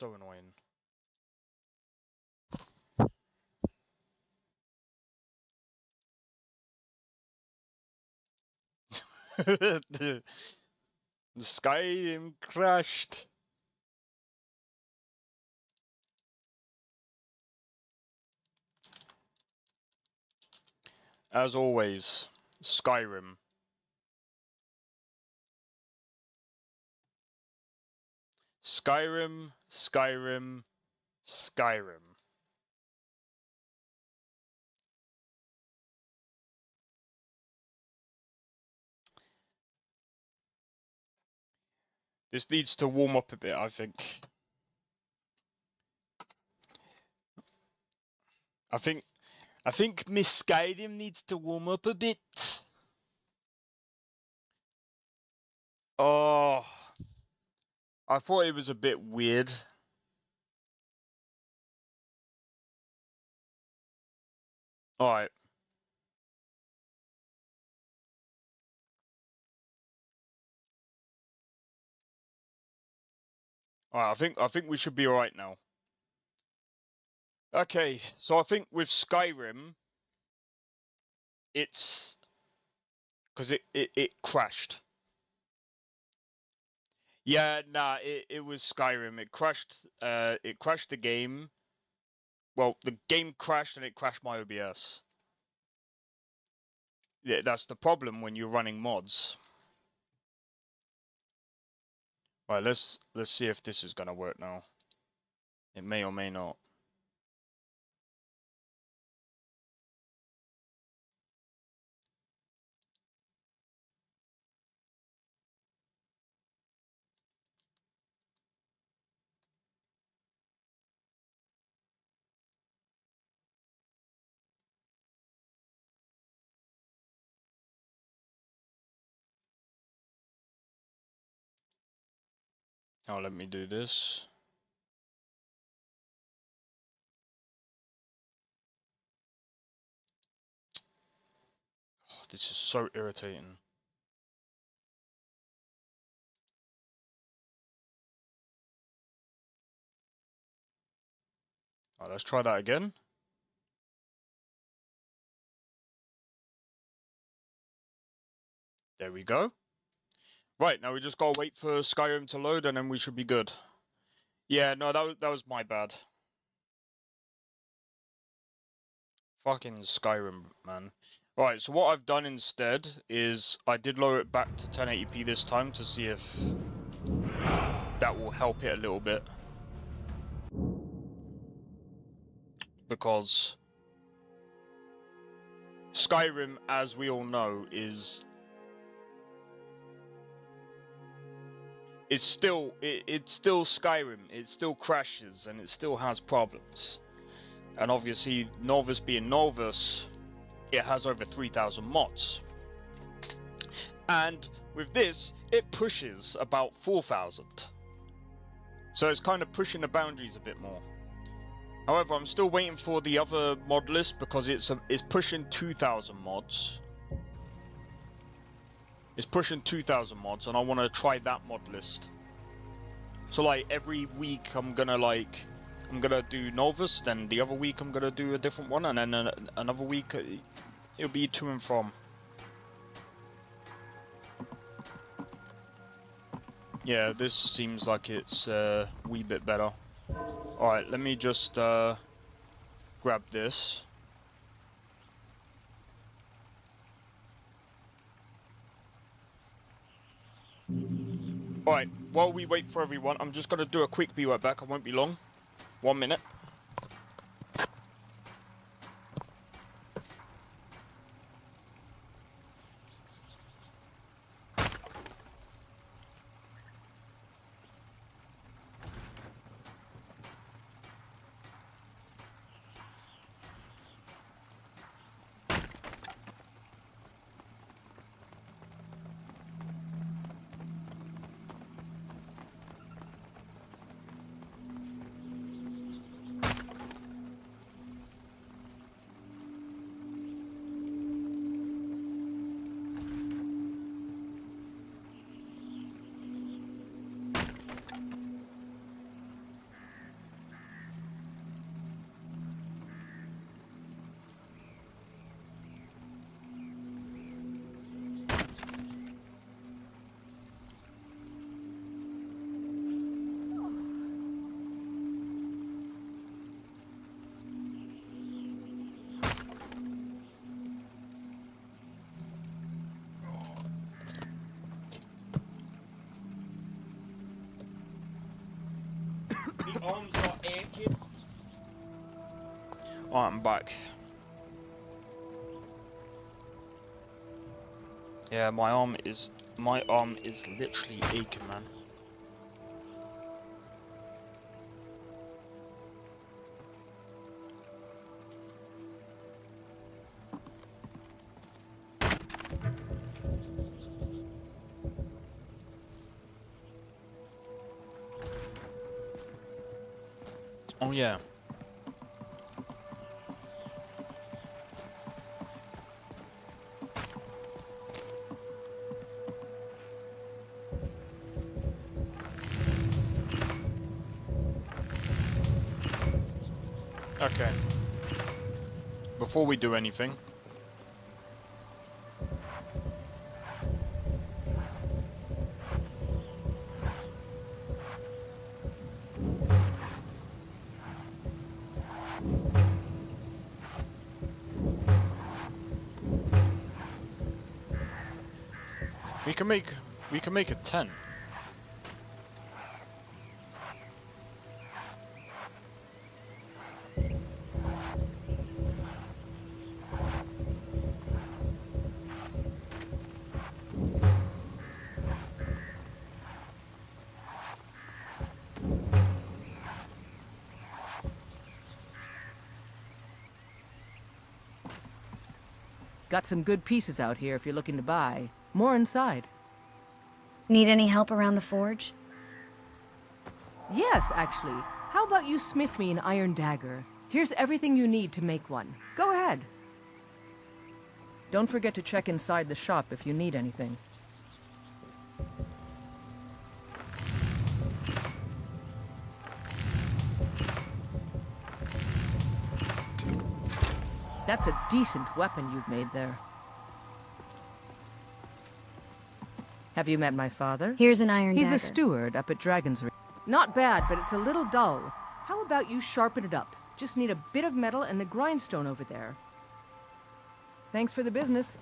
So annoying. The Skyrim crashed. As always, Skyrim. Skyrim, Skyrim, Skyrim. This needs to warm up a bit, I think. I think Miss Skyrim needs to warm up a bit. Oh, I thought it was a bit weird. Alright. Alright, I think we should be alright now. Okay, so I think with Skyrim, it's because it crashed. Yeah, nah, it was Skyrim. It crashed the game. Well, the game crashed and it crashed my OBS. Yeah, that's the problem when you're running mods. Right, let's see if this is gonna work now. It may or may not. Oh, let me do this. Oh, this is so irritating. Alright, let's try that again. There we go. Right, now we just gotta wait for Skyrim to load and then we should be good. Yeah, no, that was my bad. Fucking Skyrim, man. Right, so what I've done instead is I did lower it back to 1080p this time to see if that will help it a little bit. Because Skyrim, as we all know, is still it's still Skyrim. It still crashes and it still has problems. And obviously, Nolvus being Nolvus, it has over 3,000 mods. And with this, it pushes about 4,000. So it's kind of pushing the boundaries a bit more. However, I'm still waiting for the other mod list because it's pushing 2,000 mods. It's pushing 2,000 mods, and I want to try that mod list. So like every week, I'm gonna do Nolvus, then the other week I'm gonna do a different one, and then another week it'll be to and from. Yeah, this seems like it's a wee bit better. Alright, let me just grab this. Alright, while we wait for everyone, I'm just gonna do a quick be right back. I won't be long. 1 minute. The arms are aching. Alright, I'm back. Yeah, my arm is literally aching, man. Oh yeah. Okay. Before we do anything, we can make a tent. Got some good pieces out here if you're looking to buy. More inside. Need any help around the forge? Yes, actually. How about you smith me an iron dagger? Here's everything you need to make one. Go ahead. Don't forget to check inside the shop if you need anything. That's a decent weapon you've made there. Have you met my father? Here's an iron dagger. He's the steward up at Dragon's Reach. Not bad, but it's a little dull. How about you sharpen it up? Just need a bit of metal and the grindstone over there. Thanks for the business.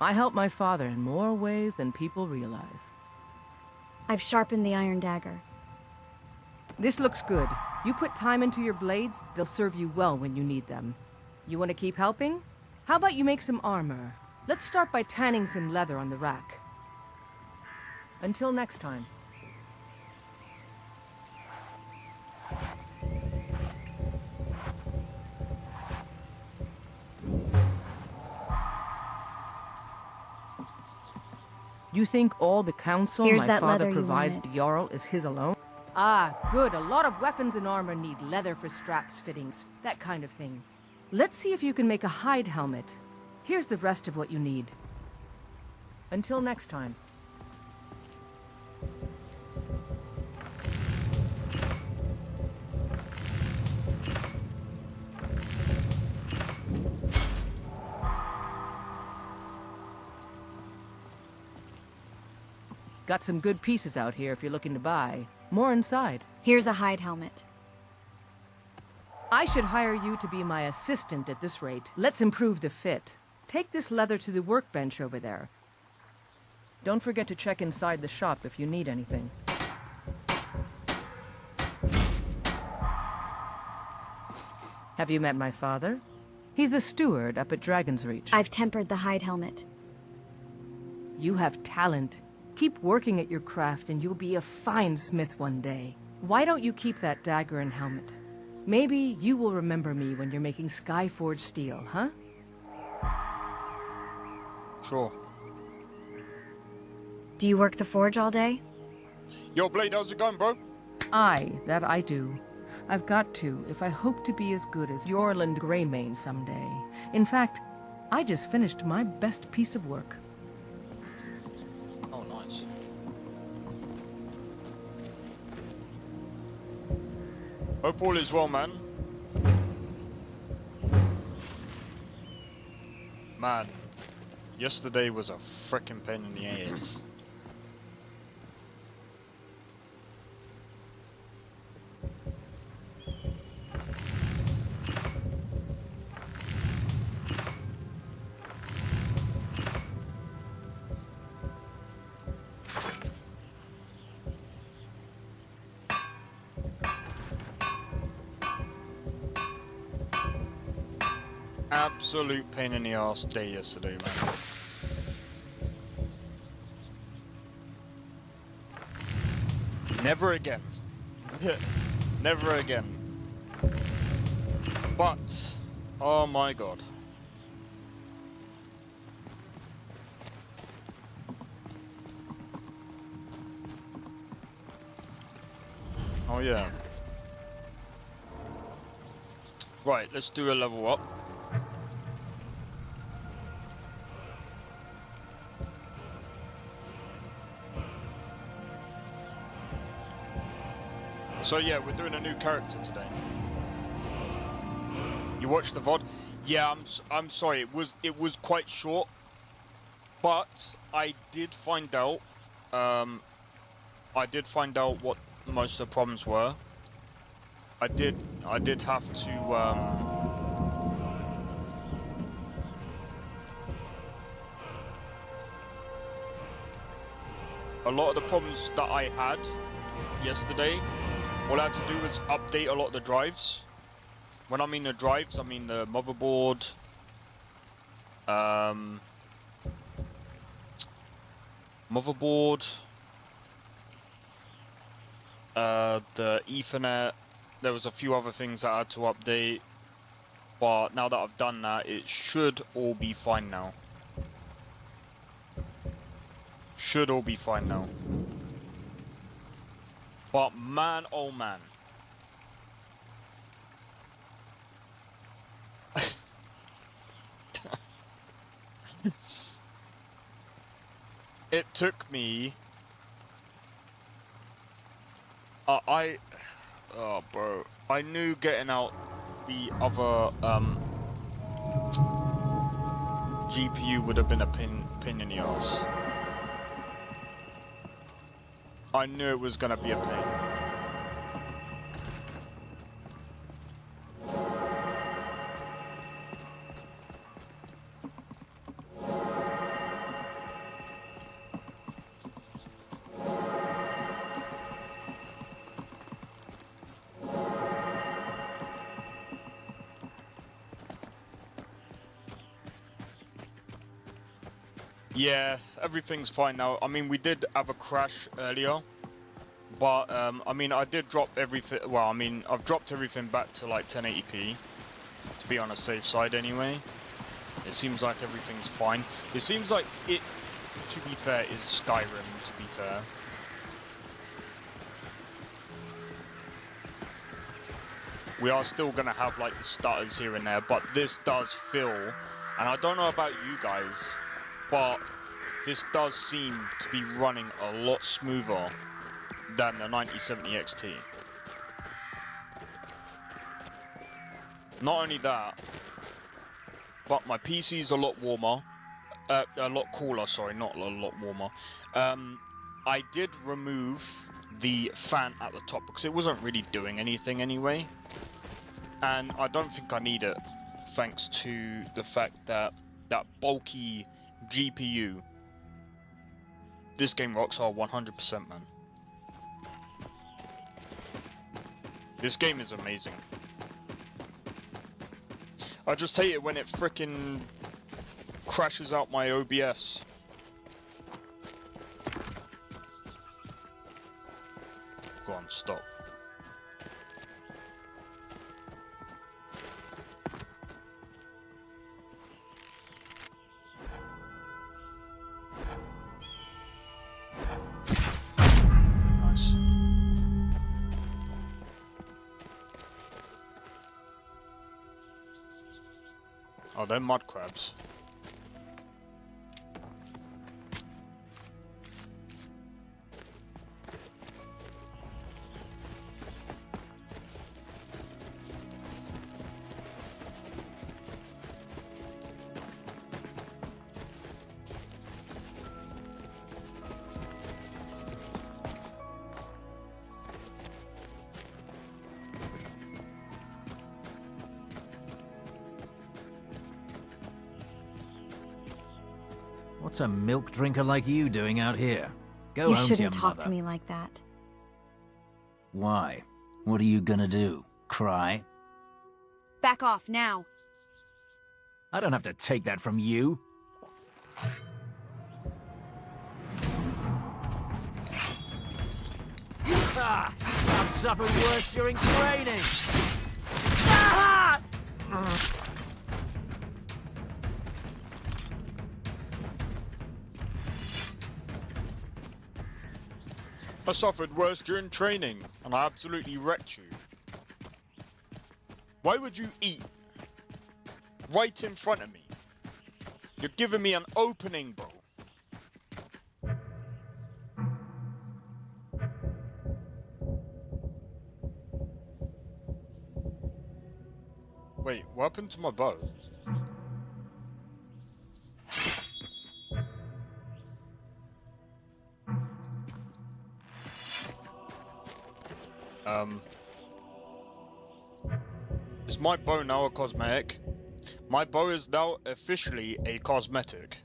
I help my father in more ways than people realize. I've sharpened the iron dagger. This looks good. You put time into your blades, they'll serve you well when you need them. You want to keep helping? How about you make some armor? Let's start by tanning some leather on the rack. Until next time. You think all the counsel Here's my that father leather you provides wanted. the Jarl is his alone? Ah, good. A lot of weapons and armor need leather for straps, fittings, that kind of thing. Let's see if you can make a hide helmet. Here's the rest of what you need. Until next time. Got some good pieces out here if you're looking to buy. More inside. Here's a hide helmet. I should hire you to be my assistant at this rate. Let's improve the fit. Take this leather to the workbench over there. Don't forget to check inside the shop if you need anything. Have you met my father? He's the steward up at Dragon's Reach. I've tempered the hide helmet. You have talent. Keep working at your craft and you'll be a fine smith one day. Why don't you keep that dagger and helmet? Maybe you will remember me when you're making Skyforge steel, huh? Sure. Do you work the forge all day? Yo, Blade, how's it going, bro? Aye, that I do. I've got to, if I hope to be as good as Yorland Greymane someday. In fact, I just finished my best piece of work. Oh, nice. Hope all is well, man. Man, yesterday was a frickin' pain in the ass. absolute pain in the ass day yesterday, man. Never again. Never again. But, oh my god. Oh yeah. Right, let's do a level up. So yeah, we're doing a new character today. You watched the VOD? Yeah, I'm sorry. It was quite short, but I did find out. I did find out what most of the problems were. I did have to. A lot of the problems that I had yesterday, all I had to do was update a lot of the drives. When I mean the drives, I mean the motherboard, the Ethernet. There was a few other things that I had to update, but now that I've done that, it should all be fine now. Should all be fine now. But man, oh man. It took me... Oh, bro. I knew getting out the other GPU would have been a pain in the ass. I knew it was gonna be a pain. Yeah, everything's fine now. I mean, we did have a crash earlier, but I mean, I did drop everything. Well, I mean, I've dropped everything back to like 1080p to be on a safe side anyway. It seems like everything's fine. It seems like it, to be fair, is Skyrim, to be fair. We are still gonna have like the stutters here and there, but this does feel, and I don't know about you guys, but this does seem to be running a lot smoother than the 9070 XT. Not only that, but my PC's a lot warmer, a lot cooler, sorry, not a lot warmer. I did remove the fan at the top because it wasn't really doing anything anyway. And I don't think I need it, thanks to the fact that that bulky GPU, this game rocks hard 100%, man. This game is amazing. I just hate it when it frickin' crashes out my OBS. Go on, stop. Oh, they're mud crabs. What's a milk drinker like you doing out here? Go You home to your shouldn't talk mother. to me like that. Why? What are you gonna do? Cry? Back off now. I don't have to take that from you. Ah! I've suffered worse during training! Ah! I suffered worse during training, and I absolutely wrecked you. Why would you eat right in front of me? You're giving me an opening, bro. Wait, what happened to my bow? Is my bow now a cosmetic? My bow is now officially a cosmetic.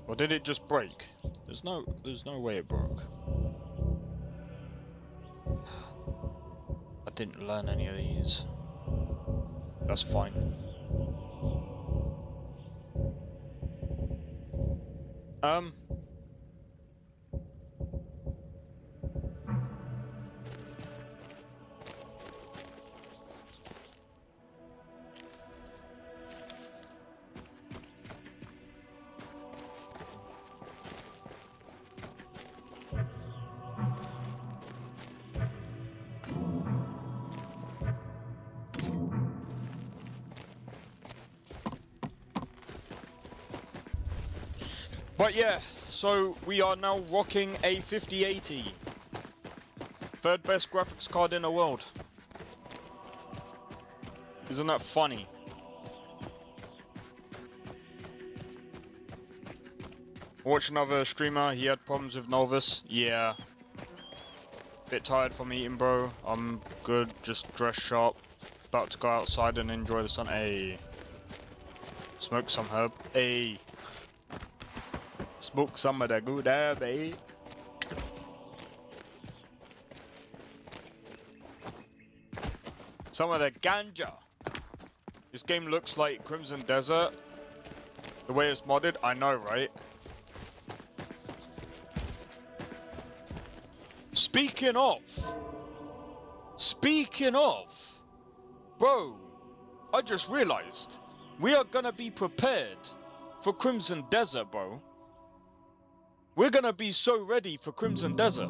Or did it just break? There's no way it broke. I didn't learn any of these. That's fine. But yeah, so we are now rocking a 5080. Third best graphics card in the world. Isn't that funny? Watch another streamer, he had problems with Nolvus. Yeah. Bit tired from eating, bro. I'm good, just dress sharp. About to go outside and enjoy the sun. Ayy. Smoke some herb. Ayy. Smoke some of the good herb, eh? Some of the ganja. This game looks like Crimson Desert. The way it's modded, I know, right? Speaking of, bro, I just realized we are gonna be prepared for Crimson Desert, bro. We're gonna be so ready for Crimson Desert.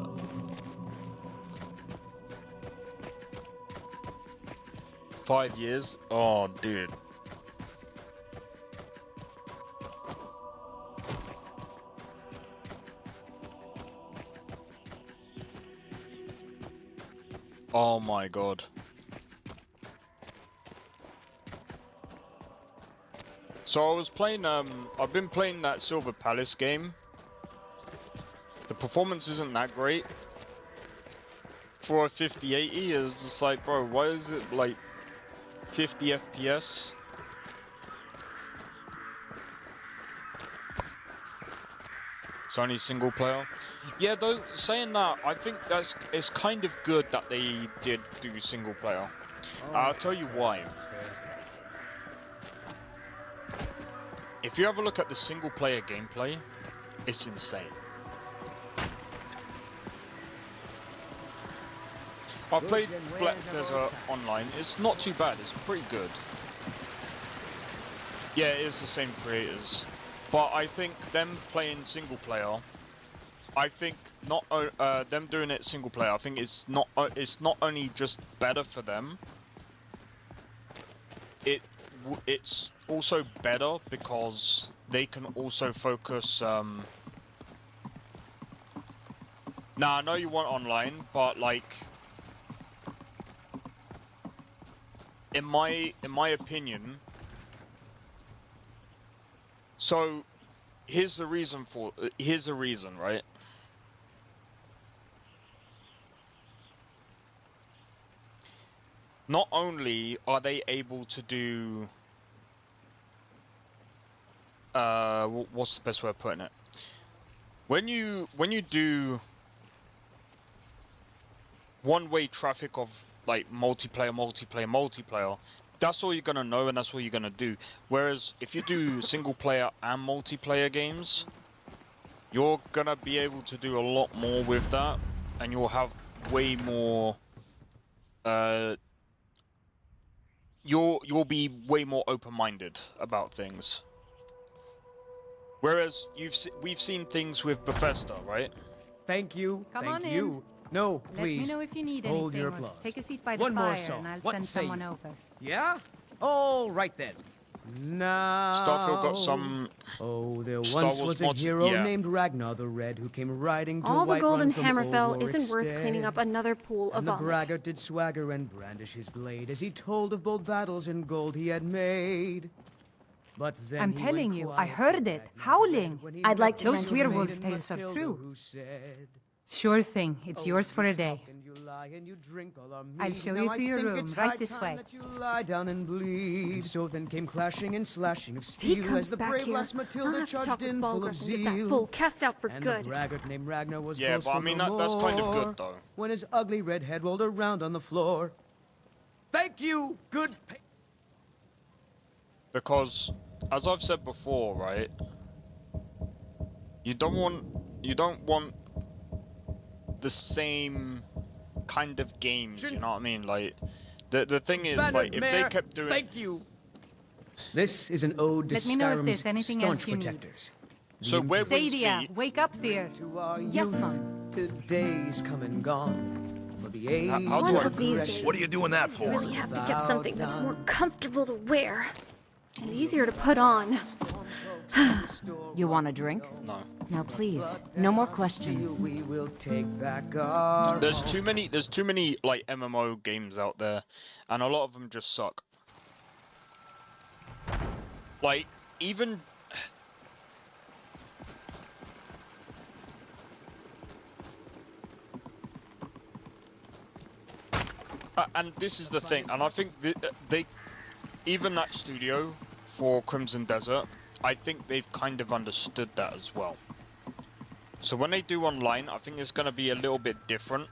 $5 years? Oh, dude. Oh my god. So I was playing, I've been playing that Silver Palace game. The performance isn't that great. For a 5080, it's just like, bro, why is it like 50 FPS? It's only single player. Yeah, though, saying that, I think it's kind of good that they did do single player. I'll tell you why. If you have a look at the single player gameplay, it's insane. I played Black Desert Online. It's not too bad. It's pretty good. Yeah, it is the same creators, but I think them playing single player. I think not them doing it single player. I think it's not only just better for them. It's also better because they can also focus. Nah, I know you want online, but like. In my opinion, so here's the reason, right? Not only are they able to do, what's the best way of putting it? When you do one-way traffic of like multiplayer, that's all you're gonna know and that's all you're gonna do. Whereas if you do single player and multiplayer games, you're gonna be able to do a lot more with that, and you'll have way more. You'll be way more open-minded about things. Whereas we've seen things with Bethesda, right? Thank you. Come Thank on in. you. No, Let me please. know if you need Hold anything. your or applause. take a seat by the One more fire, song. and I'll What send say someone you? over. Yeah? All right then. Now. Starfield got some. Oh, there Star once Wars was a mods, hero yeah. named Ragnar the Red who came riding to All the Whiterun golden from Hammerfell Old isn't worth Rorikstead. cleaning up another pool of And the vomit. braggart did swagger and brandish his blade as he told of bold battles and gold he had made. But then I'm he telling went you, I quiet heard to it, Ragnar howling. when he I'd like to met rent the a werewolf maiden tales are Matilda, true. who said, Sure thing, it's "Oh, yours for you a day. talk and you lie and you drink all our I'll mead. show Now you I to your think room, it's right high this time way." that you lie down and bleed. And so then came clashing and slashing of He steel comes as the back brave here. lass I'll Matilda have to talk charged with in full of Balgruuf and get that zeal. fool cast out for And good. the braggart named Ragnar was Yeah, but I boastful mean no that's kind of more good though. when his ugly red head rolled around on the floor. Thank you, good. Because, as I've said before, right? You don't want the same kind of games. You know what I mean? Like, the thing is, like, if they kept doing. Thank you. This is an ode to Let me know if Skyrim's there's anything staunch else you need. protectors. So where Sadia, Feet, wake up there. To our Yes, youth, Mom. today's come and gone. For the age how do One I- of these days, What are you doing that I for? really have to get something that's more comfortable to wear and easier to put on. You want a drink? no. Now please, no more questions. We will take back our There's home. too many like MMO games out there, and a lot of them just suck. Like even. And this is the thing, and I think they, even that studio for Crimson Desert, I think they've kind of understood that as well. So when they do online, I think it's going to be a little bit different.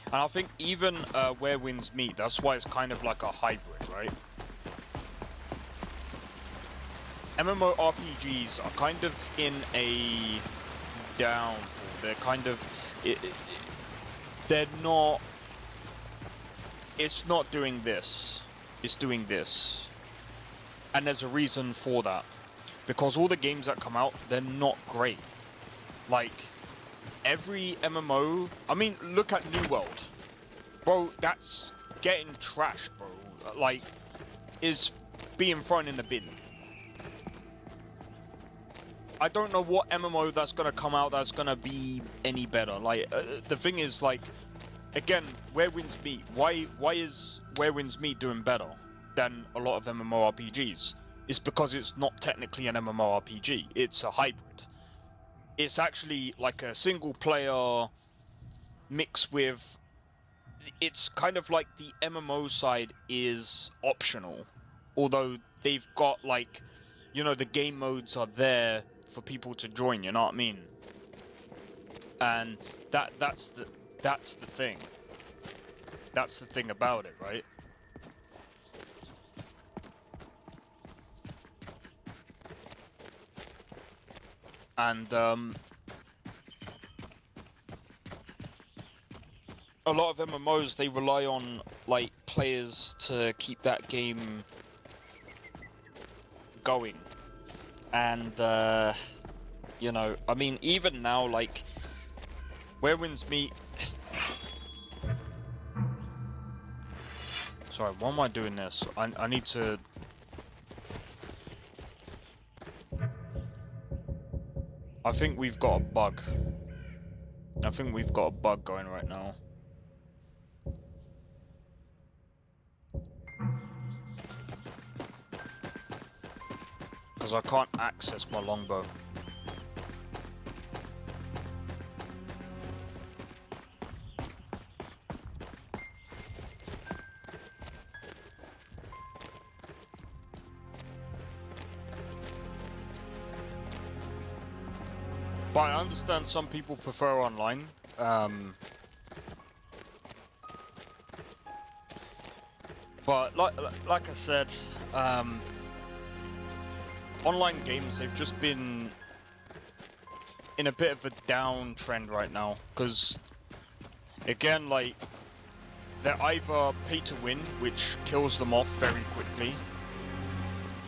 And I think even Where Winds Meet, that's why it's kind of like a hybrid, right? MMORPGs are kind of in a downfall. They're kind of... they're not... It's not doing this. It's doing this. And there's a reason for that. Because all the games that come out, they're not great. Like, every MMO... I mean, look at New World. Bro, that's getting trashed, bro. Like, is being thrown in the bin. I don't know what MMO that's gonna come out that's gonna be any better. Like, the thing is, like, again, Where Winds Meet. Why is Where Winds Meet doing better than a lot of MMORPGs? It's because it's not technically an MMORPG. It's a hybrid. It's actually like a single player mixed with... It's kind of like the MMO side is optional. Although they've got like, you know, the game modes are there for people to join, you know what I mean? And that's the thing. That's the thing about it, right? And a lot of MMOs, they rely on like players to keep that game going. And you know, I mean, even now, like Where Winds Meet. Sorry, why am I doing this? I need to. I think we've got a bug. I think we've got a bug going right now. Because I can't access my longbow. But I understand some people prefer online. But like I said, online games, they've just been in a bit of a downtrend right now, because again, like, they're either pay to win, which kills them off very quickly,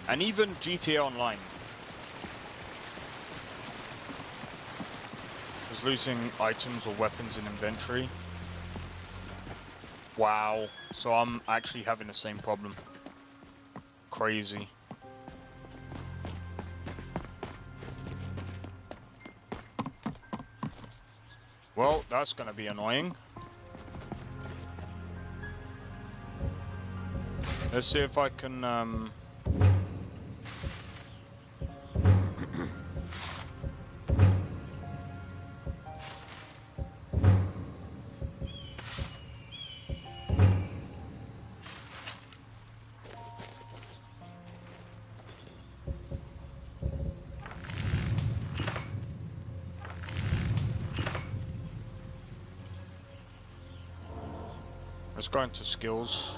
and even GTA Online is losing items or weapons in inventory. Wow, so I'm actually having the same problem. Crazy. Well, that's gonna be annoying. Let's see if I can, let's go into skills.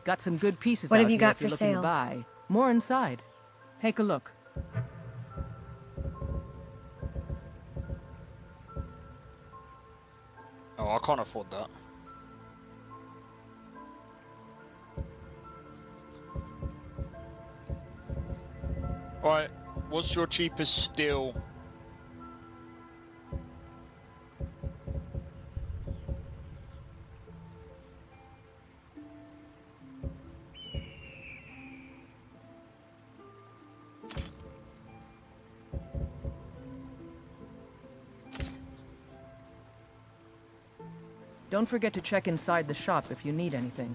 Got some good pieces What out have you here got if you're for looking to sale? buy. More inside. Take a look. Oh, I can't afford that. Alright, what's your cheapest steel? Don't forget to check inside the shop if you need anything.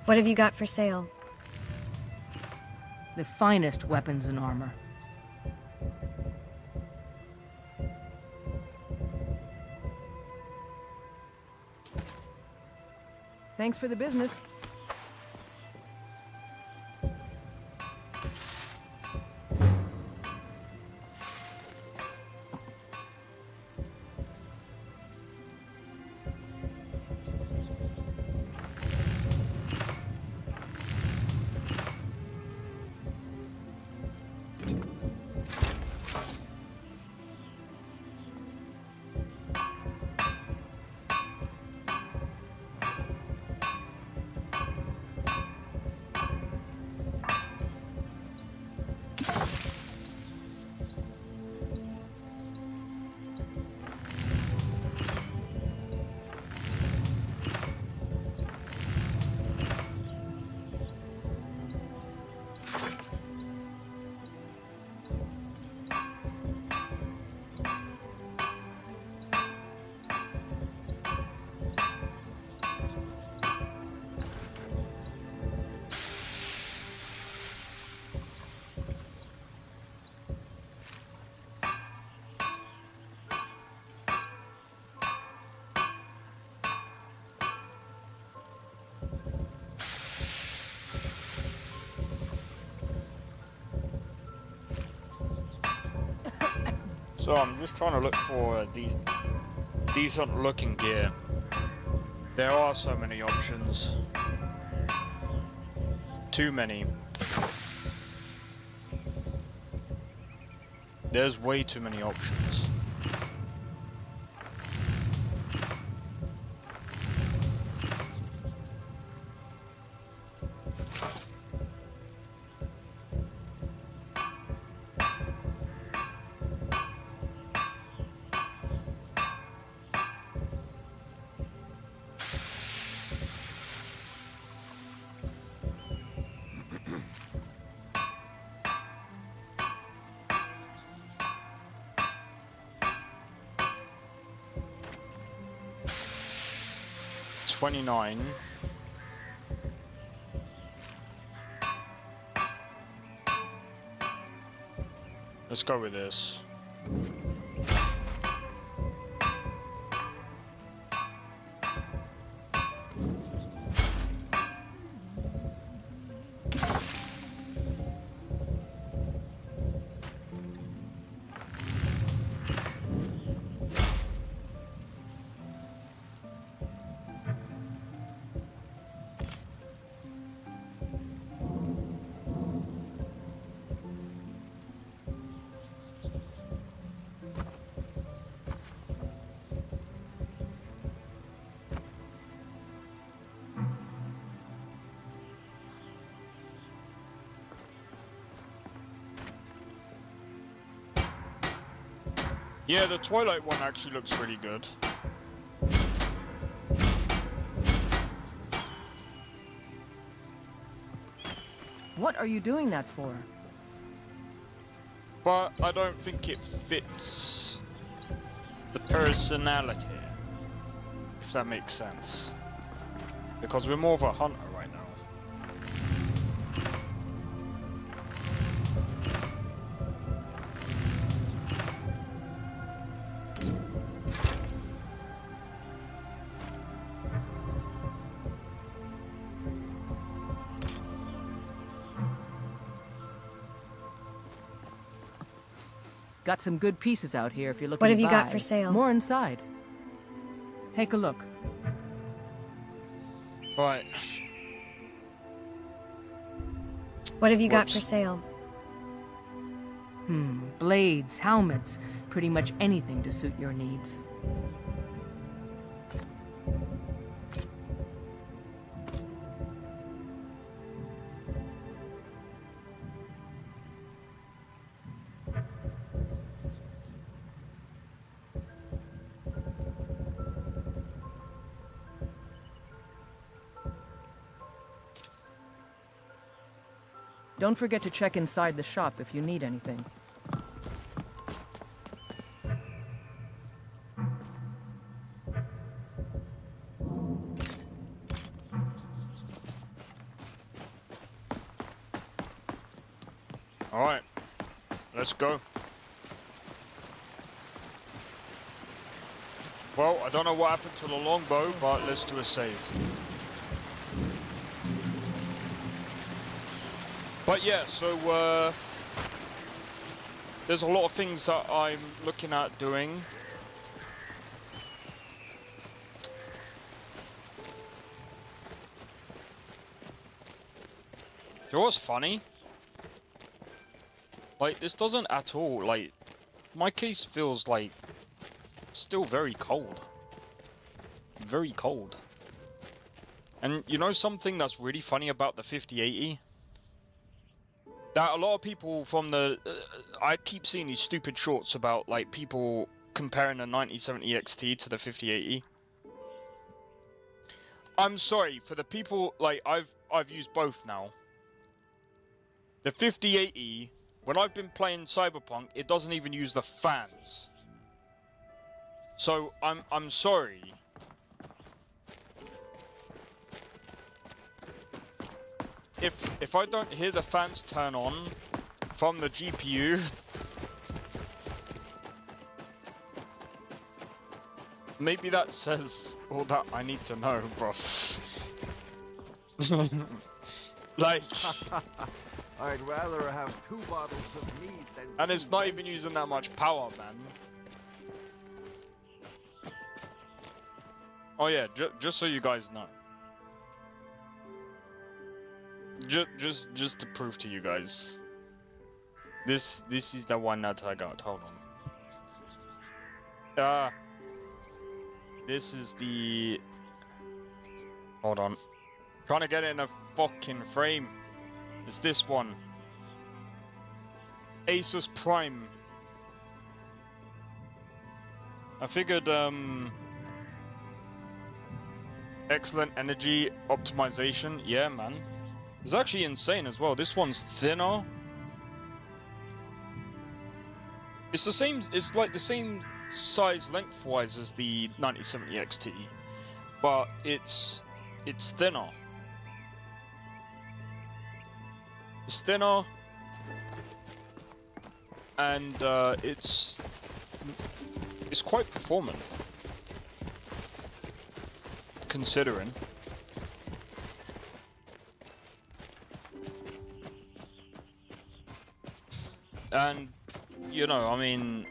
What have you got for sale? The finest weapons and armor. Thanks for the business. So I'm just trying to look for decent looking gear. There are so many options. Too many. There's way too many options. 29. Let's go with this. Yeah, the Twilight one actually looks really good. What are you doing that for? But I don't think it fits the personality, if that makes sense. Because we're more of a hunter right now. Got some good pieces out here if you're looking. What have you got buy. for sale? More inside. Take a look. Right. What have you got Whoops. for sale? Blades, helmets, pretty much anything to suit your needs. Don't forget to check inside the shop if you need anything. Alright. Let's go. Well, I don't know what happened to the longbow, but let's do a save. But yeah, so there's a lot of things that I'm looking at doing. You know what's funny? Like, this doesn't at all, like, my case feels like still very cold. Very cold. And you know something that's really funny about the 5080? That a lot of people from the... I keep seeing these stupid shorts about, like, people comparing the 9070 XT to the 5080. I'm sorry, for the people, like, I've used both now. The 5080, when I've been playing Cyberpunk, it doesn't even use the fans. So, I'm sorry. If I don't hear the fans turn on from the GPU, maybe that says all that I need to know, bro. Like, I'd rather have 2 bottles of meat than... and it's not even using that much power, man. Oh yeah, just so you guys know. Just to prove to you guys. This is the one that I got. Hold on. This is the... Hold on. Trying to get it in a fucking frame. It's this one. Asus Prime. I figured, excellent energy optimization. Yeah, man. It's actually insane as well. This one's thinner. It's the same, it's like the same size lengthwise as the 9070 XT. but it's thinner. It's thinner, and it's quite performant, considering. And you know, I mean.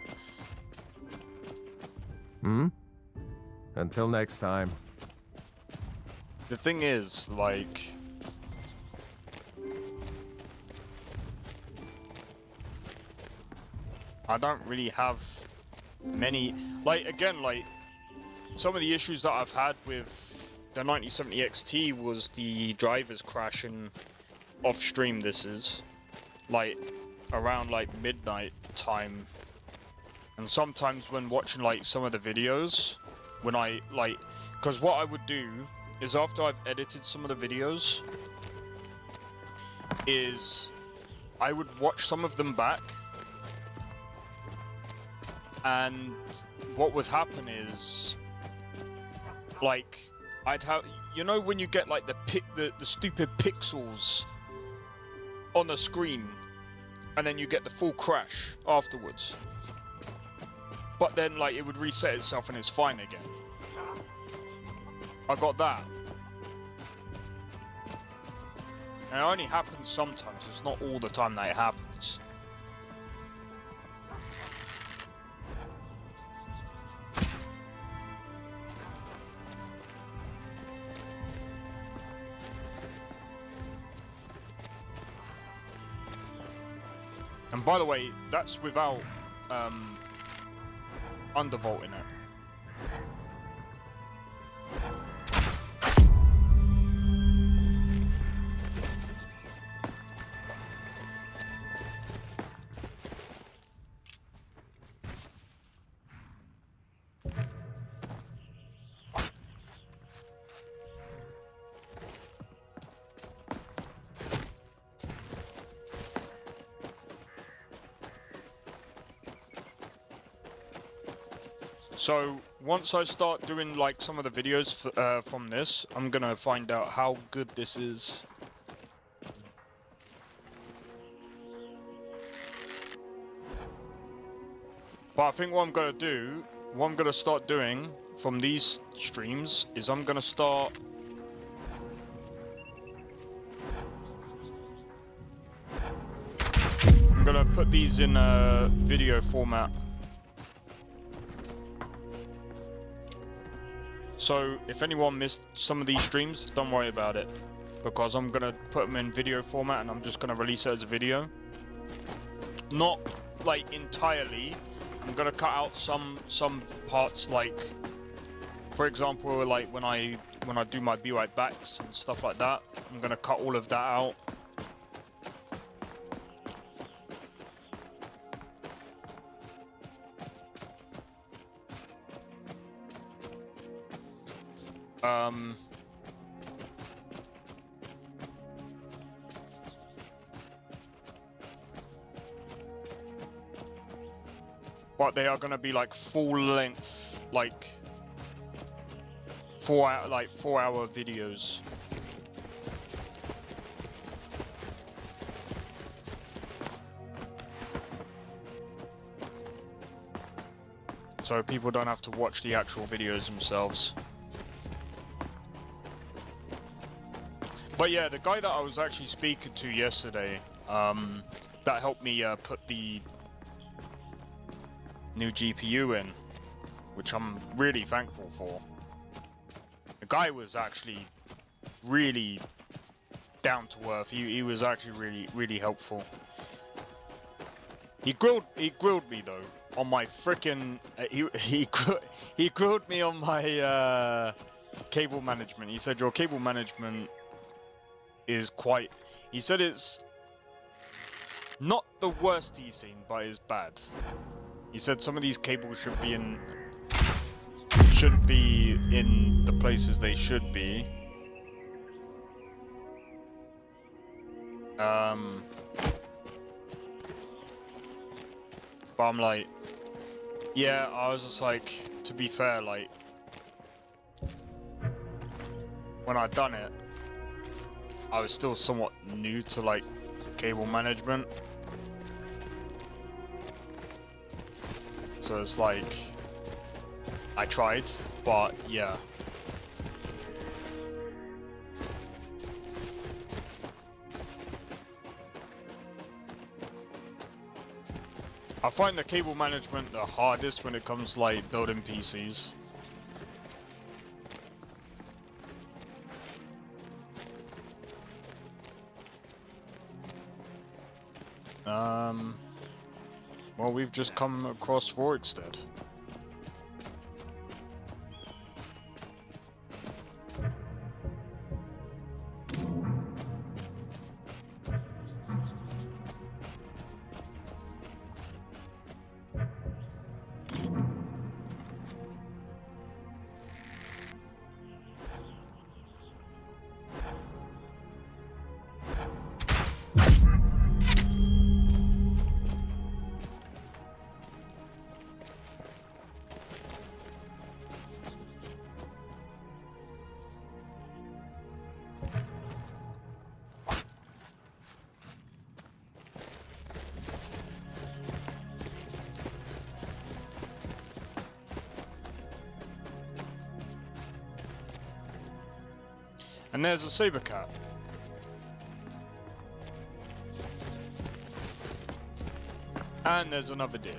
Until next time. The thing is, like, I don't really have many, like, again, like, some of the issues that I've had with the 9070 XT was the drivers crashing off stream. This is, like, around, like, midnight time. And sometimes when watching, like, some of the videos, when I, like, because what I would do is after I've edited some of the videos, is I would watch some of them back, and what would happen is, like, I'd have, you know, when you get like the stupid pixels on the screen, and then you get the full crash afterwards, but then like it would reset itself and it's fine again. I got that. And it only happens sometimes, it's not all the time that it happens. And by the way, that's without undervolting it. So once I start doing like some of the videos from this, I'm gonna find out how good this is. But I think what I'm gonna start doing from these streams is I'm gonna put these in a video format. So if anyone missed some of these streams, don't worry about it, because I'm gonna put them in video format and I'm just gonna release it as a video. Not like entirely. I'm gonna cut out some parts, like for example, like when I do my be right backs and stuff like that. I'm gonna cut all of that out. But they are gonna be like full length, like 4-hour videos. So people don't have to watch the actual videos themselves. But yeah, the guy that I was actually speaking to yesterday, that helped me put the new GPU in, which I'm really thankful for. The guy was actually really down to earth. He was actually really helpful. He grilled me though on my frickin' he grilled me on my cable management. He said your cable management is quite, he said it's not the worst he's seen, but it's bad. He said some of these cables shouldn't be in the places they should be. But I'm like, yeah, I was just like, to be fair, like, when I done it, I was still somewhat new to like cable management. So it's like, I tried, but yeah. I find the cable management the hardest when it comes like building PCs. Well, we've just come across Rorikstead. And there's a saber cat. And there's another deer.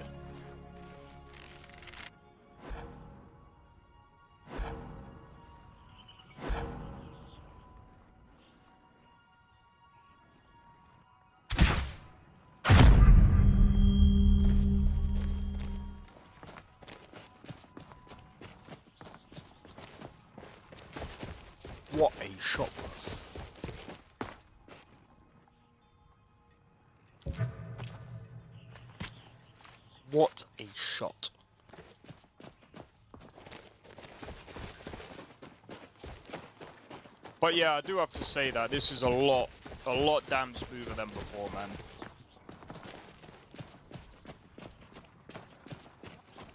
What a shot worth. What a shot. But yeah, I do have to say that this is a lot damn smoother than before, man.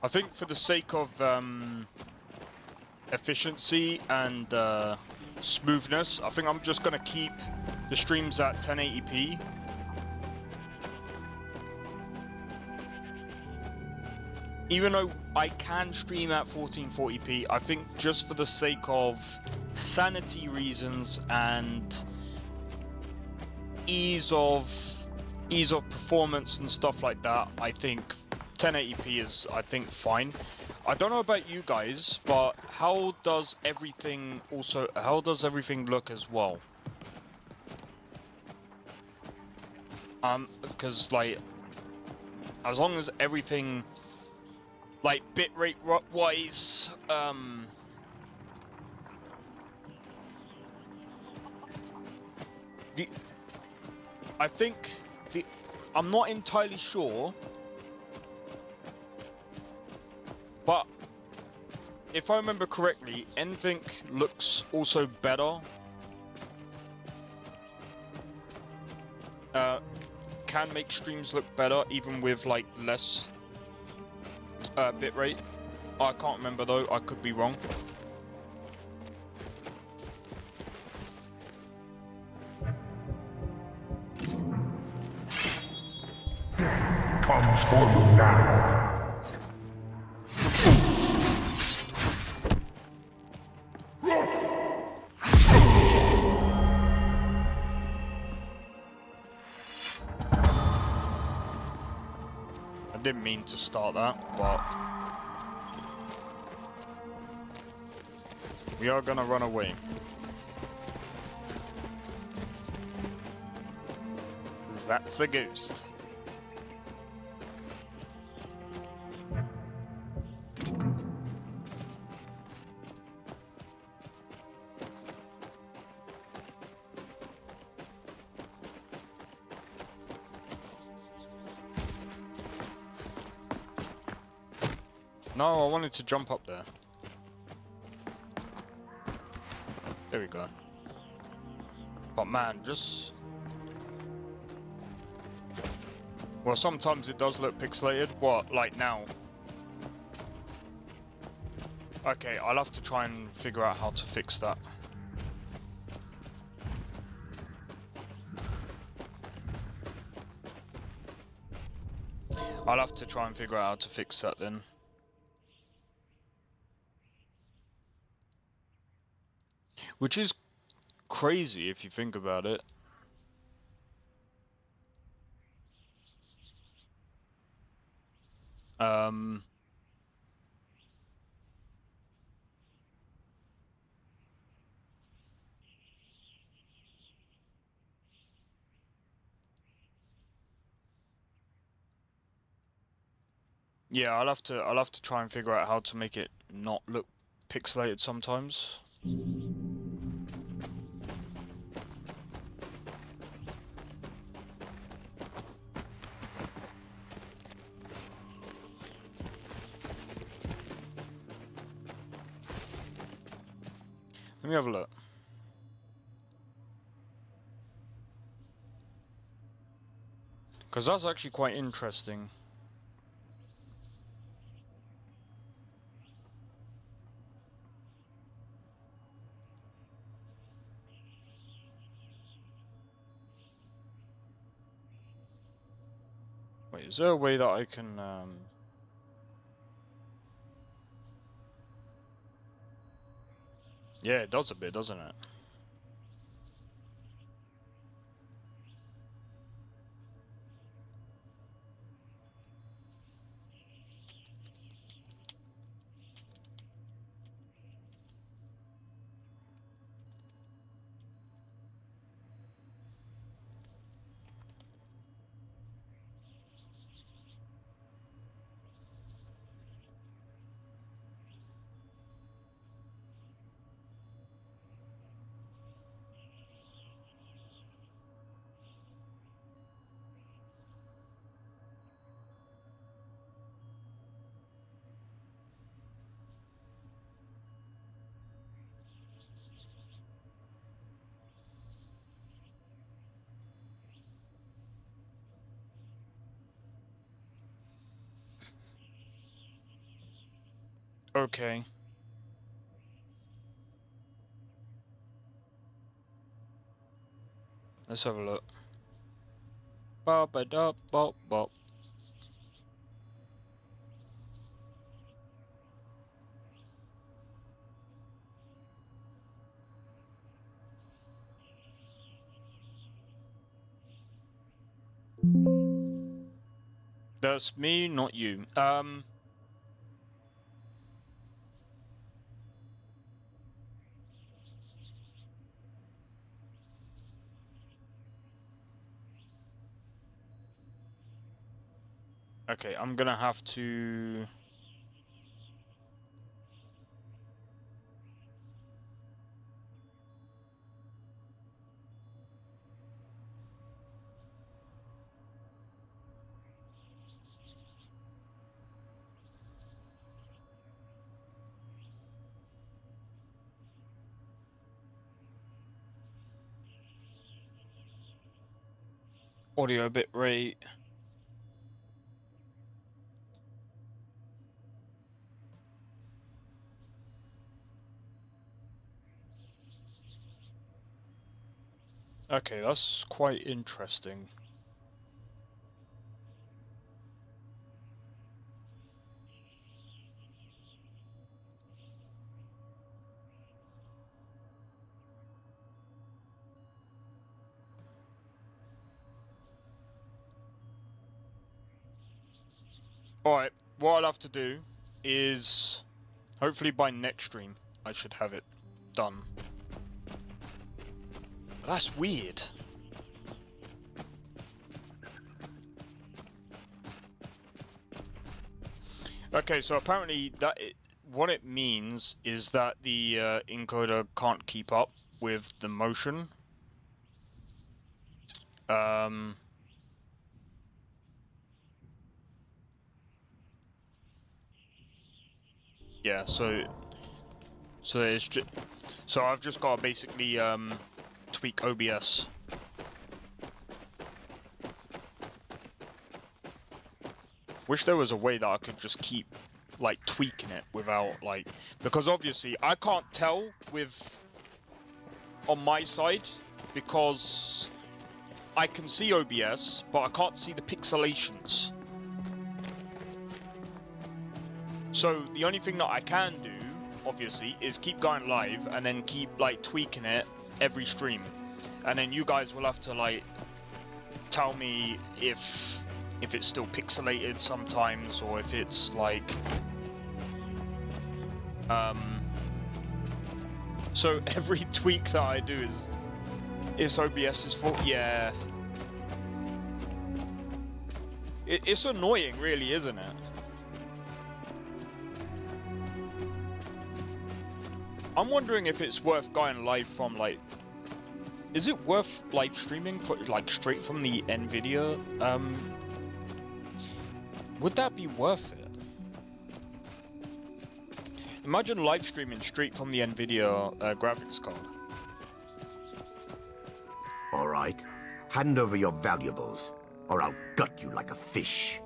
I think for the sake of efficiency and smoothness, I think I'm just gonna keep the streams at 1080p. Even though I can stream at 1440p, I think just for the sake of sanity reasons and ease of performance and stuff like that, I think 1080p is, I think, fine. I don't know about you guys, but how does everything look as well? Because like, as long as everything, like bitrate wise, I'm not entirely sure, but if I remember correctly, NVINC looks also better. Can make streams look better even with like less bitrate. I can't remember though, I could be wrong. Comes for you now. I didn't mean to start that, but we are gonna run away. 'Cause that's a ghost. No, I wanted to jump up there. There we go. But man, just... well, sometimes it does look pixelated. What, like now? Okay, I'll have to try and figure out how to fix that. I'll have to try and figure out how to fix that then. Which is crazy if you think about it. Yeah, I'll have to try and figure out how to make it not look pixelated sometimes. Let me have a look. Because that's actually quite interesting. Wait, is there a way that I can, Yeah, it does a bit, doesn't it? Okay. Let's have a look. Bop a dop bop bop. That's me, not you. Okay, I'm gonna have to... Audio bit rate. Okay, that's quite interesting. Alright, what I'll have to do is, hopefully by next stream, I should have it done. That's weird. Okay, so apparently what it means is that the encoder can't keep up with the motion. Yeah, so it's so I've just got to basically tweak OBS. Wish there was a way that I could just keep like tweaking it without like, because obviously I can't tell with on my side because I can see OBS but I can't see the pixelations. So the only thing that I can do, obviously, is keep going live and then keep like tweaking it every stream, and then you guys will have to like tell me if it's still pixelated sometimes, or if it's like so every tweak that I do is OBS's fault. Yeah, it's annoying, really, isn't it? I'm wondering if it's worth going live from like, is it worth live streaming for like straight from the Nvidia? Would that be worth it? Imagine live streaming straight from the Nvidia graphics card. All right. Hand over your valuables, or I'll gut you like a fish.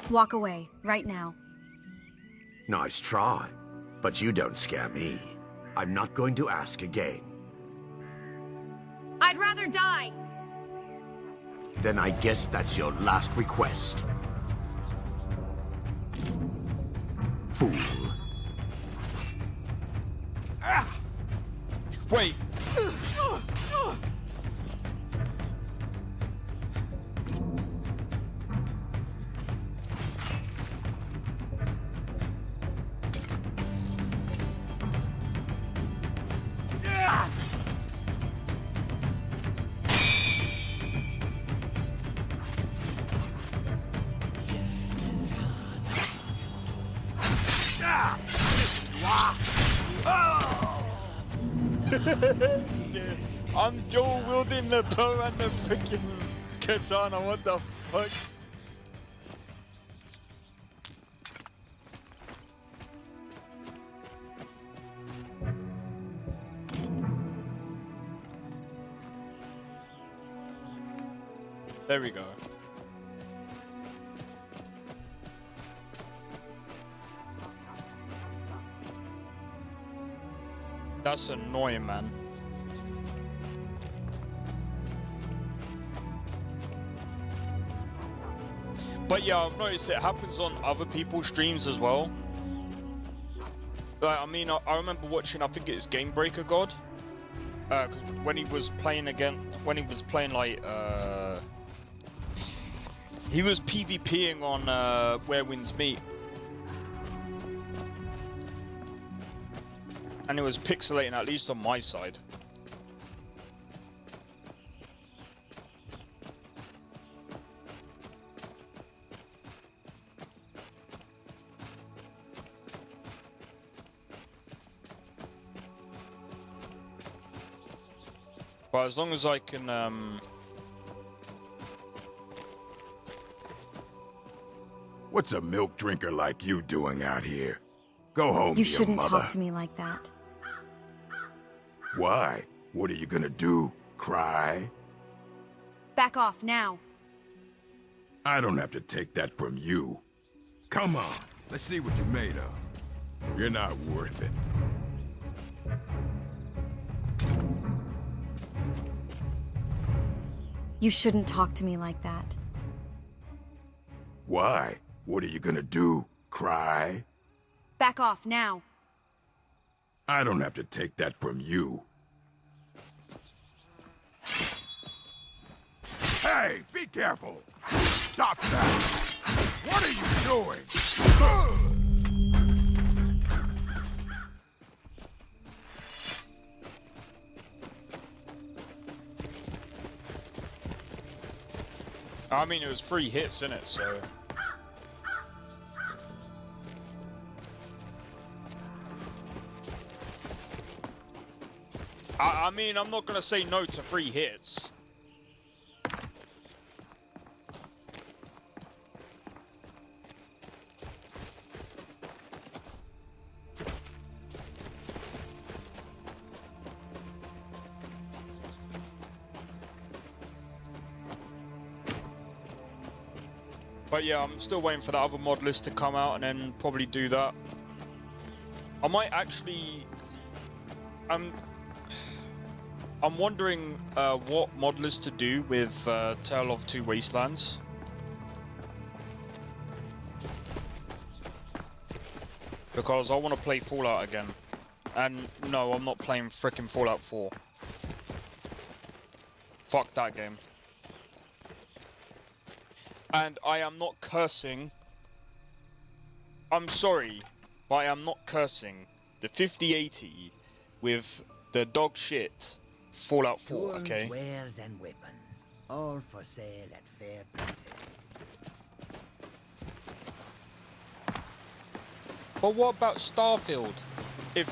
Walk away, right now. Nice try, but you don't scare me. I'm not going to ask again. I'd rather die! Then I guess that's your last request. Fool. Wait. I'm dual wielding the bow and the freaking katana, what the fuck? There we go. That's annoying, man. But yeah, I've noticed it happens on other people's streams as well. Like, I mean, I remember watching, I think it's Game Breaker God. 'Cause when he was playing like, he was PvPing on Where Winds Meet. And it was pixelating, at least on my side. But as long as I can, What's a milk drinker like you doing out here? Go home to You your shouldn't mother. talk to me like that. Why? What are you gonna do? Cry? Back off, now. I don't have to take that from you. Come on, let's see what you're made of. You're not worth it. You shouldn't talk to me like that. Why? What are you gonna do? Cry? Back off, now. I don't have to take that from you. Hey, be careful! Stop that! What are you doing? I mean, it was 3 hits, innit, so... I mean, I'm not gonna say no to 3 hits. But yeah, I'm still waiting for the other mod list to come out and then probably do that. I might actually... I'm wondering what mod list to do with Tale of Two Wastelands. Because I want to play Fallout again. And no, I'm not playing frickin' Fallout 4. Fuck that game. And I am not cursing. I'm sorry, but I am not cursing the 5080 with the dog shit Fallout 4, okay? Tools, wares, and weapons, all for sale at fair prices. But what about Starfield? If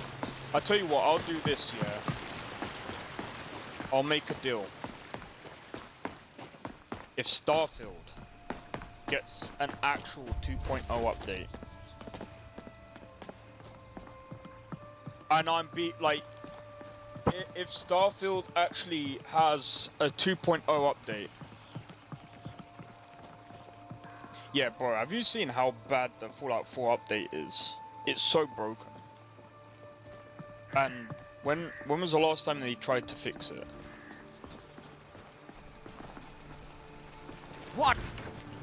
I tell you what, I'll do this, yeah. I'll make a deal. If Starfield gets an actual 2.0 update, and if Starfield actually has a 2.0 update. Yeah, bro, have you seen how bad the Fallout 4 update is? It's so broken. And when was the last time they tried to fix it? What?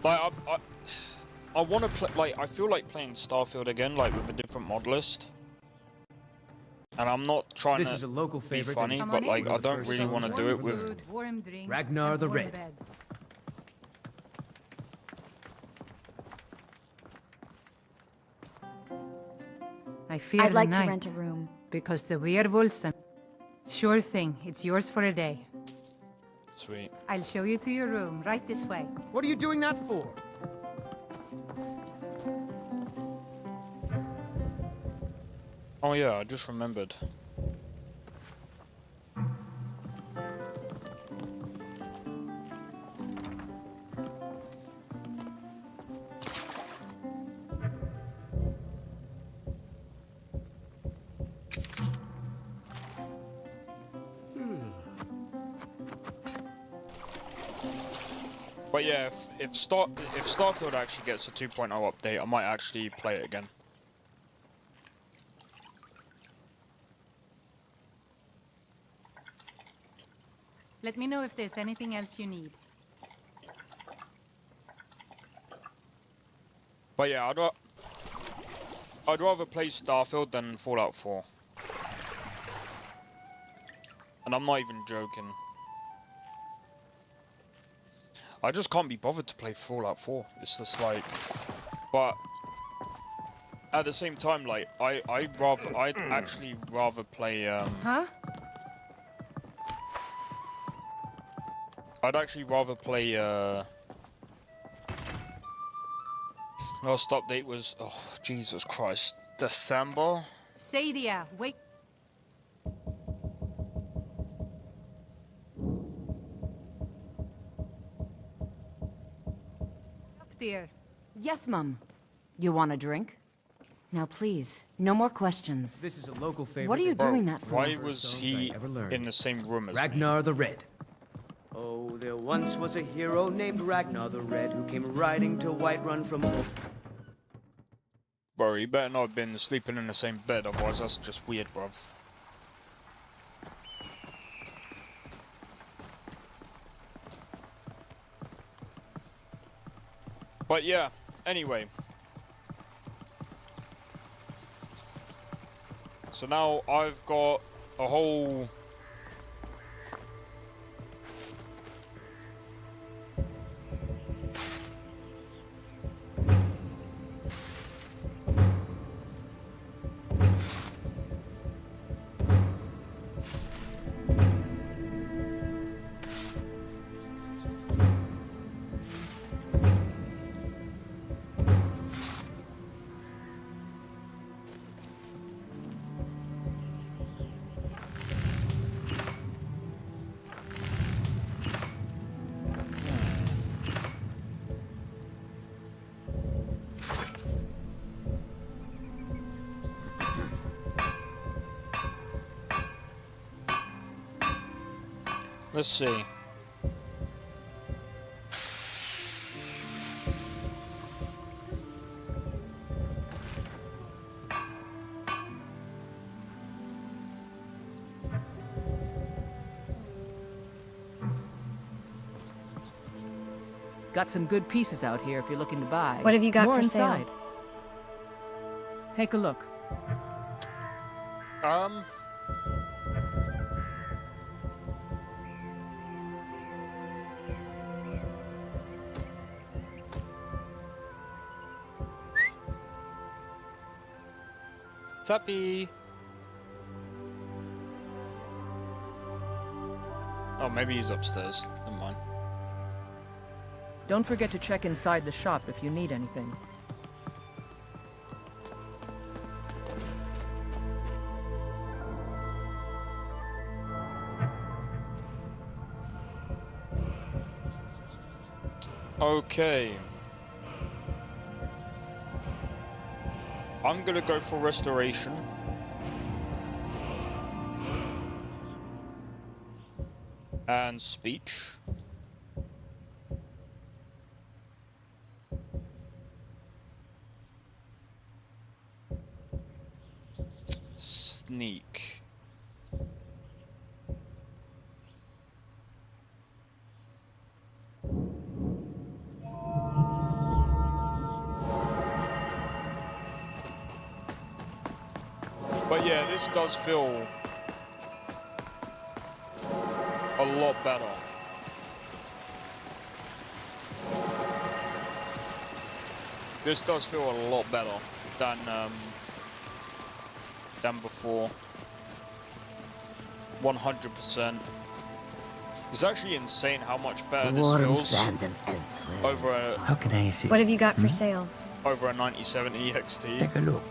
Like, I want to play, like, I feel like playing Starfield again, like, with a different mod list. And I'm not trying This to is a local be favorite funny, and but, like, we're I the don't first really want to songs do it on with... food. Ragnar the Red. I fear I'd like the to night, rent a room. because the werewolves. Sure thing. It's yours for a day. Sweet. I'll show you to your room. Right this way. What are you doing that for? Oh yeah, I just remembered. But yeah, if Starfield actually gets a 2.0 update, I might actually play it again. Let me know if there's anything else you need. But yeah, I'd rather play Starfield than Fallout 4. And I'm not even joking. I just can't be bothered to play Fallout 4. It's just like, but at the same time, like I'd actually rather play Huh? I'd actually rather play last update was, oh Jesus Christ, December? Sadia, wait. Up there. Yes, Mum. You want a drink? Now, please, no more questions. This is a local favorite. What are you and doing that for? Why first was songs he I ever learned. in the same room as me? Ragnar the Red. Oh, there once was a hero named Ragnar the Red who came riding to Whiterun from... Bro, you better not have been sleeping in the same bed, otherwise that's just weird, bruv. But yeah, anyway. So now I've got a whole... Let's see. Got some good pieces out here if you're looking to buy. What have you got More for sale? inside. Take a look. Um. Tuppy. Oh, maybe he's upstairs. Never mind. Don't forget to check inside the shop if you need anything. Okay. I'm gonna go for restoration. And speech. Sneak. But yeah, this does feel a lot better. This does feel a lot better than before. 100%. It's actually insane how much better this feels over a, How can I assist? What have you got for sale? over a 9070 XT. Take a look.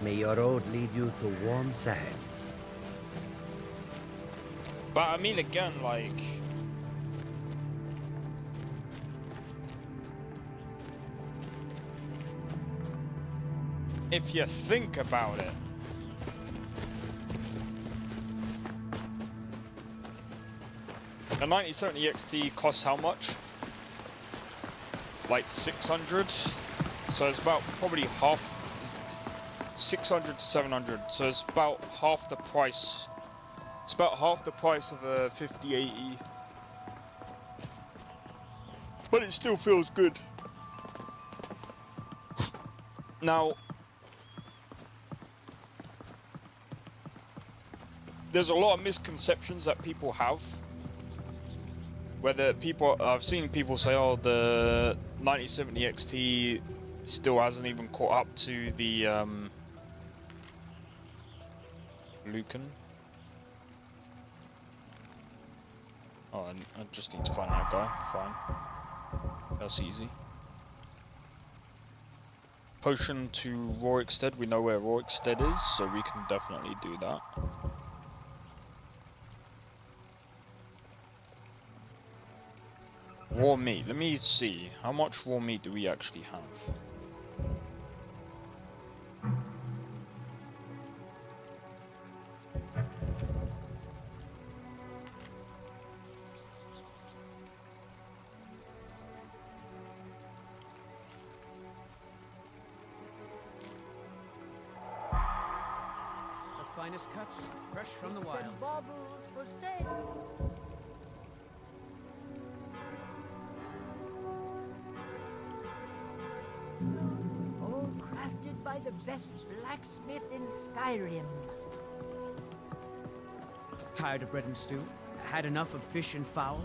May your road lead you to warm sands. But I mean, again, like, if you think about it, a 9070 XT costs how much? Like 600? So it's about probably half, 600 to 700. So it's about half the price. It's about half the price of a 5080. But it still feels good. Now, there's a lot of misconceptions that people have. Whether people, I've seen people say, oh, the 9070 XT still hasn't even caught up to the Lucan. Oh, I just need to find that guy. Fine. That's easy. Potion to Rorikstead. We know where Rorikstead is, so we can definitely do that. Raw meat. Let me see. How much raw meat do we actually have? The finest cuts, fresh from the wilds. Baubles for sale. All crafted by the best blacksmith in Skyrim. Tired of bread and stew? Had enough of fish and fowl?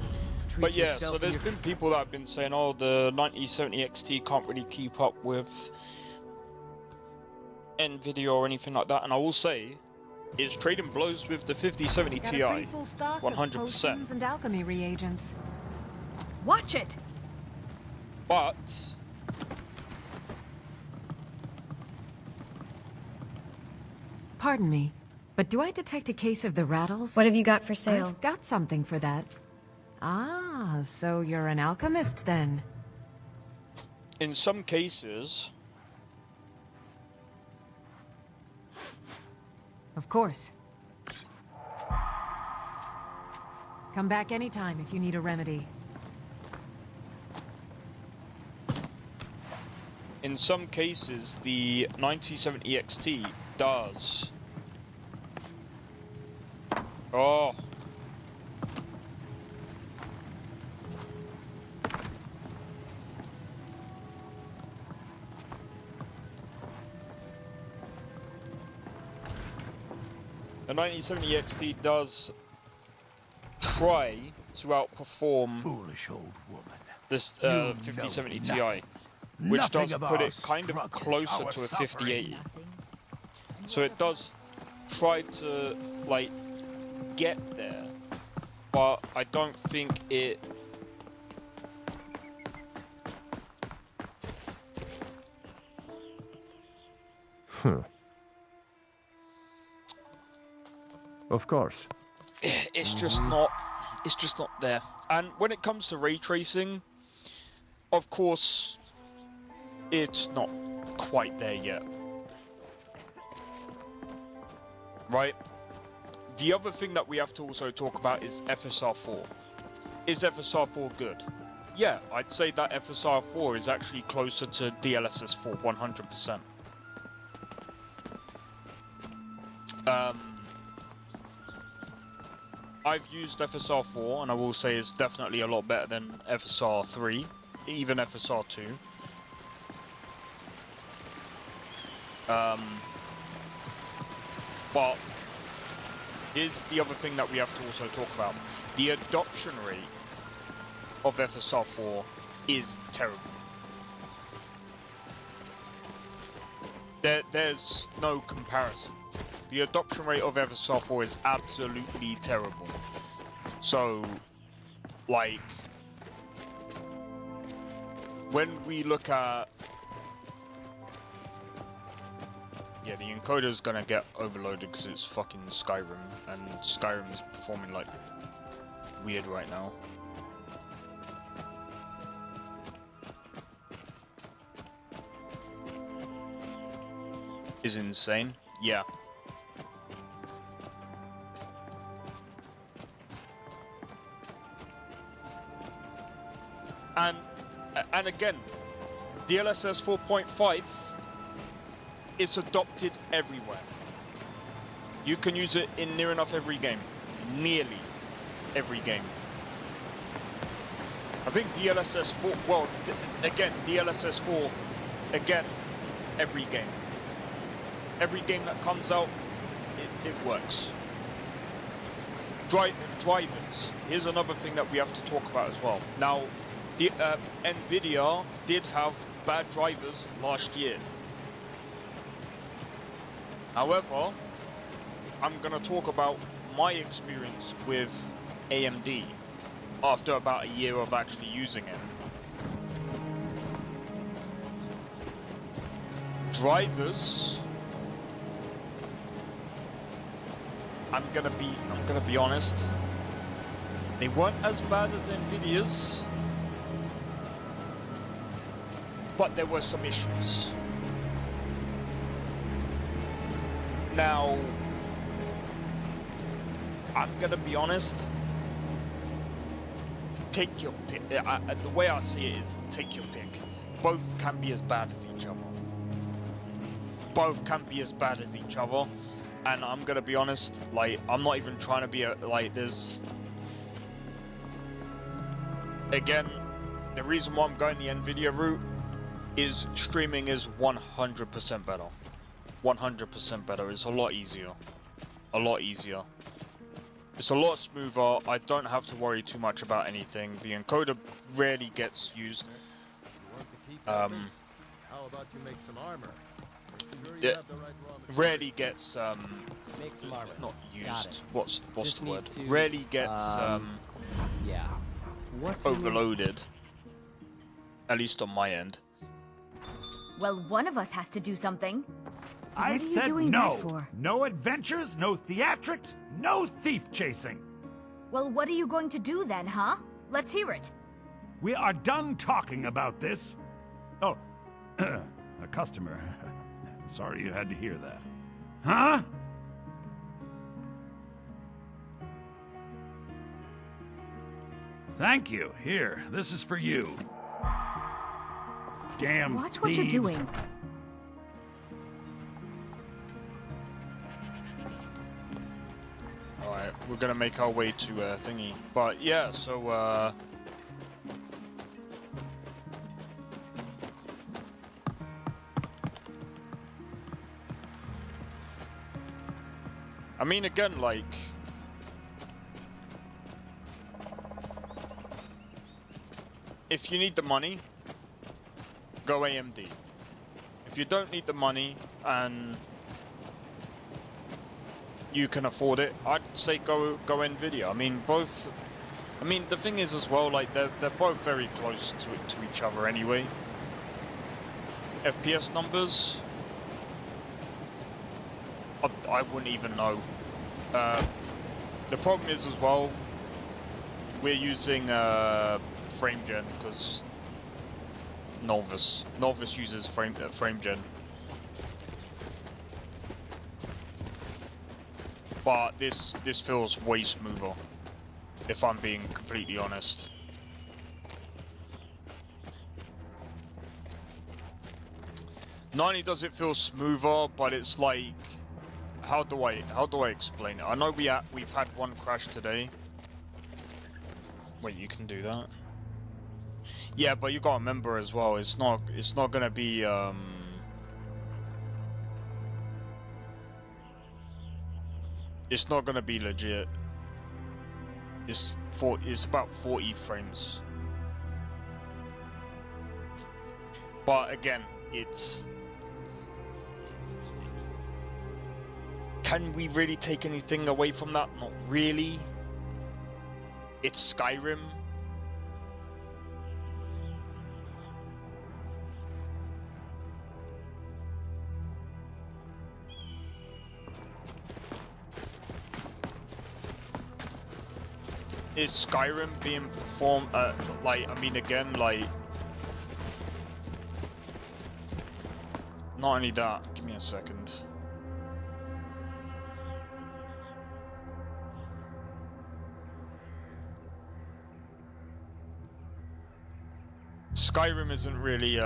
Treat But yeah, yourself so there's and your- been people that have been saying, oh, the 9070 XT can't really keep up with NVIDIA or anything like that, and I will say, it's trading blows with the 5070 Got Ti. a pretty full stock of 100%. potions and alchemy reagents. Watch it! But Pardon me. But do I detect a case of the rattles? What have you got for sale? I've got something for that. Ah, so you're an alchemist then? In some cases... Of course. Come back anytime if you need a remedy. In some cases, the 97 EXT does. Oh. The 1970 EXT does try to outperform Foolish old woman. this 5070 Ti, which does put it kind of closer to a 5080. So it does try to, like, get there, but I don't think it... Of course. It's just not there. And when it comes to ray tracing, of course, it's not quite there yet. Right? The other thing that we have to also talk about is FSR4. Is FSR4 good? Yeah, I'd say that FSR4 is actually closer to DLSS4 100%. I've used FSR4 and I will say it's definitely a lot better than FSR3, even FSR2. But here's the other thing that we have to also talk about. The adoption rate of FSR4 is terrible. There's no comparison. The adoption rate of FSR4 is absolutely terrible. So, like, when we look at... Yeah, the encoder's gonna get overloaded because it's fucking Skyrim, and Skyrim is performing like weird right now. Is insane. Yeah. And again, DLSS 4.5 is adopted everywhere. You can use it in near enough every game. Nearly every game. I think DLSS 4, well, again, DLSS 4, again, every game. Every game that comes out, it works. Drivers. Here's another thing that we have to talk about as well. Now, the Nvidia did have bad drivers last year. However, I'm gonna talk about my experience with AMD after about a year of actually using it. Drivers, I'm gonna be honest, they weren't as bad as Nvidia's, but there were some issues. Now, I'm gonna be honest, take your pick. The way I see it is, take your pick. Both can be as bad as each other. Both can be as bad as each other. And I'm gonna be honest, like, I'm not even trying to be there's... Again, the reason why I'm going the Nvidia route is streaming is 100% better. 100% better. It's a lot easier. A lot easier. It's a lot smoother. I don't have to worry too much about anything. The encoder rarely gets used. How about you make some armor? It rarely gets make some armor. Not used. What's Just the word? need to, Rarely gets yeah. overloaded. At least on my end. Well, one of us has to do something. What I are you said doing no. that for? No adventures, no theatrics, no thief chasing. Well, what are you going to do then, huh? Let's hear it. We are done talking about this. Oh, a customer. Sorry you had to hear that. Huh? Thank you. Here, this is for you. Damn Watch what thieves. you're doing. Alright, we're gonna make our way to thingy. But yeah, so I mean, again, like, if you need the money, go AMD. If you don't need the money and you can afford it, I'd say go Nvidia. I mean, both. I mean, the thing is as well, like they're both very close to each other anyway. FPS numbers, I wouldn't even know. The problem is as well, we're using frame gen because Nolvus uses frame gen. But this feels way smoother, if I'm being completely honest. Not only does it feel smoother, but it's like, how do I explain it? I know we've had one crash today. Wait, you can do that? Yeah, but you gotta remember as well, it's not gonna be it's not gonna be legit. It's about 40 frames. But again, can we really take anything away from that? Not really. It's Skyrim. Is Skyrim being performed, like, I mean, again, like, not only that, give me a second. Skyrim isn't really,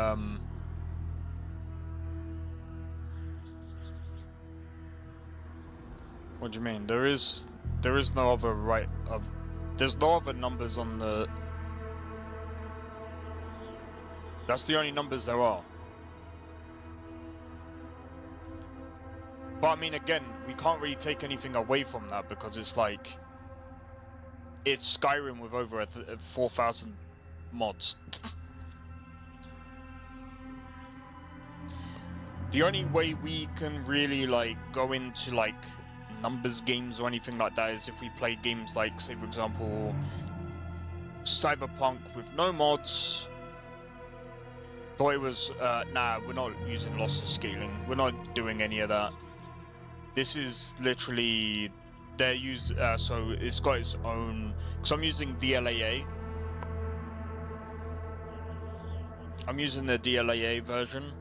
what do you mean? There is no other there's no other numbers on the... That's the only numbers there are. But I mean, again, we can't really take anything away from that because it's like... It's Skyrim with over 4,000 mods. The only way we can really, like, go into, like, numbers games or anything like that is if we play games like, say for example, Cyberpunk with no mods. Though it was, nah, we're not using lossless scaling. We're not doing any of that. This is literally, so it's got its own, because I'm using DLAA. I'm using the DLAA version.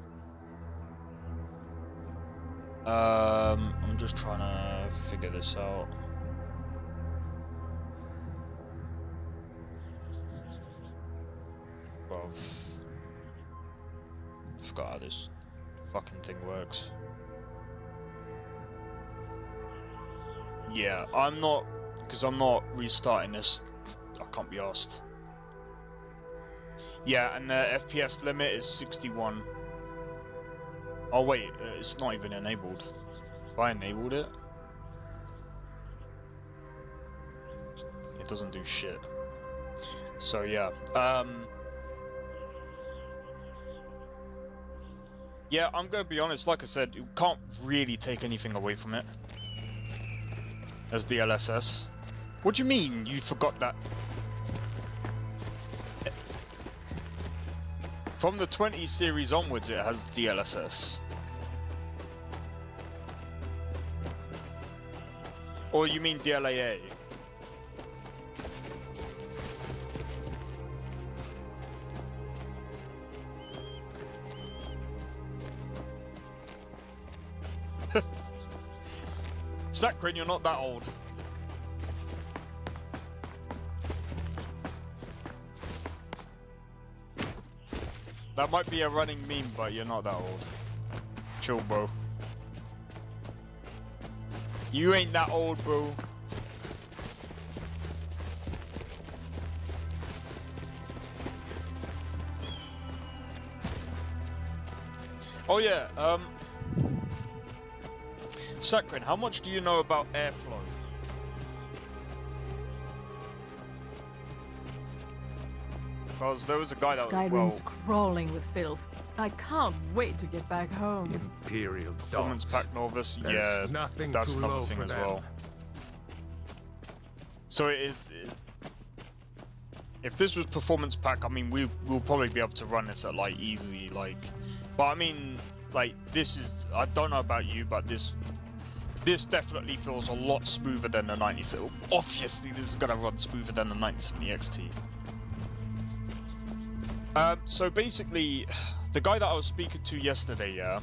I'm just trying to figure this out. Well, I forgot how this fucking thing works. Yeah, because I'm not restarting this. I can't be asked. Yeah, and the FPS limit is 61. Oh wait, it's not even enabled. If I enabled it, it doesn't do shit. So yeah, yeah, I'm gonna be honest, like I said, you can't really take anything away from it as DLSS. What do you mean, you forgot that? From the 20 series onwards, it has DLSS. Or you mean DLAA? Sakrin, you're not that old. That might be a running meme, but you're not that old. Chill, bro. You ain't that old, bro. Oh yeah, Sakrin, how much do you know about airflow? Because there was a guy that Skyrim's crawling with filth. I can't wait to get back home. Imperial Performance dogs. pack novice, There's yeah, nothing that's too another low thing for as them. well. So it is. If this was performance pack, I mean, we'll probably be able to run this at like easy, like. But I mean, like this is. I don't know about you, but this definitely feels a lot smoother than the 9070. Obviously, this is gonna run smoother than the 9070 XT. So basically, the guy that I was speaking to yesterday, yeah.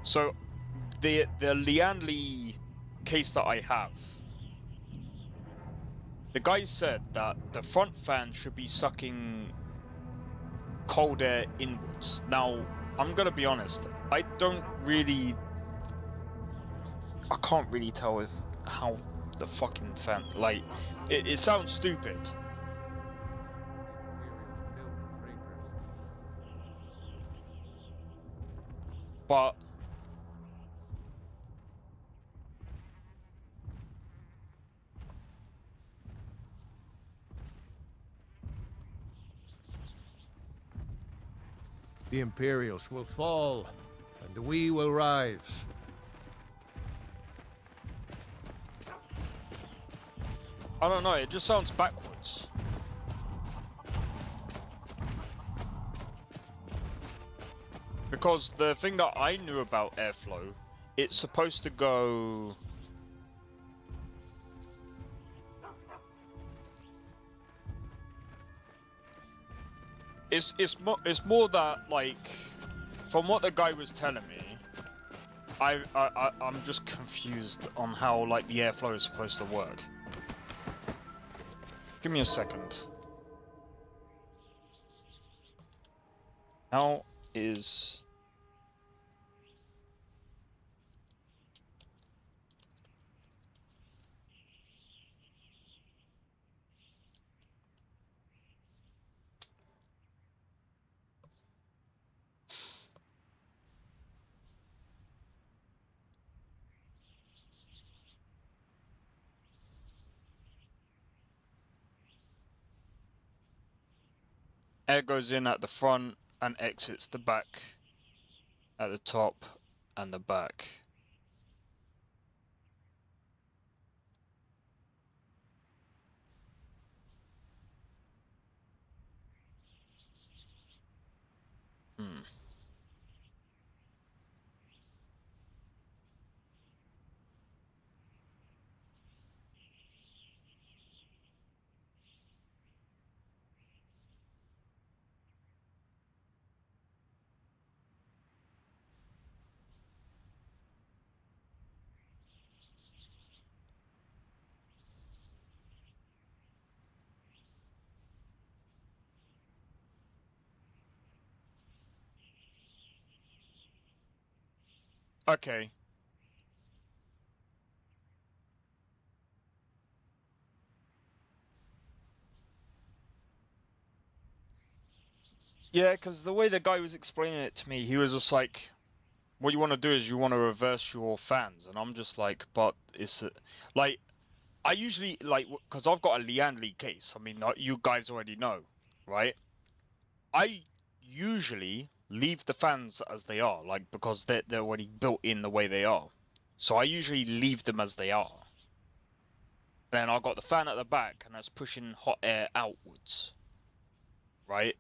So, the Lianna case that I have, the guy said that the front fan should be sucking cold air inwards. Now, I'm gonna be honest, I can't really tell if how the fucking fan, like, it sounds stupid. But The Imperials will fall, and we will rise. I don't know, it just sounds backwards. Because the thing that I knew about airflow, it's supposed to go... It's more that, like, from what the guy was telling me, I'm just confused on how, like, the airflow is supposed to work. Give me a second. How is... Air goes in at the front and exits the back at the top and the back. Okay. Yeah, because the way the guy was explaining it to me, he was just like, what you want to do is you want to reverse your fans. And I'm just like, but it's... like, I usually, like, because I've got a Lianna case. I mean, you guys already know, right? I usually leave the fans as they are, like, because they're already built in the way they are. So I usually leave them as they are. Then I've got the fan at the back, and that's pushing hot air outwards. Right?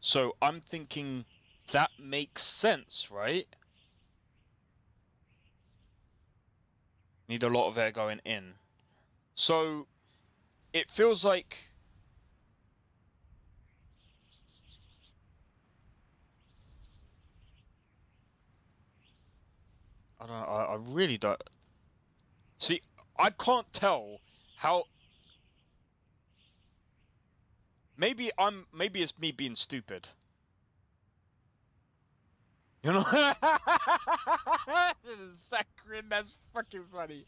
So I'm thinking that makes sense, right? Need a lot of air going in. So, it feels like... I don't know, I really don't... See, I can't tell how... Maybe it's me being stupid. You know? Saccharin, that's fucking funny.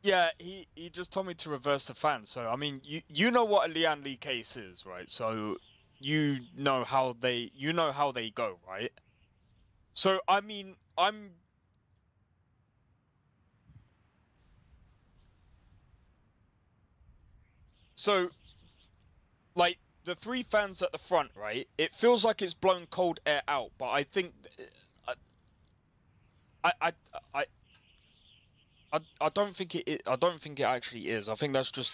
Yeah, he just told me to reverse the fan, so I mean you know what a Lianna Lee case is, right? So you know how they go, right? So I mean so like the 3 fans at the front, right? It feels like it's blown cold air out, but I think I don't think I don't think it actually is. I think that's just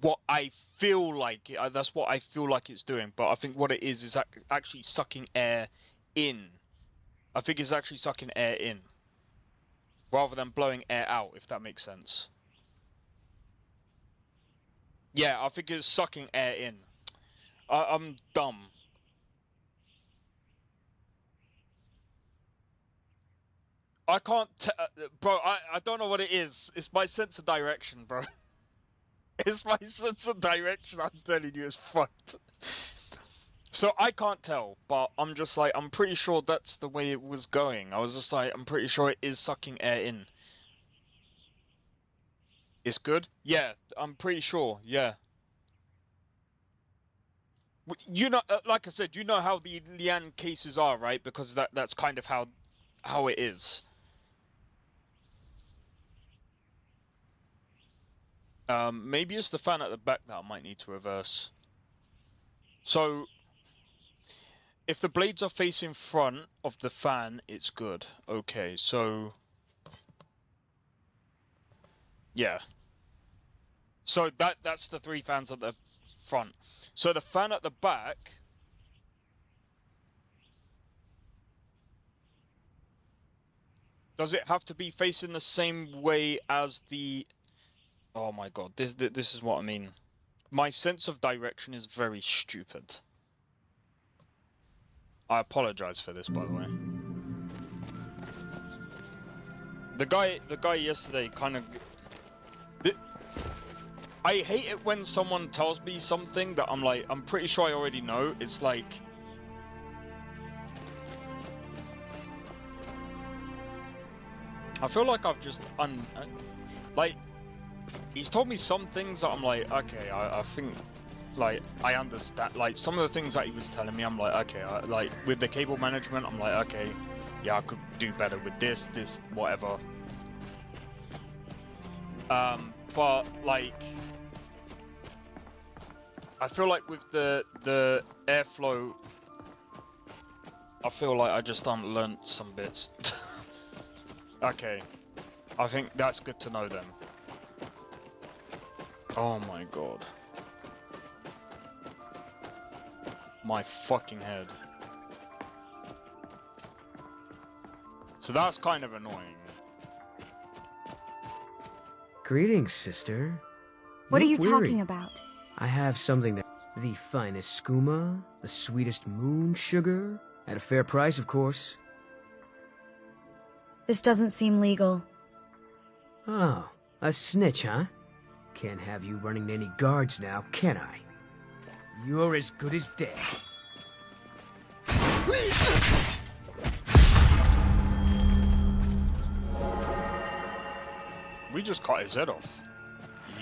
what I feel like. That's what I feel like it's doing. But I think what it is actually sucking air in. I think it's actually sucking air in, rather than blowing air out. If that makes sense. Yeah, I think it's sucking air in. I'm dumb. I can't, bro. I don't know what it is. It's my sense of direction, bro. It's my sense of direction. I'm telling you, it's fucked. So I can't tell, but I'm just like, I'm pretty sure that's the way it was going. I was just like, I'm pretty sure it is sucking air in. It's good? Yeah, I'm pretty sure. Yeah. You know, like I said, you know how the Lianna cases are, right? Because that's kind of how it is. Maybe it's the fan at the back that I might need to reverse. So, if the blades are facing front of the fan, it's good. Okay, so... Yeah. So that's the 3 fans at the front. So the fan at the back... Does it have to be facing the same way as the... Oh my god, this is what I mean. My sense of direction is very stupid. I apologize for this, by the way. The guy yesterday kind of... I hate it when someone tells me something that I'm like, I'm pretty sure I already know. It's like... I feel like I've just like... He's told me some things that I'm like, okay, I think, like, I understand. Like, some of the things that he was telling me, I'm like, okay, like, with the cable management, I'm like, okay, yeah, I could do better with this, whatever. But, like, I feel like with the airflow, I feel like I just learned some bits. Okay, I think that's good to know then. Oh my god. My fucking head. So that's kind of annoying. Greetings, sister. What are you Weary. talking about? I have something that... The finest skooma, the sweetest moon sugar, at a fair price, of course. This doesn't seem legal. Oh, a snitch, huh? Can't have you running any guards now, can I? You're as good as dead. We just cut his head off.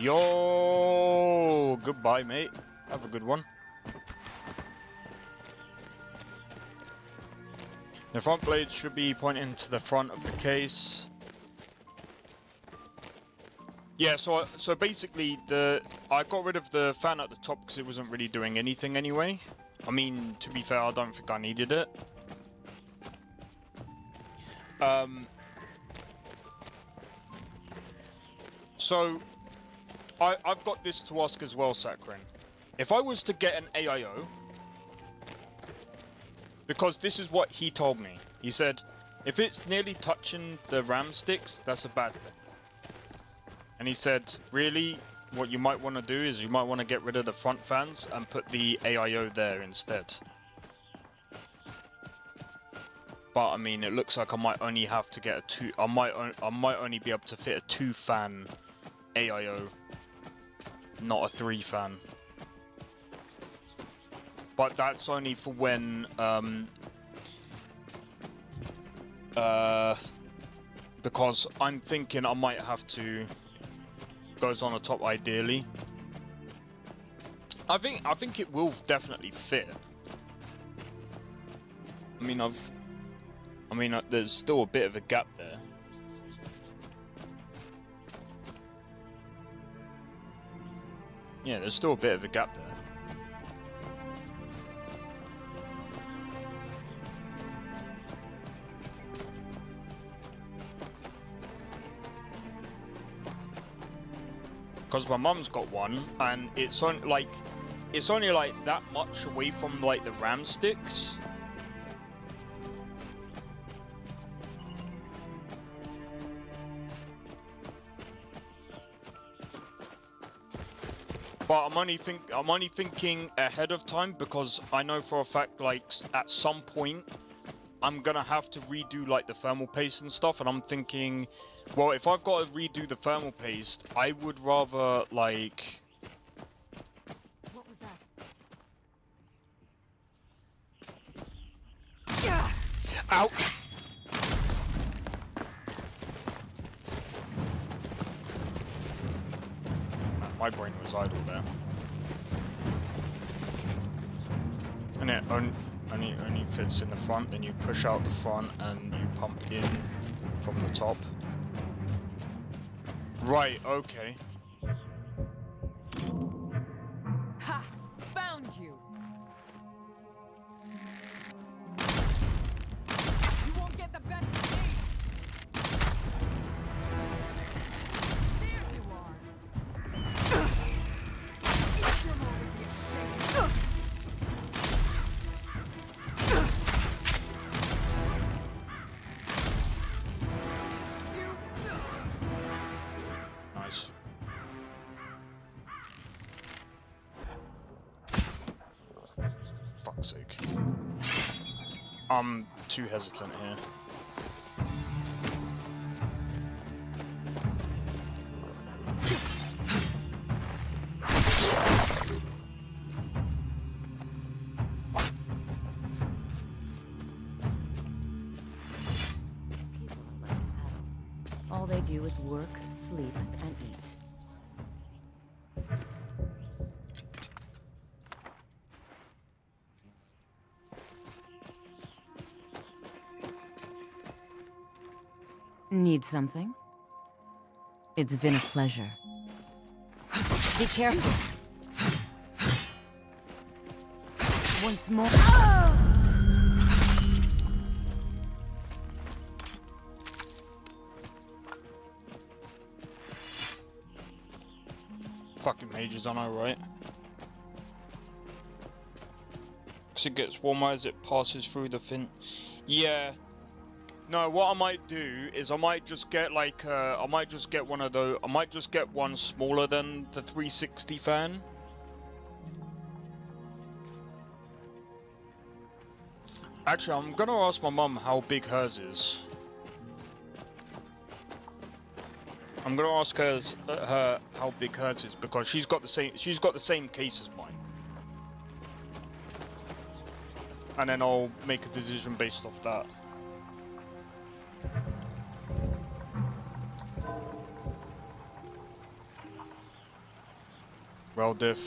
Yo, goodbye, mate. Have a good one. The front blades should be pointing to the front of the case. Yeah, so basically I got rid of the fan at the top because it wasn't really doing anything anyway. I mean, to be fair, I don't think I needed it. So I've got this to ask as well, Saccharin. If I was to get an AIO, because this is what he told me. He said, If it's nearly touching the ram sticks, that's a bad thing. And he said, really, what you might want to do is you might want to get rid of the front fans and put the AIO there instead. But I mean, it looks like I might only have to get a two. I might only be able to fit a 2-fan AIO, not a 3-fan. But that's only for when because I'm thinking I might have to goes on the top ideally. I think it will definitely fit. I mean, there's still a bit of a gap there. Yeah, there's still a bit of a gap there. Because my mum's got one, and it's only like that much away from like the ram sticks. But I'm only thinking ahead of time, because I know for a fact like at some point I'm gonna have to redo like the thermal paste and stuff, and I'm thinking, well, if I've got to redo the thermal paste, I would rather like. What was that? Yeah. Ouch! My brain was idle there. And it only fits in the front, then you push out the front and you pump in from the top. Right, okay. Ha! Found you! You won't get the best of me! There you are! Your moment to get shaken. Nice. Fuck's sake. I'm too hesitant here. All they do is work, sleep, and eat. Need something? It's been a pleasure. Be careful. Once more. Fucking mages, I know, right? Because it gets warmer as it passes through the fin. Yeah. No, what I might do is I might just get like I might just get one of those. I might just get one smaller than the 360 fan. Actually, I'm gonna ask my mum how big hers is. I'm gonna ask her how big hers is, because she's got the same case as mine. And then I'll make a decision based off that. Well, diff.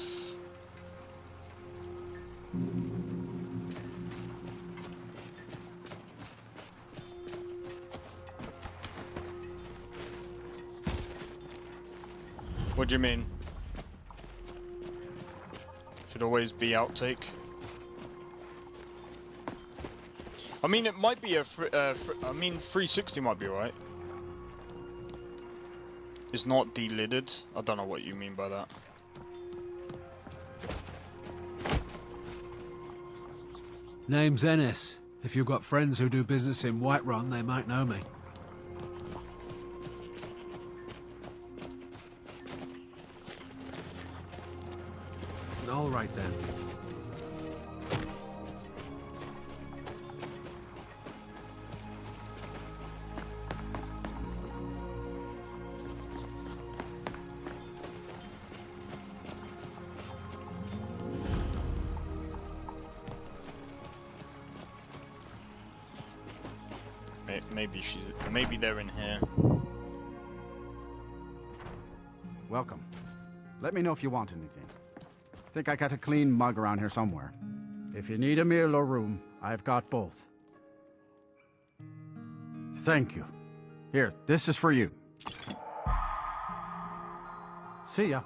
What do you mean? Should always be outtake. I mean, it might be a. I mean, 360 might be right. It's not delidded. I don't know what you mean by that. Name's Ennis. If you've got friends who do business in Whiterun, they might know me. All right then. Maybe they're in here. Welcome. Let me know if you want anything. Think I got a clean mug around here somewhere. If you need a meal or room, I've got both. Thank you. Here, this is for you. See ya.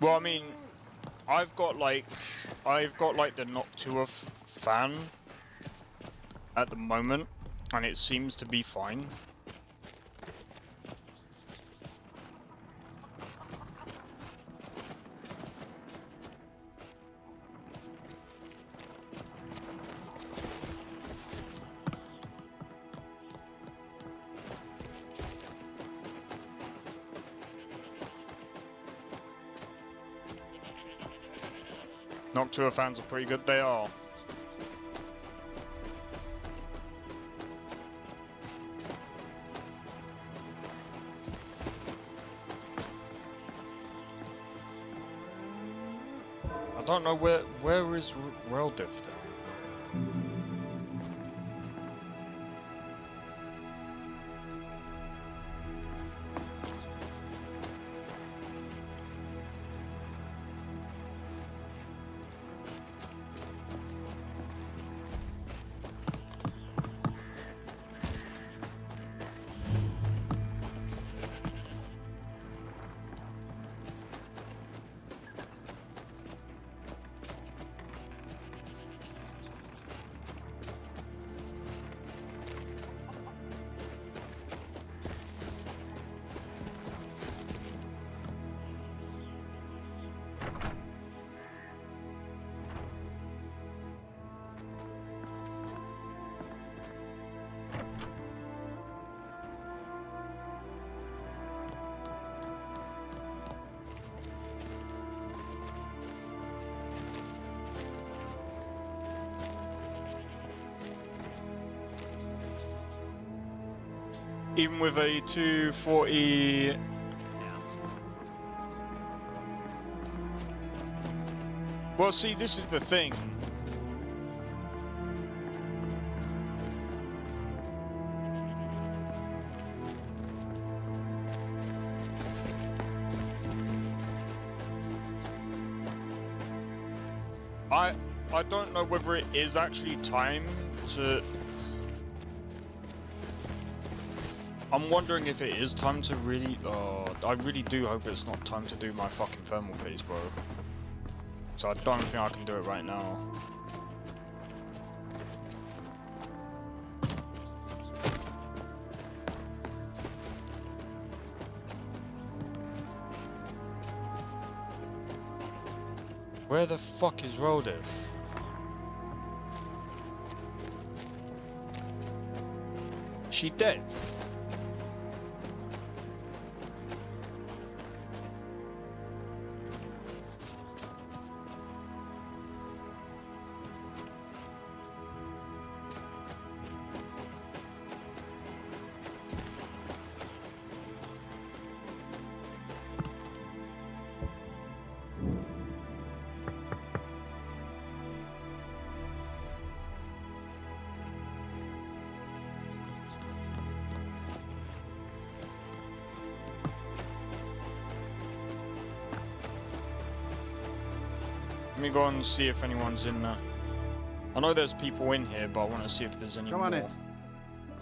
Well, I mean, I've got like the Noctua fan at the moment, and it seems to be fine. Noctua fans are pretty good, they are. I don't know where is Reldiv then? Even with a 240... Well, see, this is the thing. I don't know whether it is actually time to... I'm wondering if it is time to really... I really do hope it's not time to do my fucking thermal piece, bro. So I don't think I can do it right now. Where the fuck is Reldiv? Is she dead? Let me go and see if anyone's in there. I know there's people in here, but I want to see if there's any more. Come on in.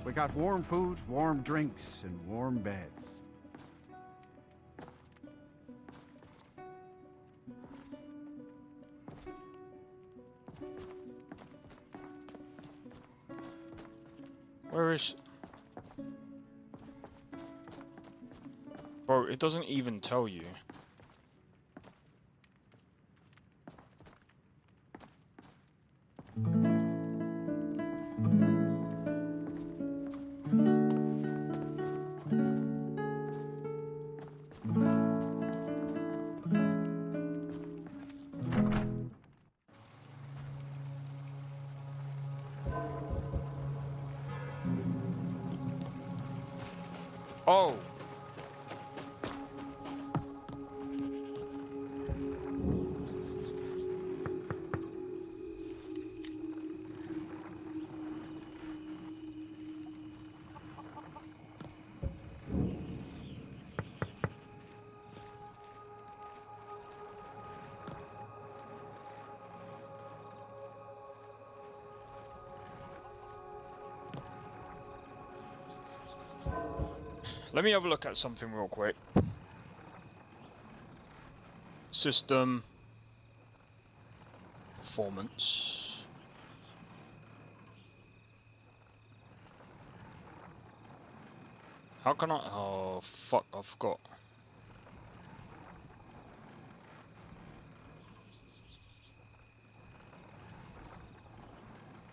We got warm food, warm drinks, and warm beds. Where is... Bro, it doesn't even tell you. Oh! Let me have a look at something real quick. System. Performance. How can I... Oh, fuck, I forgot.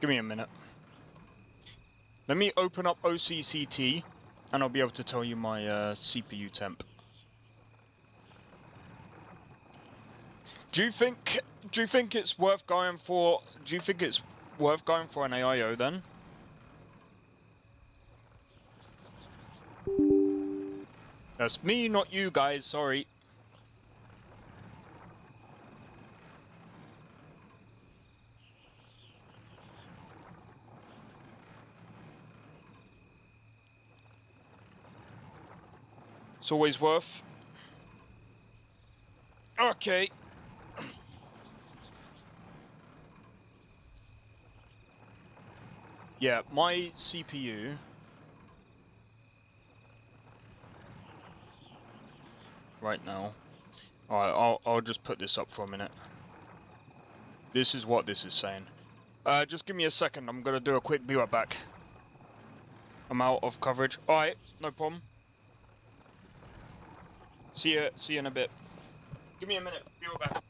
Give me a minute. Let me open up OCCT. And I'll be able to tell you my CPU temp. Do you think it's worth going for? Do you think it's worth going for an AIO then? That's me, not you guys. Sorry. It's always worth. Okay. Yeah, my CPU. Right now. Alright, I'll just put this up for a minute. This is what this is saying. Just give me a second. I'm gonna do a quick be right back. I'm out of coverage. Alright, no problem. See you in a bit. Give me a minute. Be right back.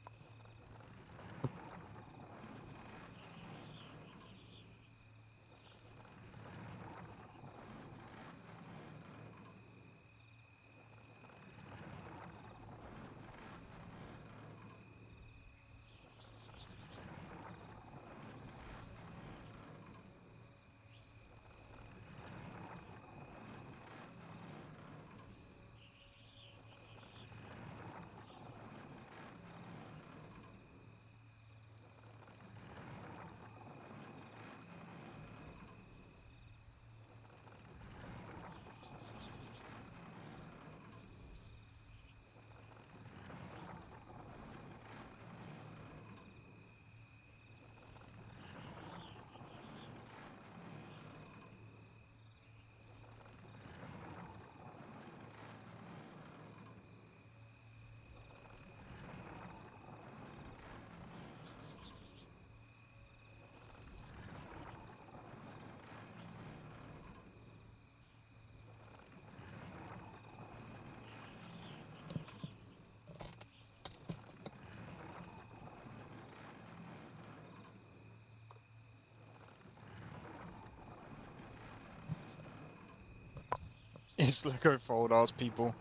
It's Lego for old ass people.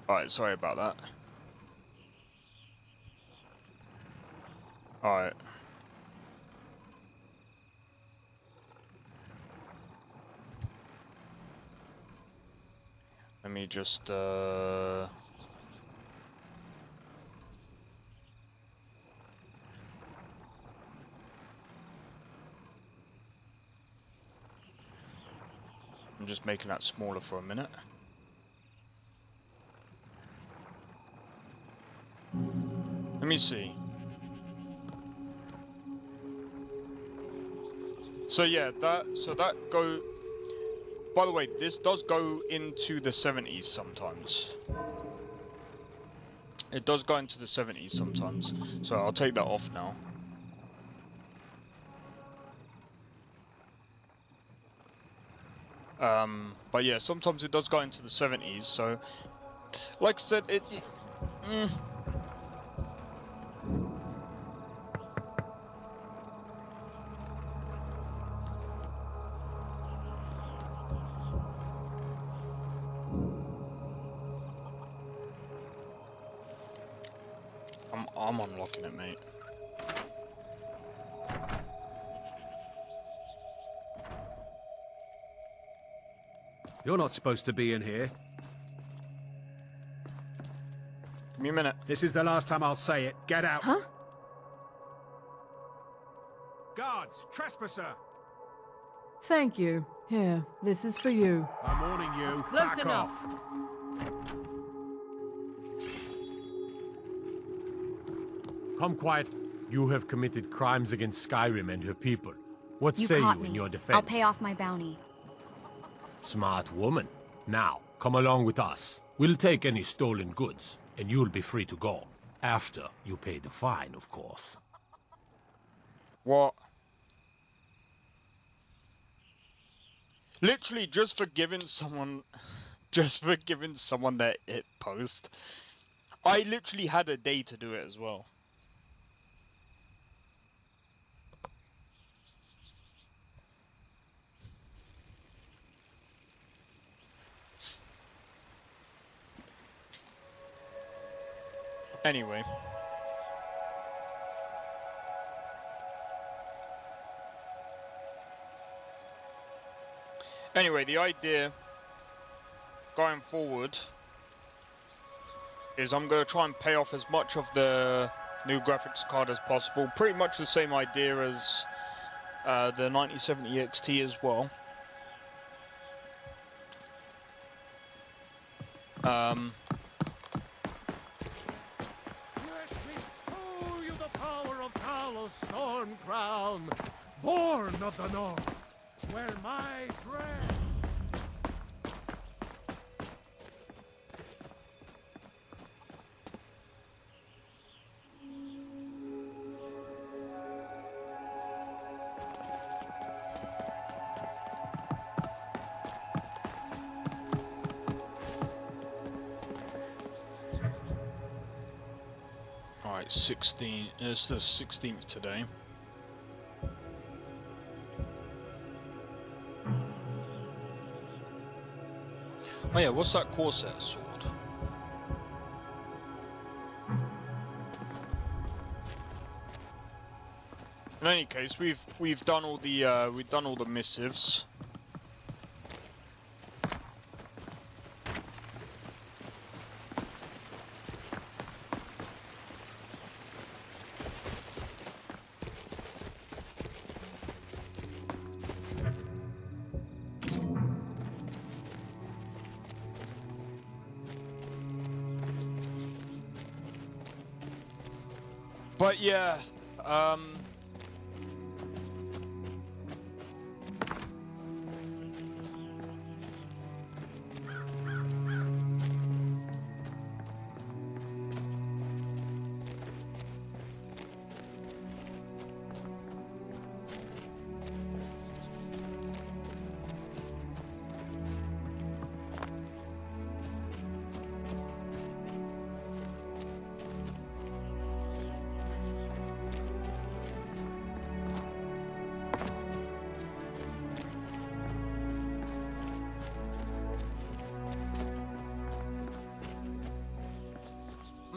Alright, sorry about that. Alright. Let me just I'm just making that smaller for a minute. Let me see. So yeah, that go. By the way, this does go into the 70s sometimes. It does go into the 70s sometimes. So I'll take that off now. But yeah, sometimes it does go into the 70s, so like I said, I'm unlocking it, mate. You're not supposed to be in here. Give me a minute. This is the last time I'll say it. Get out. Huh? Guards, trespasser. Thank you. Here, this is for you. I'm warning you. That's close Back enough. off. Come quiet. You have committed crimes against Skyrim and her people. What You say caught you me. in your defense? I'll pay off my bounty. Smart woman. Now, come along with us. We'll take any stolen goods, and you'll be free to go. After you pay the fine, of course. What? Literally just for giving someone that hit post. I literally had a day to do it as well. Anyway. Anyway, the idea going forward is I'm going to try and pay off as much of the new graphics card as possible. Pretty much the same idea as the 9070 XT as well. Let me show you the power of Talos Storm Crown, born of the North, where my dread. Alright, 16. It's the 16th today. Oh yeah, what's that Corsair sword? In any case, we've done all the missives. But yeah, I'm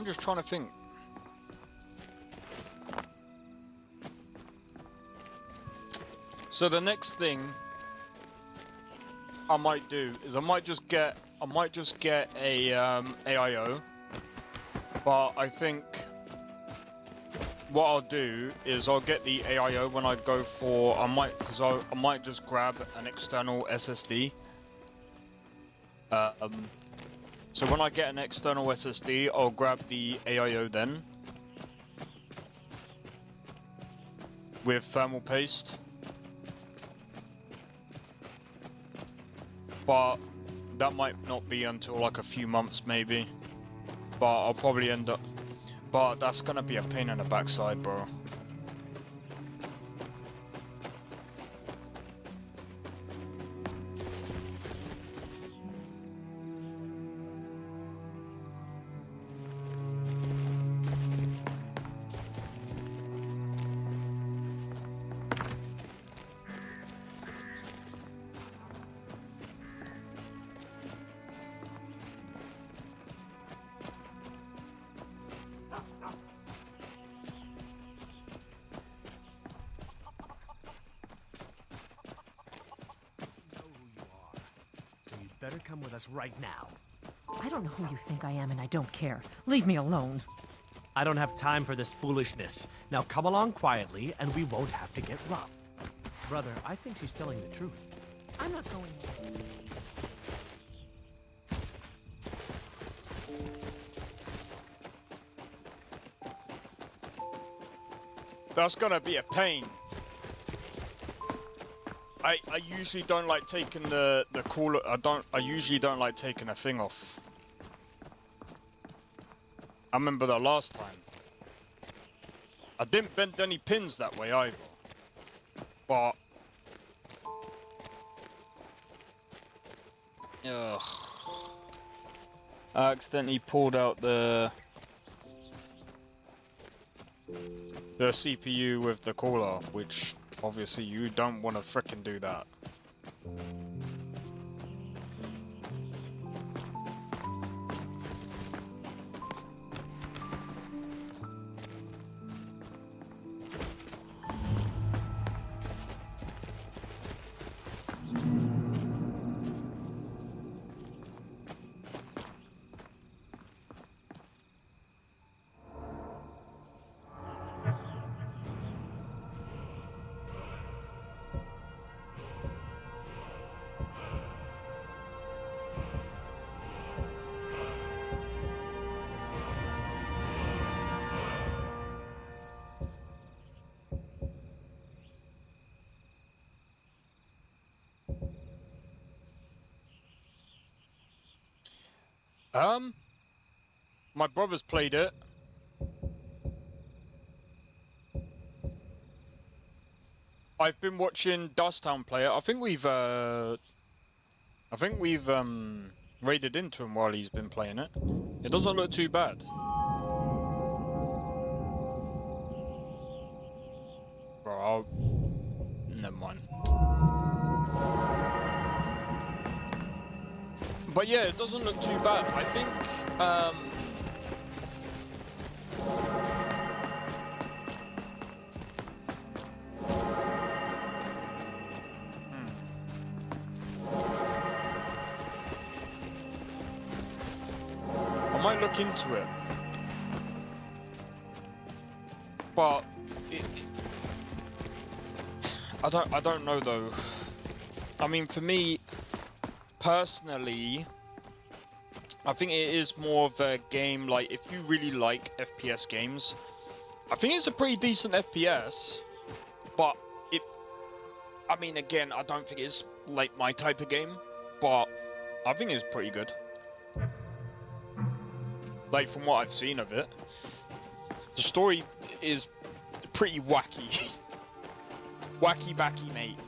just trying to think. So the next thing I might do is I might just get a AIO, but I think what I'll do is I'll get the AIO when I go for I might just grab an external SSD. So when I get an external SSD, I'll grab the AIO then with thermal paste. But that might not be until like a few months maybe. But I'll probably end up... But that's gonna be a pain in the backside, bro. better come with us right now. I don't know who you think I am, and I don't care. Leave me alone. I don't have time for this foolishness. Now come along quietly, and we won't have to get rough. Brother, I think she's telling the truth. I'm not going. That's gonna be a pain. I usually don't like taking the cooler. I usually don't like taking a thing off. I remember the last time. I didn't bend any pins that way either. But ugh. I accidentally pulled out the CPU with the cooler, which obviously you don't want to frickin' do that. My brother's played it. I've been watching Dusttown play it. I think we've raided into him while he's been playing it. It doesn't look too bad. Bro, never mind. But yeah, it doesn't look too bad. I think I might look into it. But I don't know though. I mean, for me personally, I think it is more of a game, like, if you really like FPS games, I think it's a pretty decent FPS, but I mean, again, I don't think it's, like, my type of game, but I think it's pretty good. Like, from what I've seen of it, the story is pretty wacky. Wacky backy, mate.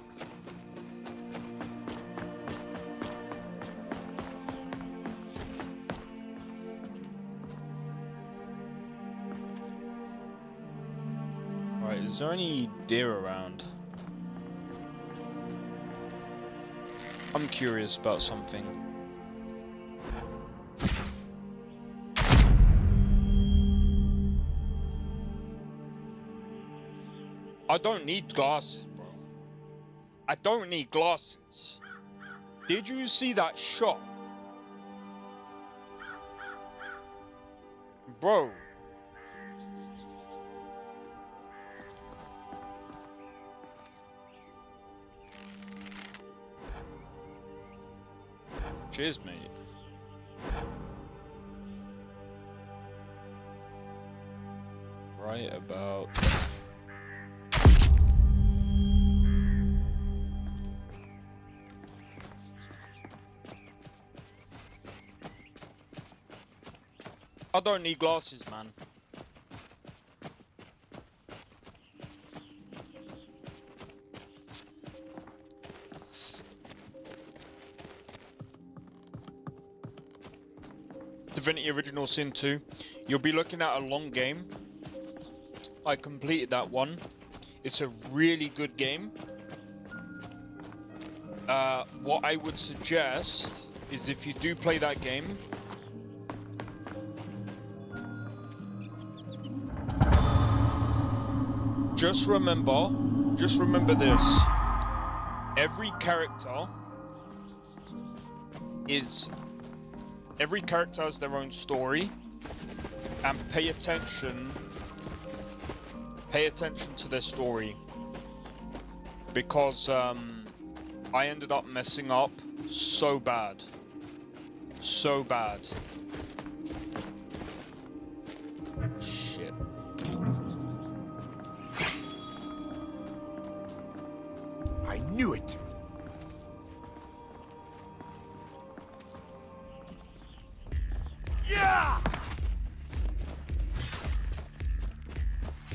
Right, is there any deer around? I'm curious about something. I don't need glasses, bro. I don't need glasses. Did you see that shot? Bro. Cheers, mate. Right about... I don't need glasses, man. Divinity Original Sin 2. You'll be looking at a long game. I completed that one. It's a really good game. What I would suggest is, if you do play that game, just remember this. Every character is every character has their own story, and pay attention to their story, because I ended up messing up so bad. Shit. I knew it. Yeah!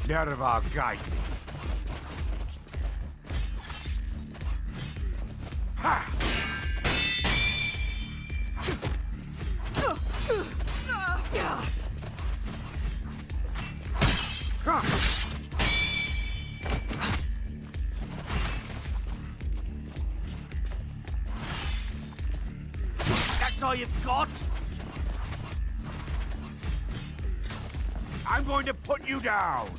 Nerva guide. Ha! That's all you've got? I'm going to put you down.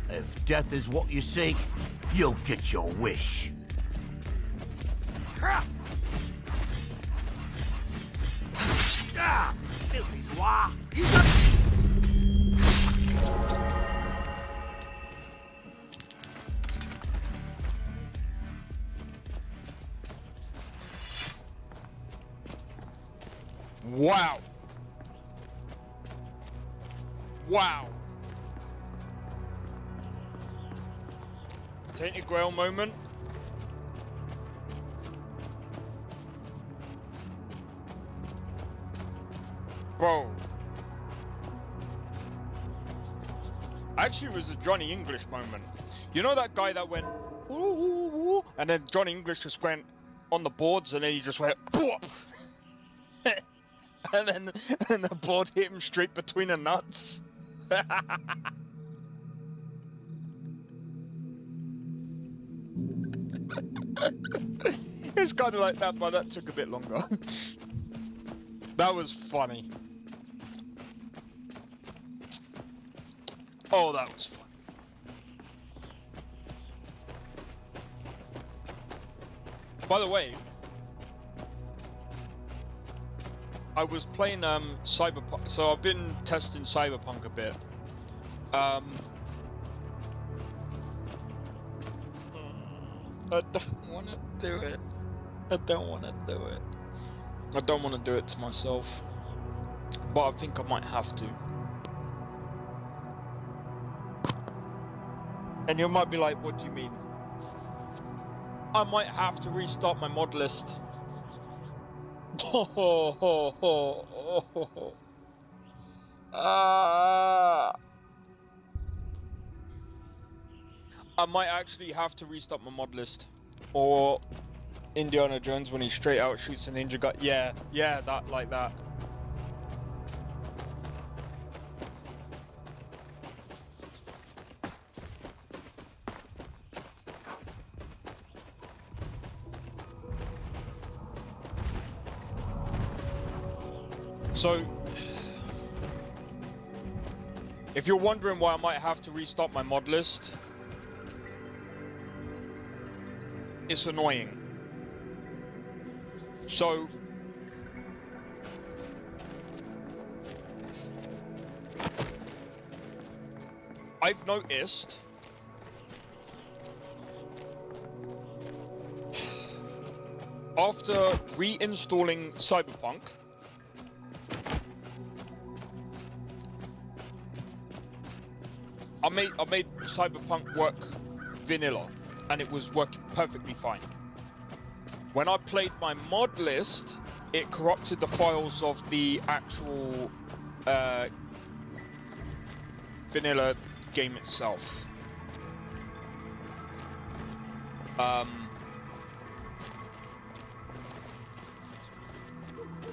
If death is what you seek, you'll get your wish. Ah, filthy noir. Wow. Wow. Tainted Grail moment. Bro. Actually, it was a Johnny English moment. You know that guy that went, ooh, ooh, ooh, and then Johnny English just went on the boards, and then he just went, and then the board hit him straight between the nuts. It's kind of like that, but that took a bit longer. That was funny. Oh, that was fun. By the way, I was playing Cyberpunk, so I've been testing Cyberpunk a bit. I don't want to do it. I don't want to do it. I don't want to do it to myself, but I think I might have to. And you might be like, what do you mean? I might have to restart my mod list. I might actually have to restart my mod list. Or Indiana Jones when he straight out shoots a ninja gun. Yeah, that, like that. So, if you're wondering why I might have to restart my mod list, it's annoying. So, I've noticed after reinstalling Cyberpunk, I made Cyberpunk work vanilla, and it was working perfectly fine. When I played my mod list, it corrupted the files of the actual vanilla game itself.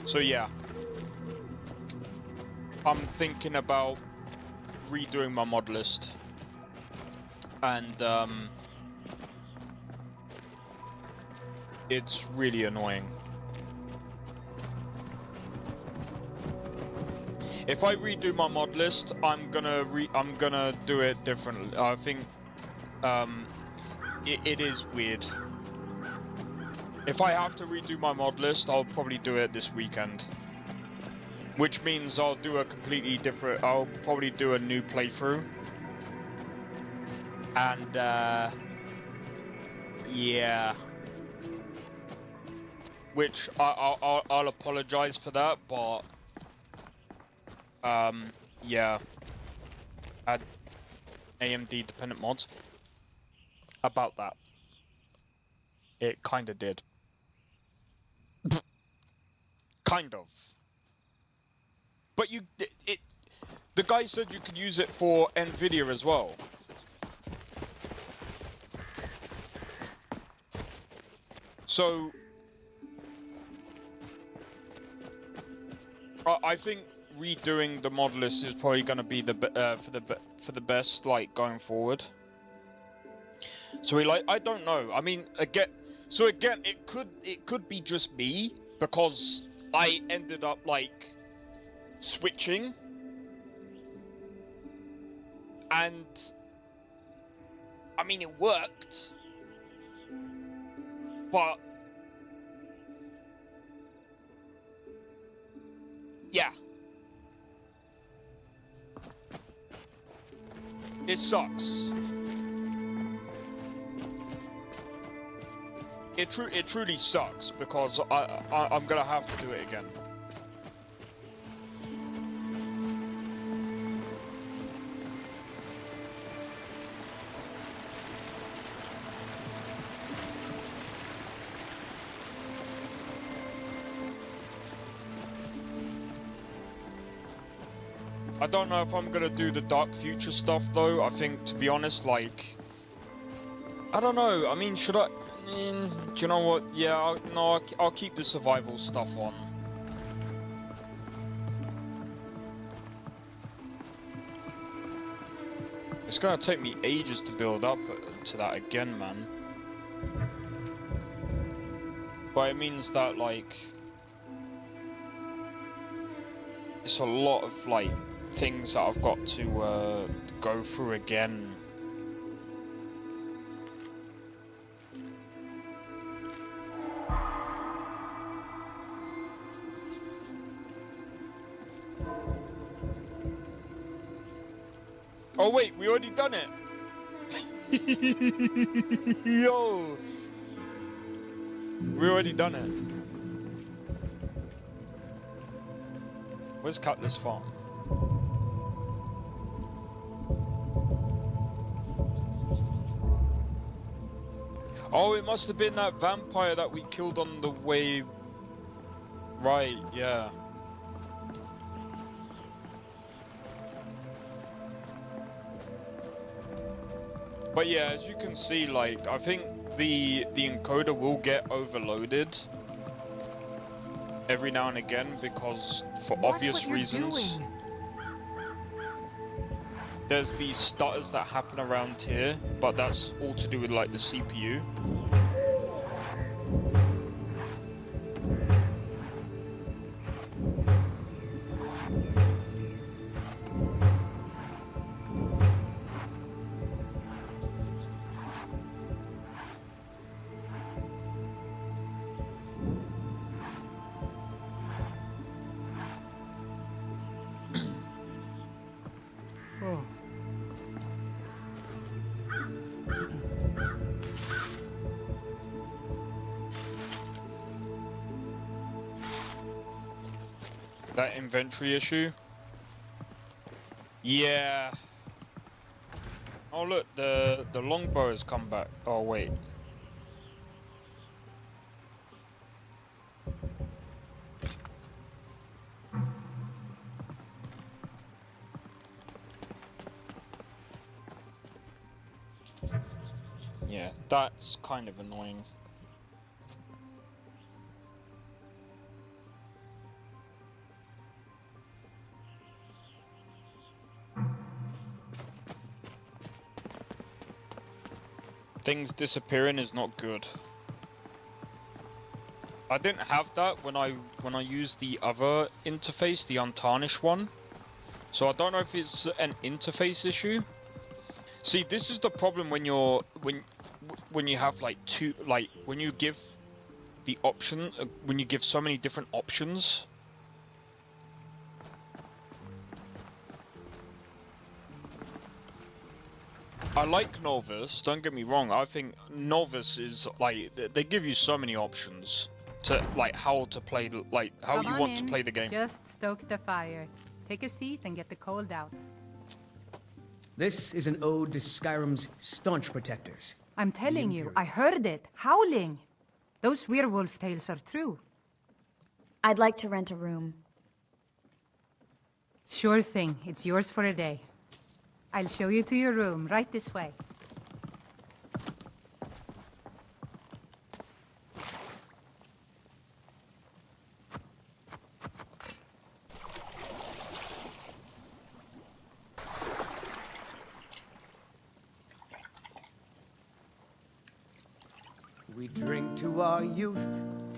So yeah, I'm thinking about redoing my mod list, and it's really annoying. If I redo my mod list, I'm gonna do it differently. I think it is weird. If I have to redo my mod list, I'll probably do it this weekend. Which means I'll do a completely different... I'll probably do a new playthrough. And, yeah. Which, I'll apologize for that, but... yeah. Add AMD dependent mods. About that. It kinda did. Kind of. But the guy said you could use it for NVIDIA as well. So I think redoing the mod list is probably going to be the for the best, like, going forward. So I don't know. I mean, again, it could be just me because I ended up like switching, and I mean it worked, but yeah, it sucks. It truly sucks because I'm gonna have to do it again. I don't know if I'm gonna do the Dark Future stuff though. I think, to be honest, like, I don't know. I mean, should I? Do you know what? Yeah, I'll keep the survival stuff on. It's gonna take me ages to build up to that again, man. But it means that, like, it's a lot of, like, things that I've got to go through again. Oh wait, we already done it! Yo! We already done it. Where's Cutler's farm? Oh, it must have been that vampire that we killed on the way... Right, yeah. But yeah, as you can see, like, I think the encoder will get overloaded every now and again because, for obvious reasons. There's these stutters that happen around here, but that's all to do with, like, the CPU. That inventory issue? Yeah. Oh look, the longbow has come back. Oh wait. Yeah, that's kind of annoying. Things disappearing is not good. I didn't have that when I used the other interface, the untarnished one. So I don't know if it's an interface issue. See, this is the problem when you're when you have like two, like when you give the option when you give so many different options. I like Nolvus, don't get me wrong. I think Nolvus is like they give you so many options to like how to play, like how Come you on want to in. play the game. Just stoke the fire. Take a seat and get the cold out. This is an ode to Skyrim's staunch protectors. I'm telling you, I heard it. Howling. Those werewolf tales are true. I'd like to rent a room. Sure thing. It's yours for a day. I'll show you to your room, right this way. We drink to our youth.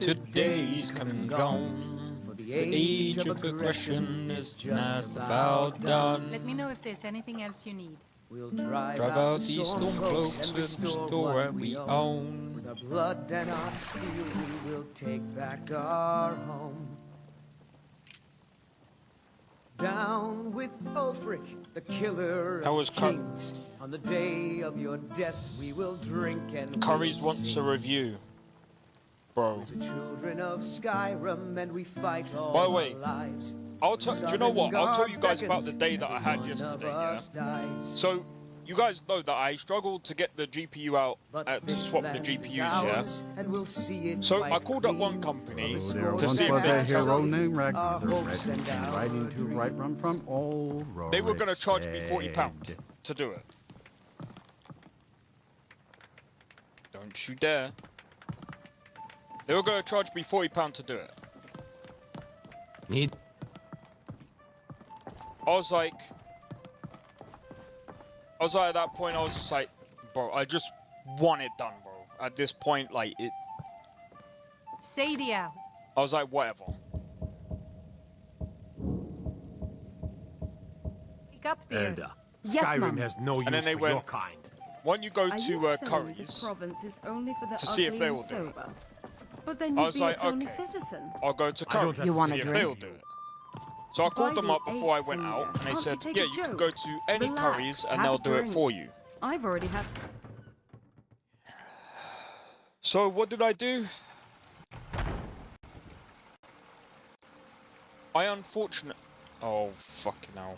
Today's come and gone. The age of aggression is just about done. Let me know if there's anything else you need. We'll drive out these storm cloaks and restore what we own. With our blood and our steel, we will take back our home. Down with Ulfric, the killer of kings. On the day of your death, we will drink and Curry's wants a review. Bro. The children of Skyrim, and we fight all By the way, our lives. do you know what? I'll tell you guys about the day that I had yesterday, yeah? So, you guys know that I struggled to get the GPU out, to swap the GPUs, yeah? And we'll see it so I called up one company to see Once if was they a could... hero named Ragnar, the red riding to Whiterun from old They were going to charge me £40 to do it. Don't you dare. They were going to charge me £40 to do it. I was like, at that point, I was just like, bro, I just want it done, bro. At this point, like, it... Sadia. I was like, whatever. Pick up there. Elder, Yes, Skyrim ma'am. has no And then use they for went, your kind. why don't you go Are to you saying Curry's this province is only for the to see if ugly they and will do it? sober? But then I you'd was be like, its only okay. citizen. I'll go to I don't Curry's have to to see if they'll do it. So I called them up before I went out, and they Can't you said, take yeah, a you can joke? go to any Relax, Curry's and have they'll a do it drink. for you. I've already had... So what did I do? Oh, fucking hell.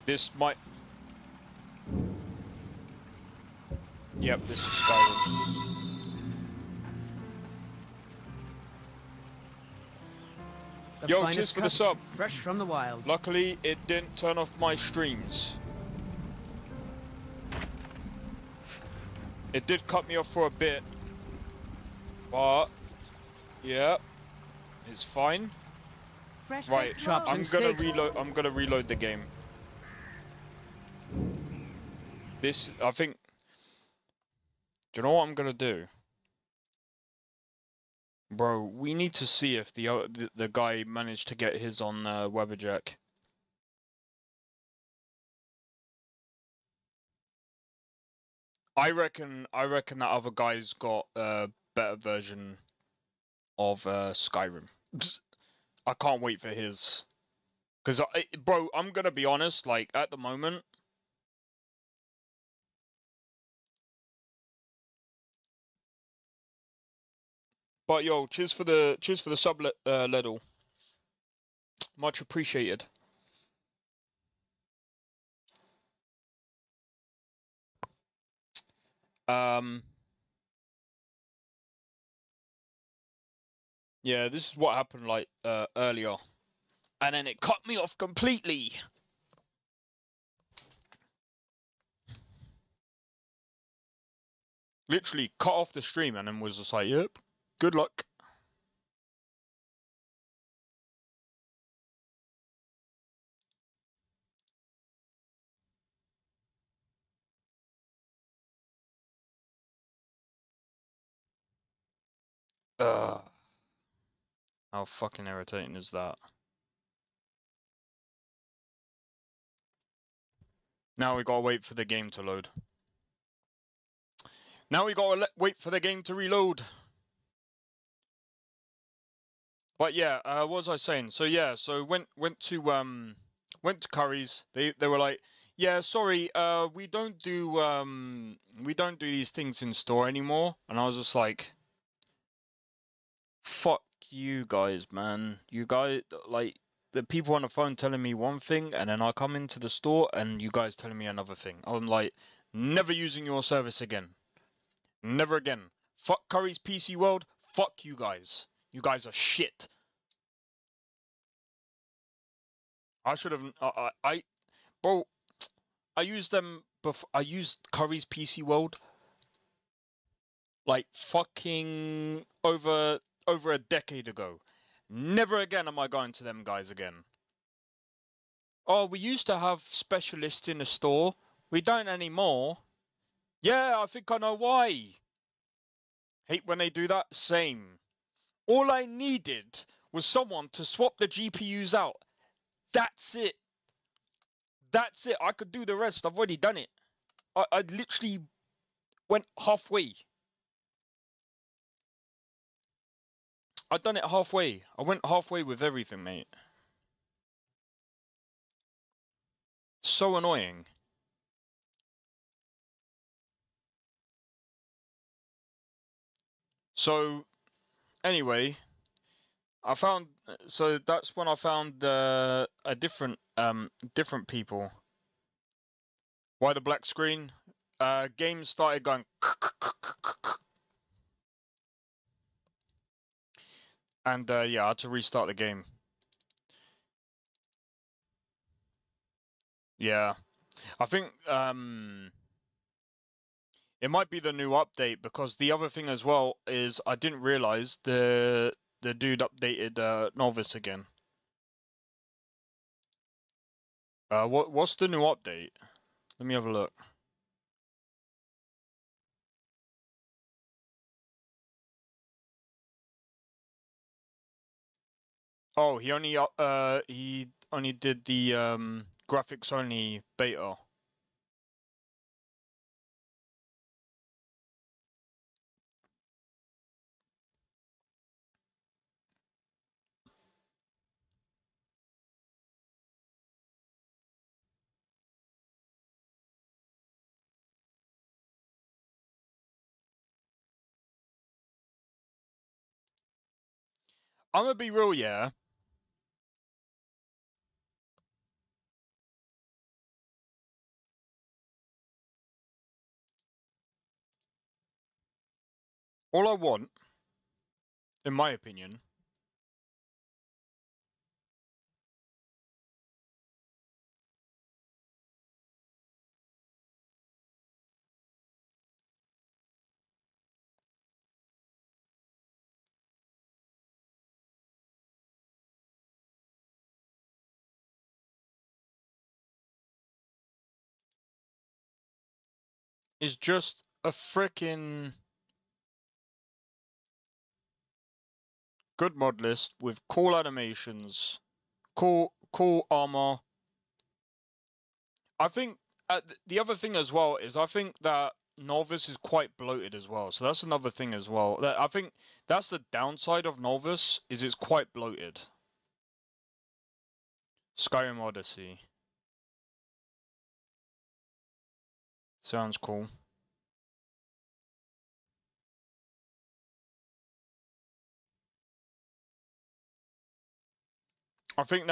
This might... Yep, this is Skyrim. Yo, cheers for the sub. Fresh from the wilds. Luckily, it didn't turn off my streams. It did cut me off for a bit. But, yeah, it's fine. Fresh Right, chops I'm gonna reload the game. This, I think... Do you know what I'm gonna do? Bro, we need to see if the guy managed to get his on Weberjack. I reckon that other guy's got a better version of Skyrim. I can't wait for his. Cause bro, I'm gonna be honest. Like at the moment. But yo, cheers for the sub, Ledel. Much appreciated. Yeah, this is what happened like earlier, and then it cut me off completely. Literally cut off the stream, and then was just like, "Yep, good luck." Ugh. How fucking irritating is that? Now we gotta wait for the game to load. Now we gotta wait for the game to reload. But yeah, what was I saying? So yeah, so went to Curry's. They were like, yeah, sorry, we don't do these things in store anymore. And I was just like, fuck you guys, man. You guys, like, the people on the phone telling me one thing, and then I come into the store and you guys telling me another thing. I'm like, never using your service again. Never again. Fuck Curry's PC World. Fuck you guys. You guys are shit. I should have. Bro, I used them before. I used Curry's PC World like fucking over a decade ago. Never again am I going to them guys again. Oh, we used to have specialists in the store. We don't anymore. Yeah, I think I know why. Hate when they do that. Same. All I needed was someone to swap the GPUs out. That's it. That's it. I could do the rest. I've already done it. I literally went halfway. I've done it halfway. I went halfway with everything, mate. So annoying. So, anyway, I found. So that's when I found a different people. Why the black screen? Game started going. And yeah, I had to restart the game. Yeah, I think it might be the new update, because the other thing as well is I didn't realize the dude updated Nolvus again. What's the new update? Let me have a look. Oh, he only did the graphics only beta. I'm gonna be real, yeah. All I want, in my opinion, is just a freaking good mod list with cool animations, cool armor. I think the other thing as well is I think that Nolvus is quite bloated as well. So that's another thing as well. I think that's the downside of Nolvus, is it's quite bloated. Skyrim Odyssey. Sounds cool. I think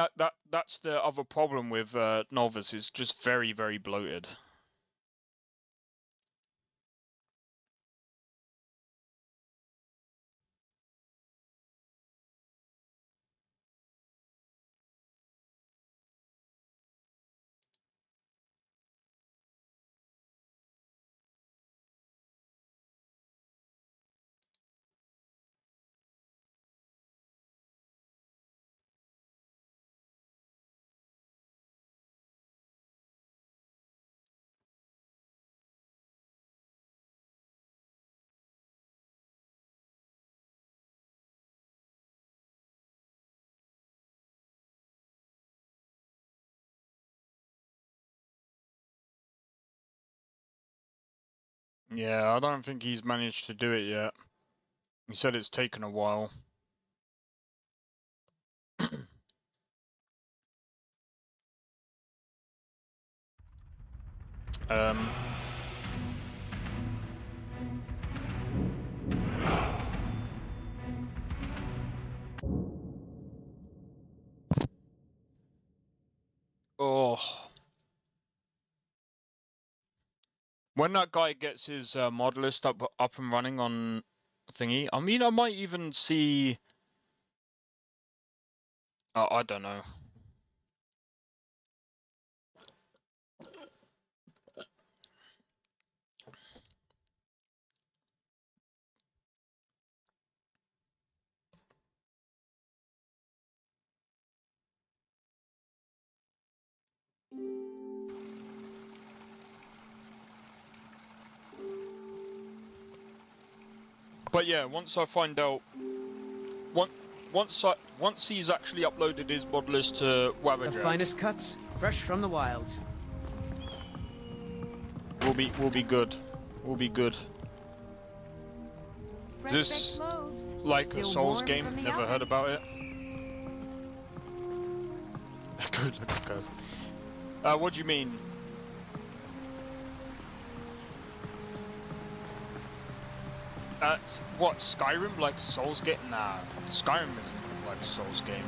that's the other problem with Nolvus, is just very, very bloated. Yeah, I don't think he's managed to do it yet. He said it's taken a while. Oh. When that guy gets his mod list up and running on thingy, I mean, I might even see. I don't know. But yeah, once I find out, once he's actually uploaded his mod list to Wabberjack, The finest cuts, fresh from the wilds. We'll be good. We'll be good. Is this like a Souls game? Never heard about it. Good looks, guys. What do you mean? What, Skyrim? Like Souls game? Nah, Skyrim isn't like a Souls game.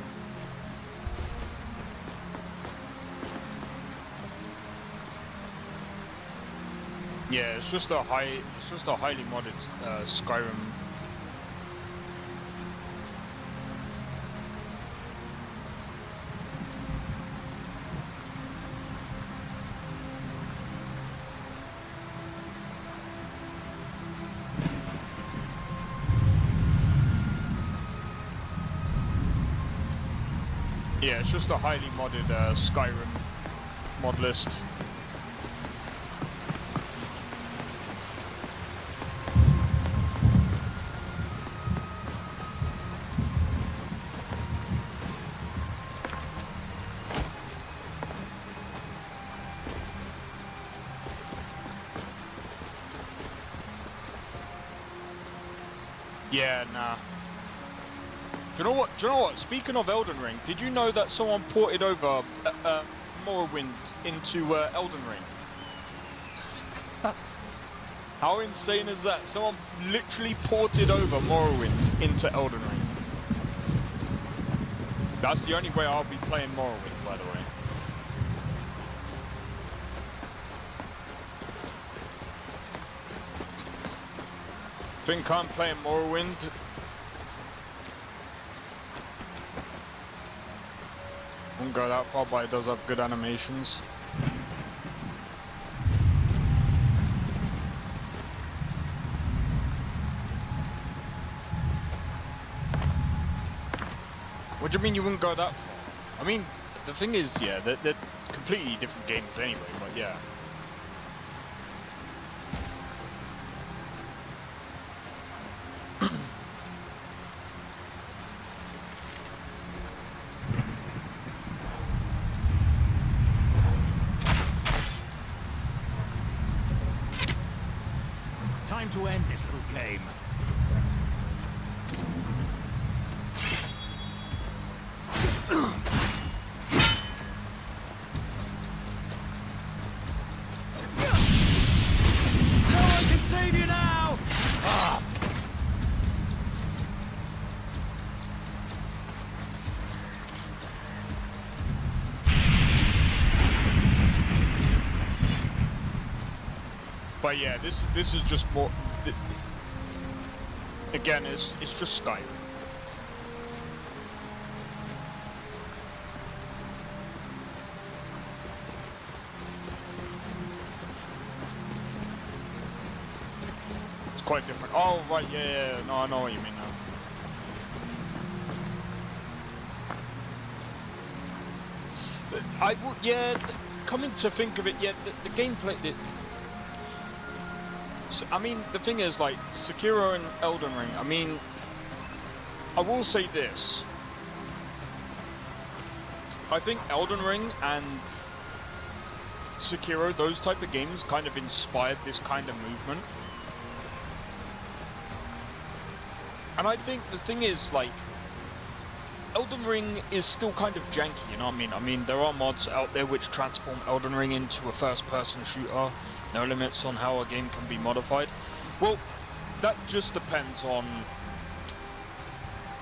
Yeah, it's just a highly modded Skyrim. Yeah, it's just a highly modded Skyrim mod list. Yeah, nah. Do you know what? Speaking of Elden Ring, did you know that someone ported over Morrowind into Elden Ring? How insane is that? Someone literally ported over Morrowind into Elden Ring. That's the only way I'll be playing Morrowind, by the way. Think I'm playing Morrowind. Won't go that far, but it does have good animations. What do you mean you wouldn't go that far? I mean, the thing is, yeah, they're completely different games anyway, but yeah. Time to end this little game. No one can save you now! Ah. But yeah, this is just more. Again, it's just Skyrim. It's quite different. Oh right, yeah. No, I know what you mean now. Yeah. Coming to think of it, yeah, the gameplay. I mean, the thing is, like, Sekiro and Elden Ring, I mean, I will say this. I think Elden Ring and Sekiro, those type of games, kind of inspired this kind of movement. And I think the thing is, like, Elden Ring is still kind of janky, you know what I mean? I mean, there are mods out there which transform Elden Ring into a first-person shooter. No limits on how a game can be modified. Well, that just depends on...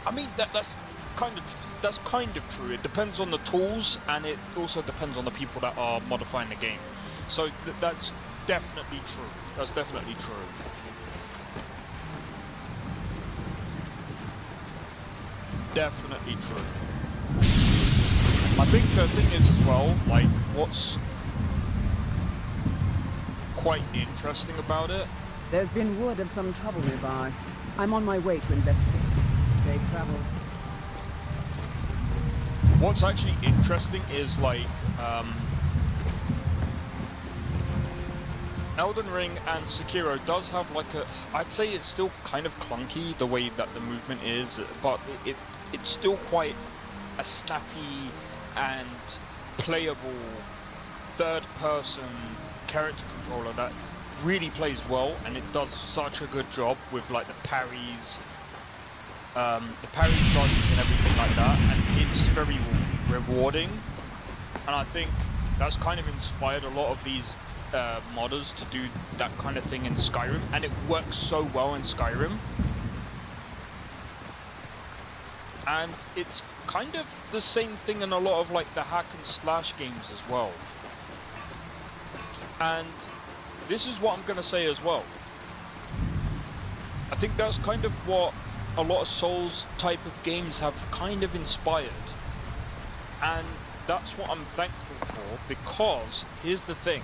I mean, that's kind of true. It depends on the tools, and it also depends on the people that are modifying the game. So that's definitely true. That's definitely true. Definitely true. I think the thing is as well, like, what's quite interesting about it. There's been word of some trouble nearby. I'm on my way to investigate. Safe travel. What's actually interesting is, like, Elden Ring and Sekiro does have like a... I'd say it's still kind of clunky the way that the movement is, but it's still quite a snappy and playable third-person character controller that really plays well, and it does such a good job with like the parries, dodges and everything like that, and it's very rewarding. And I think that's kind of inspired a lot of these modders to do that kind of thing in Skyrim, and it works so well in Skyrim. And it's kind of the same thing in a lot of like the hack and slash games as well. And this is what I'm gonna say as well. I think that's kind of what a lot of Souls type of games have kind of inspired. And that's what I'm thankful for, because here's the thing.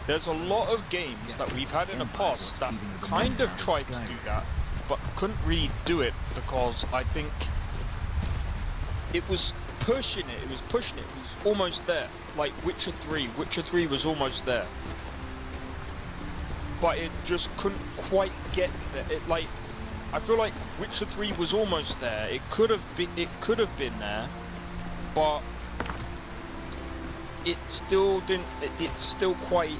There's a lot of games that we've had in the past that kind of tried to do that, but couldn't really do it because I think it was pushing it, it was almost there. Like Witcher 3 was almost there. But it just couldn't quite get there. It, like, I feel like Witcher 3 was almost there. It could have been there, but it still didn't, it's still quite,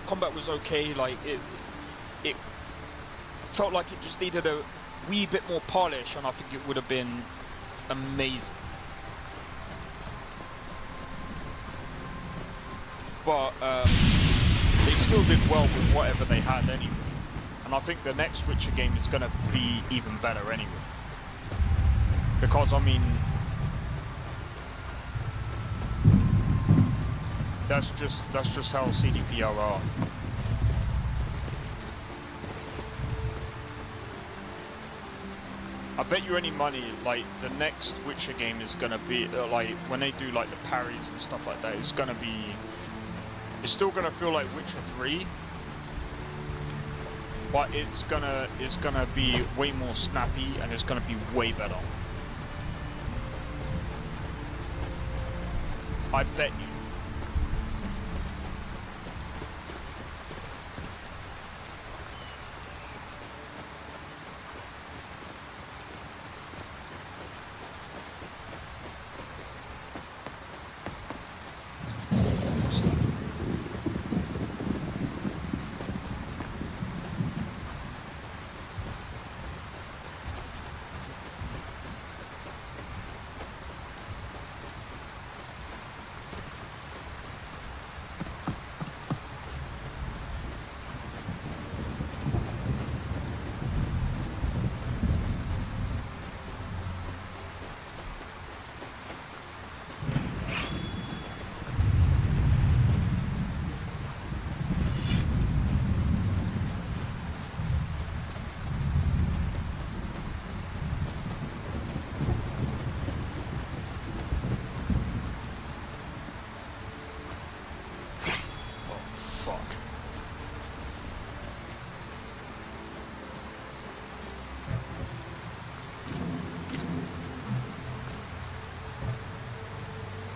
combat was okay, like, it felt like it just needed a wee bit more polish, and I think it would have been amazing. But, they still did well with whatever they had anyway. And I think the next Witcher game is going to be even better anyway. Because, I mean, that's just how CDPR are. I bet you any money, like, the next Witcher game is gonna be, like, when they do, like, the parries and stuff like that, it's gonna be... It's still gonna feel like Witcher 3, but it's gonna be way more snappy, and it's gonna be way better. I bet you.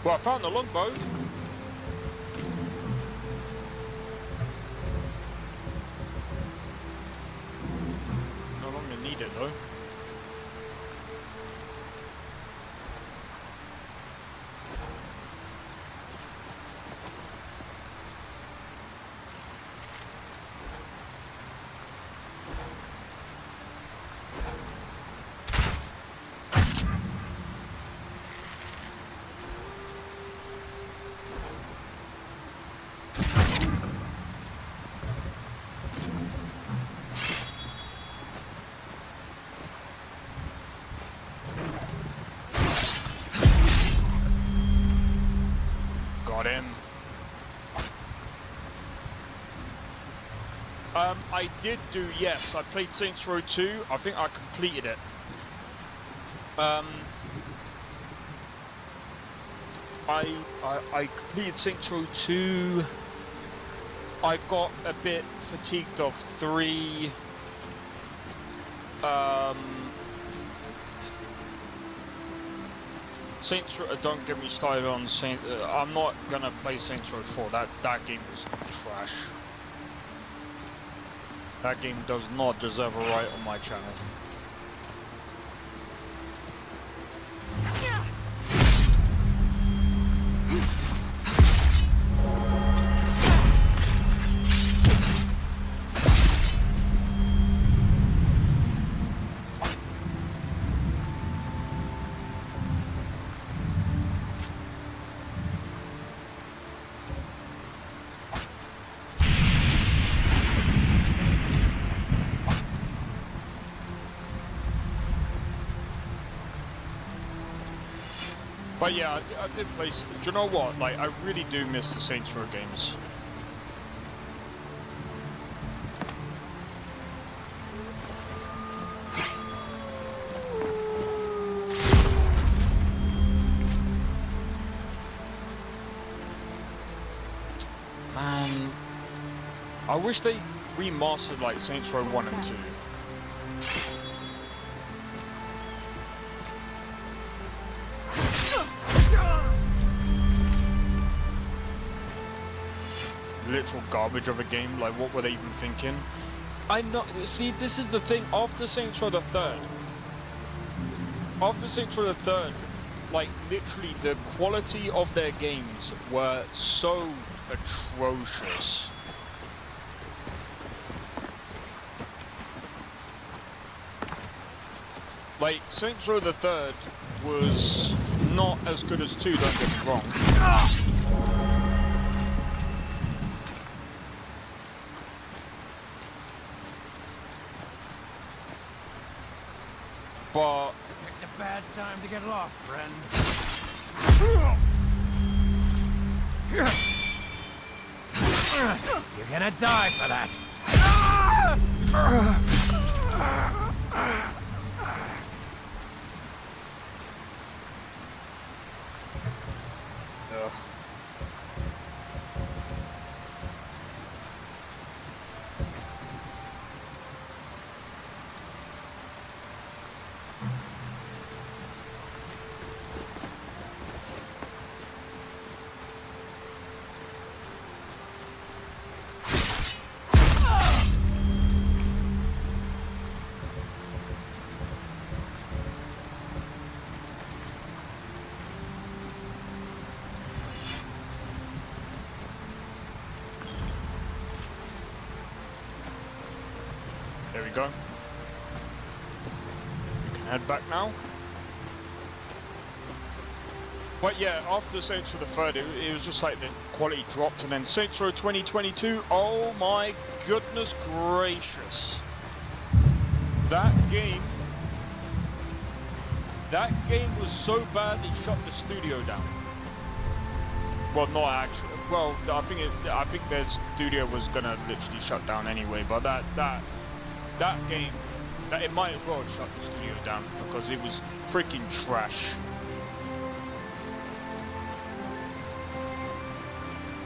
Well, I found the longbow. No longer need it though. I did do, yes. I played Saints Row 2. I think I completed it. I completed Saints Row 2. I got a bit fatigued of 3. Saints Row, don't get me started on Saints. I'm not gonna play Saints Row 4. That game is trash. That game does not deserve a right on my channel. But yeah, I did play. Do you know what? Like, I really do miss the Saints Row games. Man, I wish they remastered like Saints Row 1 and 2. Literal garbage of a game. Like, what were they even thinking? See, this is the thing. After Saints Row the Third, like, literally the quality of their games were so atrocious. Like, Saints Row the Third was not as good as 2, don't get me wrong. But picked a bad time to get lost, friend. You're gonna die for that. There we go. We can head back now. But yeah, after Saints Row the Third, it was just like the quality dropped, and then Saints Row 2022, oh my goodness gracious. That game was so bad they shut the studio down. Well, not actually. Well, I think their studio was gonna literally shut down anyway, but that game, it might as well shut the studio down because it was freaking trash.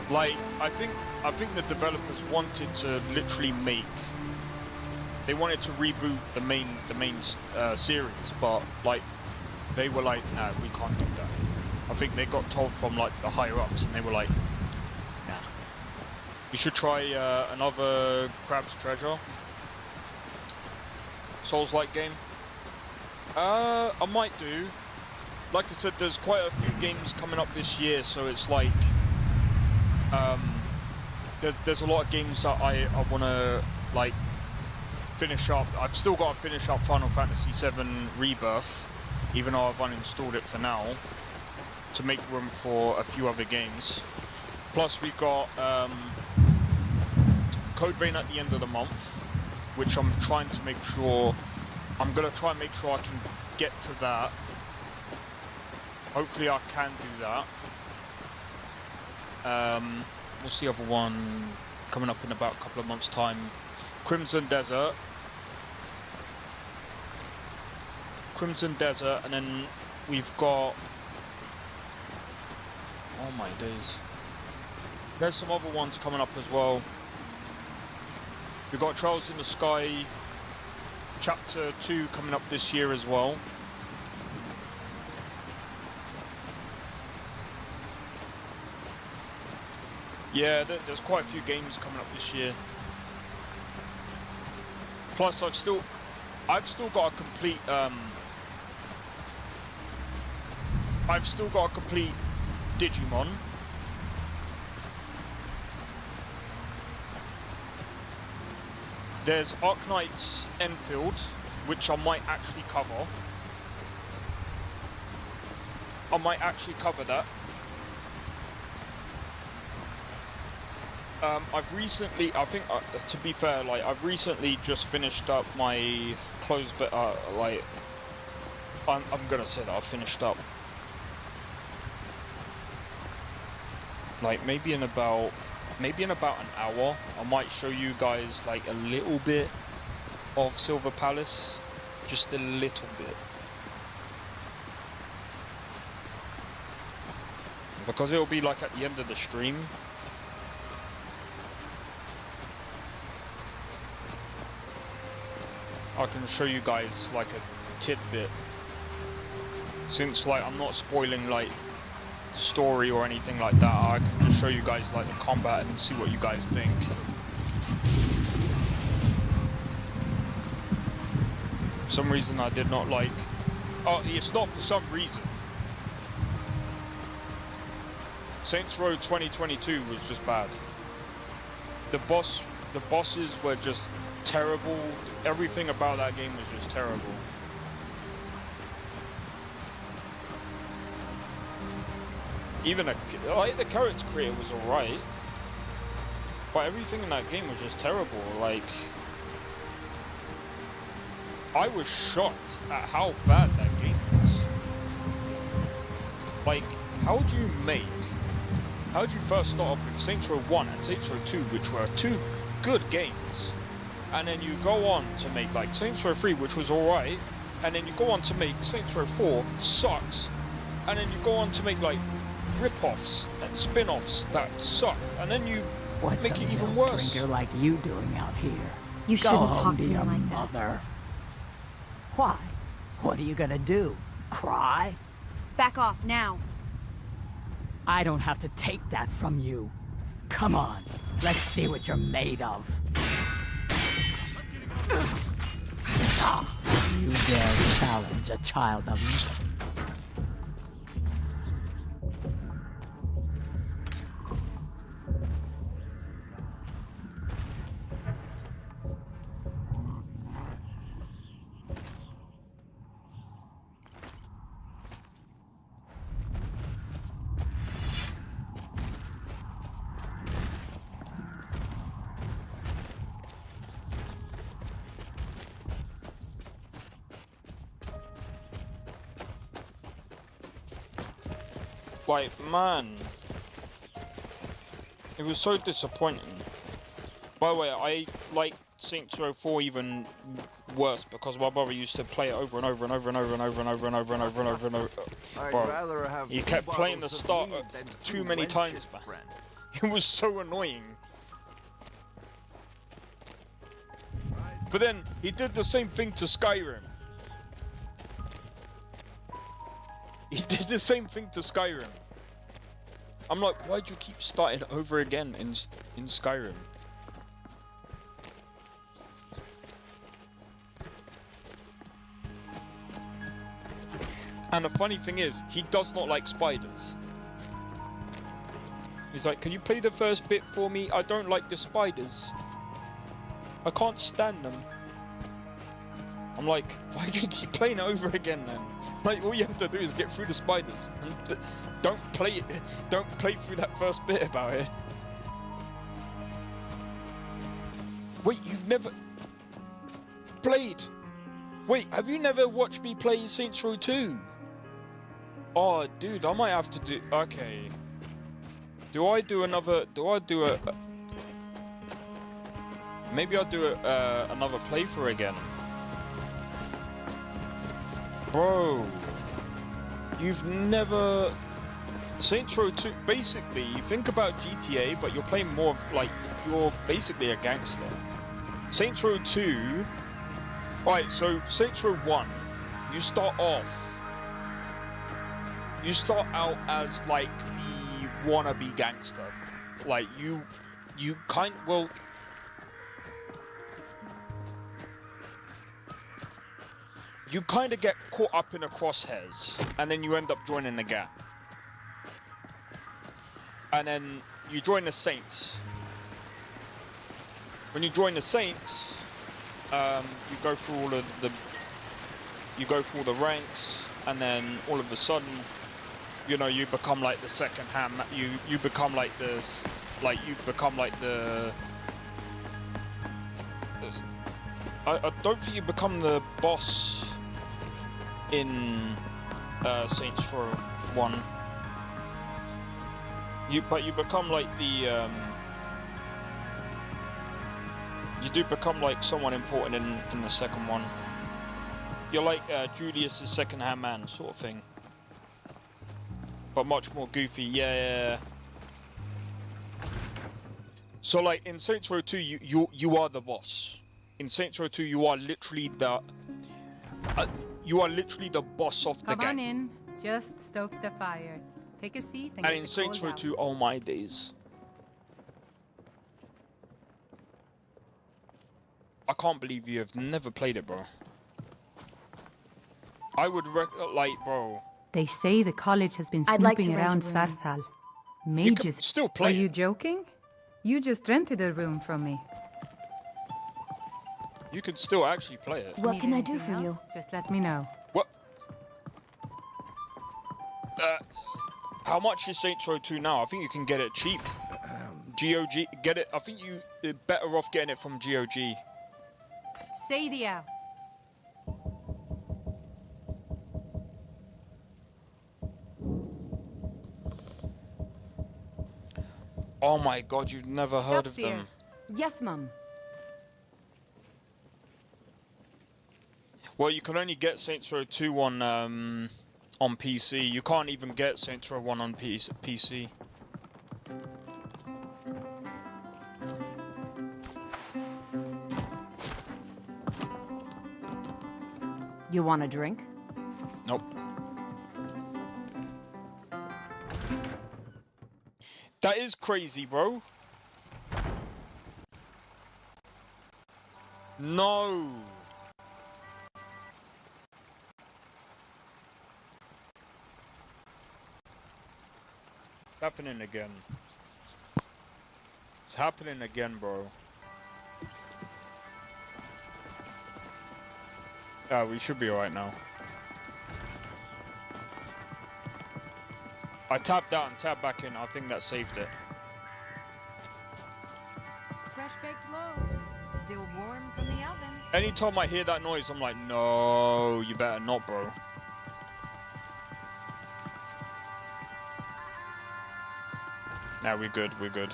Like, I think the developers wanted to literally they wanted to reboot the main series, but like they were like, no, we can't do that. I think they got told from like the higher ups, and they were like, nah, we should try another Crab's Treasure Souls-like game. I might do. Like I said, there's quite a few games coming up this year, so it's like there's a lot of games that I want to like finish up. I've still got to finish up Final Fantasy VII Rebirth, even though I've uninstalled it for now, to make room for a few other games. Plus we've got Code Vein at the end of the month, which I'm trying to make sure, I'm going to try and make sure I can get to that. Hopefully I can do that. What's the other one coming up in about a couple of months' time? Crimson Desert, and then we've got, oh my days, there's some other ones coming up as well. We've got Trails in the Sky Chapter 2 coming up this year as well. Yeah, there's quite a few games coming up this year. Plus, I've still got a complete Digimon. There's Arknight's Enfield, which I might actually cover. I might actually cover that. I've recently, I think, to be fair, like, I've recently just finished up my clothes, but, like, I'm gonna say that I've finished up. Like, maybe in about an hour, I might show you guys, like, a little bit of Silver Palace. Just a little bit. Because it'll be, like, at the end of the stream. I can show you guys like a tidbit, since like I'm not spoiling like story or anything like that. I can just show you guys like the combat and see what you guys think. For some reason I did not like, oh, it's not for some reason. Saints Row 2022 was just bad. The bosses were just terrible. Everything about that game was just terrible. Even like the character creator was alright, but everything in that game was just terrible. Like, I was shocked at how bad that game was. Like, how do you first start off with Saints Row 1 and Saints Row 2, which were two good games, and then you go on to make like Saints Row 3, which was alright, and then you go on to make Saints Row 4, sucks, and then you go on to make like rip-offs and spin-offs that suck, and then you make it even worse. What's a drinker like you doing out here? You Go shouldn't home talk to me your like that. mother. Why? What are you gonna do? Cry? Back off now. I don't have to take that from you. Come on, let's see what you're made of. You dare challenge a child of me? Like, man, it was so disappointing. By the way, I like Saints Row 4 even worse because my brother used to play it over and over and over and over and over and over and over and over and over and over. Bro, he kept playing the start too many times, man. It was so annoying. But then he did the same thing to Skyrim. He did the same thing to Skyrim. I'm like, why'd you keep starting over again in Skyrim? And the funny thing is, he does not like spiders. He's like, can you play the first bit for me? I don't like the spiders. I can't stand them. I'm like, why do you keep playing it over again then? Like, all you have to do is get through the spiders and don't play through that first bit about it. Wait, you've never played? Wait, have you never watched me play Saints Row 2? Oh, dude, I might have to do. Okay. Do I do a? Maybe I'll do another playthrough again. Bro, you've never... Saints Row 2, basically, you think about GTA, but you're playing more of, like, you're basically a gangster. Saints Row 2... Alright, so Saints Row 1, you start out as, like, the wannabe gangster. Like, you kind... Well... You kind of get caught up in the crosshairs, and then you end up joining the gang. And then you join the Saints. When you join the Saints, you go through all the ranks, and then all of a sudden, you know, you become like the second hand. You become like this, like you become like the. I don't think you become the boss in Saints Row 1. But you become like the you do become like someone important in the second one. You're like Julius's second-hand man sort of thing, but much more goofy. Yeah. So like in Saints Row 2, you are the boss. In Saints Row 2, you are literally the boss of the gang. Come on in. Just stoke the fire. Take a seat and And in Saints Row 2, oh my days. I can't believe you have never played it, bro. I would like, bro. They say the college has been snooping around Sarthal. Mages. Still play. Are you joking? You just rented a room from me. You can still actually play it. What can I do for you? Just let me know. What? How much is Saints Row 2 now? I think you can get it cheap. GOG, get it. I think you're better off getting it from GOG. Sadia. Oh my god, you've never heard of them. Yes, Mum. Well, you can only get Saints Row 2 on PC. You can't even get Saints Row 1 on PC. You want a drink? Nope. That is crazy, bro. No. It's happening again. It's happening again, bro. Yeah, we should be alright now. I tapped out and tapped back in. I think that saved it. Fresh baked loaves, still warm from the oven. Anytime I hear that noise, I'm like, no, you better not, bro. Nah, we're good, we're good.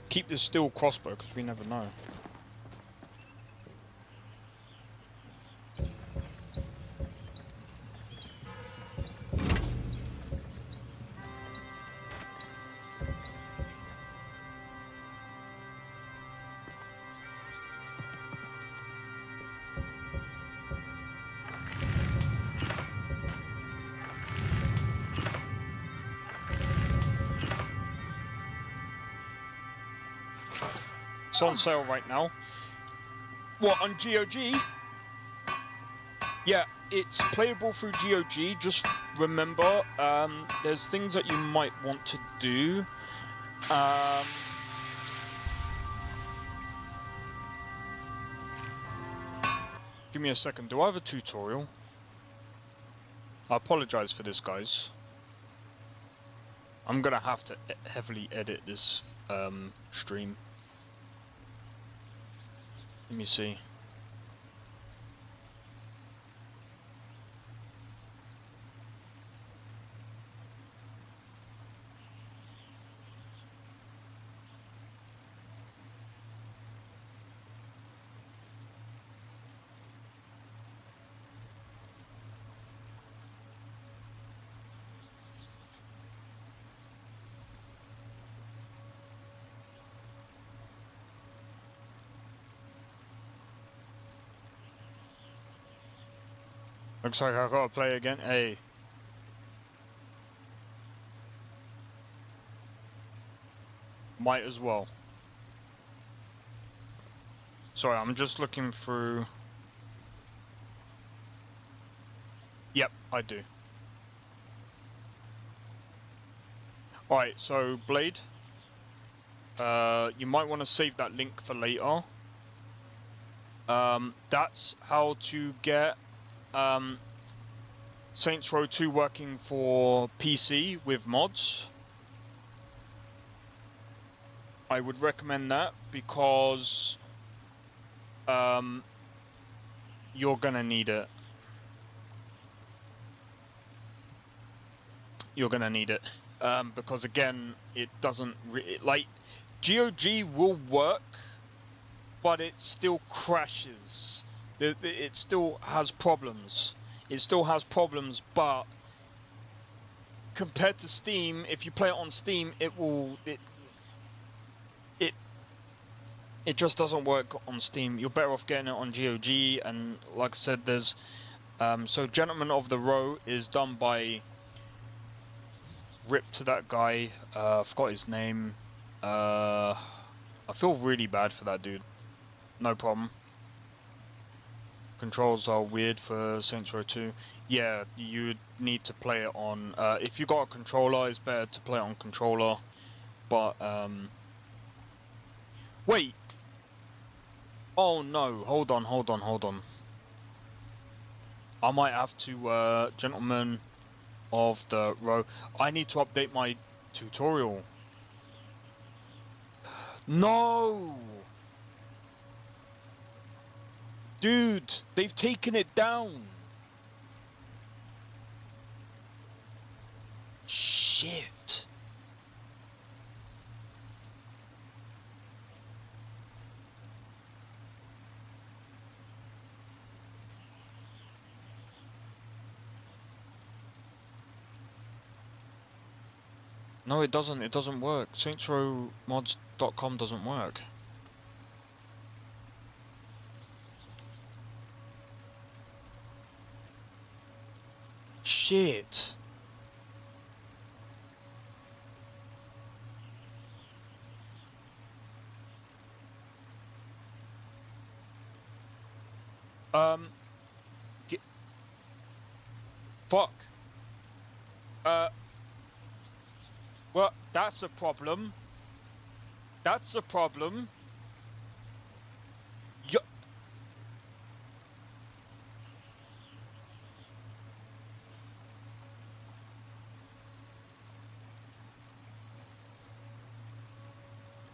Keep the steel crossbow, because we never know. It's on sale right now. What, on GOG? Yeah, it's playable through GOG. Just remember, there's things that you might want to do. Give me a second. Do I have a tutorial? I apologize for this, guys. I'm gonna have to heavily edit this stream. Let me see. Looks like I gotta play again. Hey. Might as well. Sorry, I'm just looking through. Yep, I do. Alright, so Blade. You might want to save that link for later. That's how to get Saints Row 2 working for PC with mods. I would recommend that because you're gonna need it. You're gonna need it because again, it doesn't like GOG will work, but it still crashes. It still has problems. It still has problems, but compared to Steam, if you play it on Steam, it just doesn't work on Steam. You're better off getting it on GOG, and like I said, there's so Gentleman of the Row is done by Rip to that guy. I forgot his name. I feel really bad for that dude. No problem. Controls are weird for Saints Row 2. Yeah, you need to play it on. If you got a controller, it's better to play it on controller. But wait. Oh no! Hold on. I might have to Gentleman of the Row. I need to update my tutorial. No! Dude, they've taken it down. Shit. No, it doesn't. It doesn't work. SaintsRowMods.com doesn't work. Shit. Fuck. Well, that's a problem. That's a problem.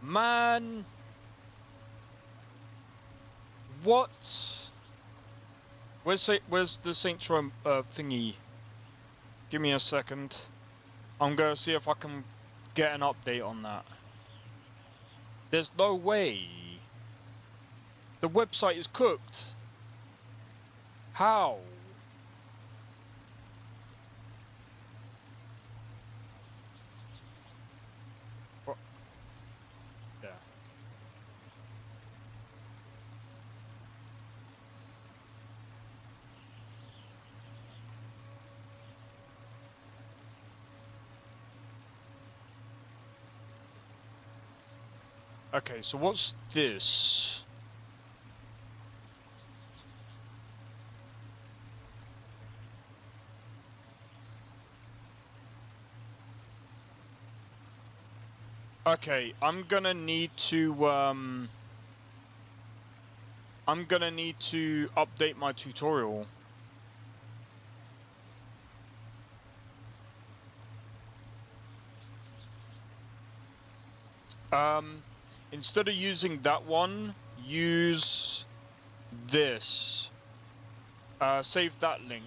Man. What? Where's the Saints Row thingy? Give me a second. I'm gonna see if I can get an update on that. There's no way. The website is cooked. How? What? Yeah. Okay, so what's this? Okay, I'm gonna need to update my tutorial. Instead of using that one, use this. Save that link.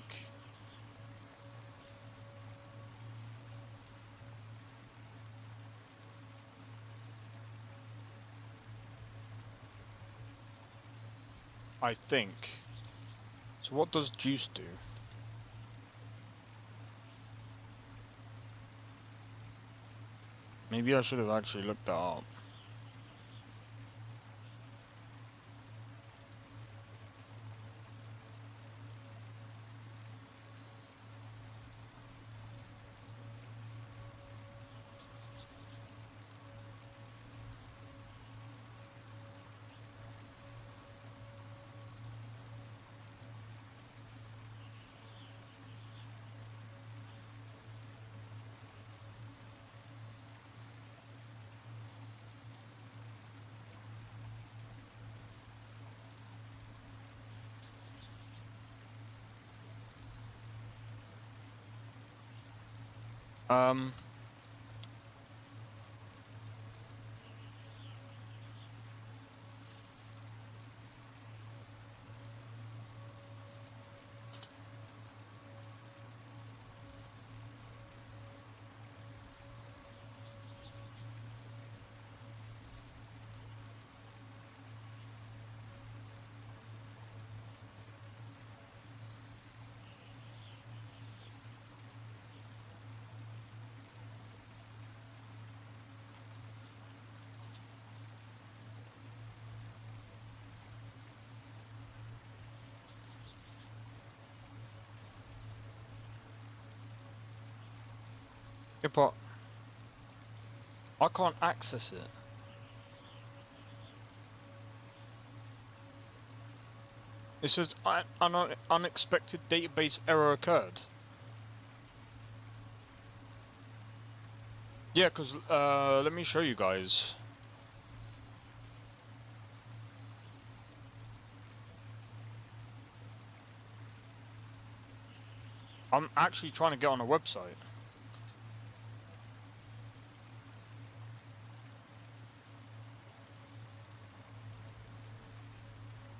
I think. So what does juice do? Maybe I should have actually looked that up. Um, yeah, but I can't access it. It says an unexpected database error occurred. Yeah, because let me show you guys. I'm actually trying to get on a website.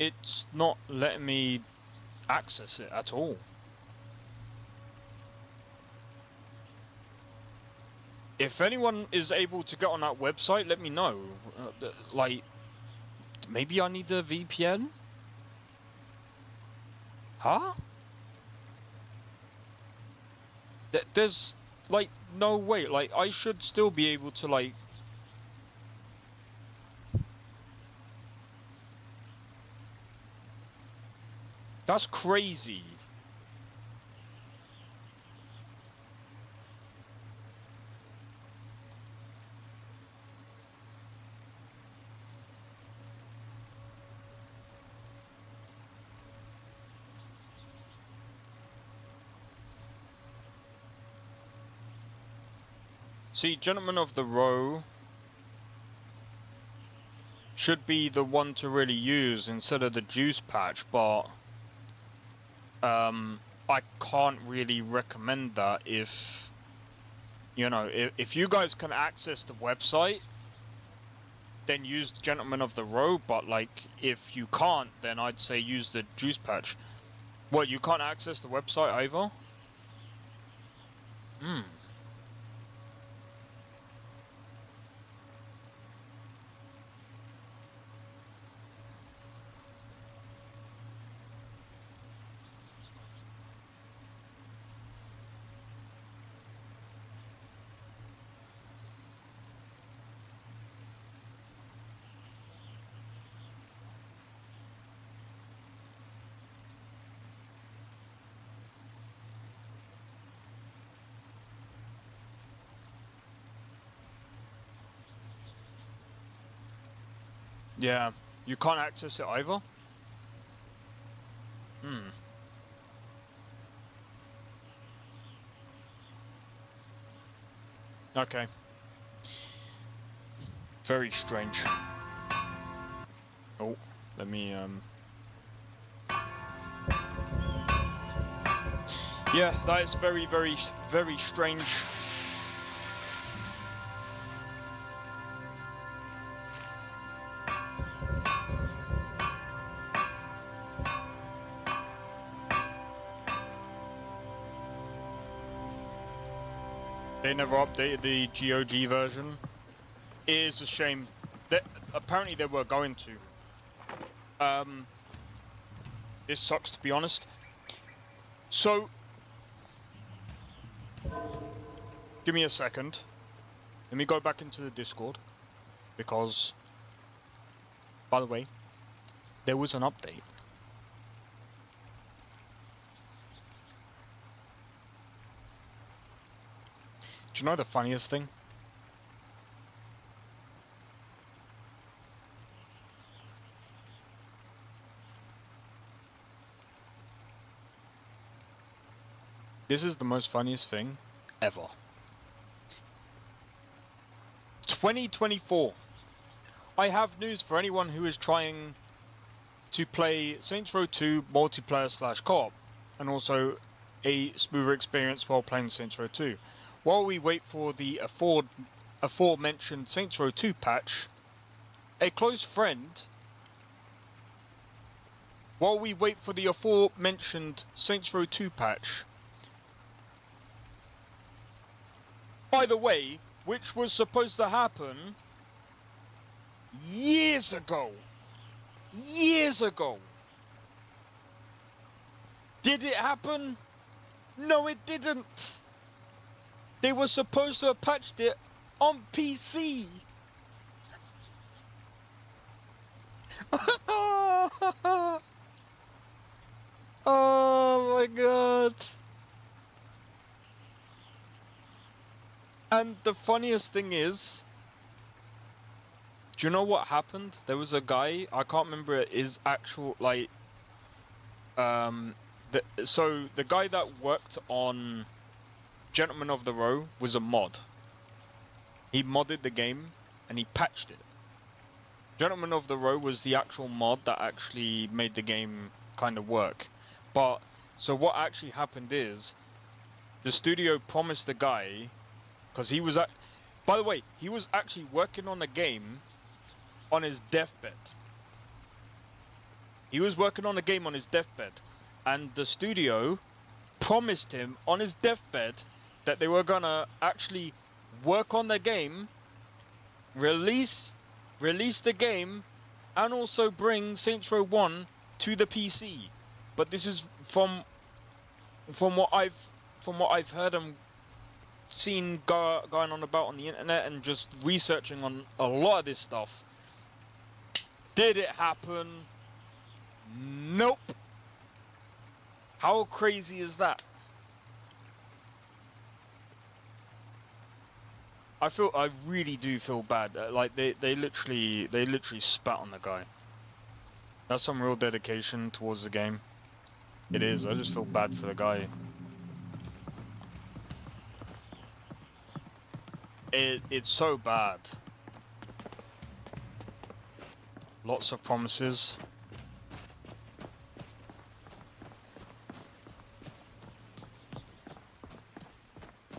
It's not letting me access it at all. If anyone is able to get on that website, let me know. Like, maybe I need a VPN? Huh? There's, like, no way. Like, I should still be able to, like... That's crazy. See, Gentleman of the Row should be the one to really use instead of the juice patch, but I can't really recommend that if, you know, if you guys can access the website, then use Gentleman of the Row, but like, if you can't, then I'd say use the juice patch. What, you can't access the website either? Hmm. Yeah, you can't access it either? Hmm. Okay. Very strange. Oh, let me yeah, that is very, very, very strange. They never updated the GOG version. It is a shame. That apparently they were going to. This sucks, to be honest. So, give me a second. Let me go back into the Discord, because, by the way, there was an update. Do you know the funniest thing? This is the most funniest thing ever. 2024. I have news for anyone who is trying to play Saints Row 2 multiplayer / co-op, and also a smoother experience while playing Saints Row 2. While we wait for the aforementioned Saints Row 2 patch, a close friend. While we wait for the aforementioned Saints Row 2 patch, by the way, which was supposed to happen years ago. Years ago. Did it happen? No, it didn't. They were supposed to have patched it on PC. Oh my god. And the funniest thing is, do you know what happened? There was a guy, I can't remember his actual, like, so the guy that worked on Gentleman of the Row was a mod. He modded the game and he patched it. Gentleman of the Row was the actual mod that actually made the game kind of work. But, so what actually happened is, the studio promised the guy, because he was by the way, he was actually working on a game on his deathbed. He was working on a game on his deathbed, and the studio promised him on his deathbed that they were gonna actually work on the game, release the game, and also bring Saints Row 1 to the PC. But this is from what I've heard and seen going on about on the internet, and just researching on a lot of this stuff. Did it happen? Nope. How crazy is that? I really do feel bad. Like they literally spat on the guy. That's some real dedication towards the game. It is. I just feel bad for the guy. It's so bad. Lots of promises.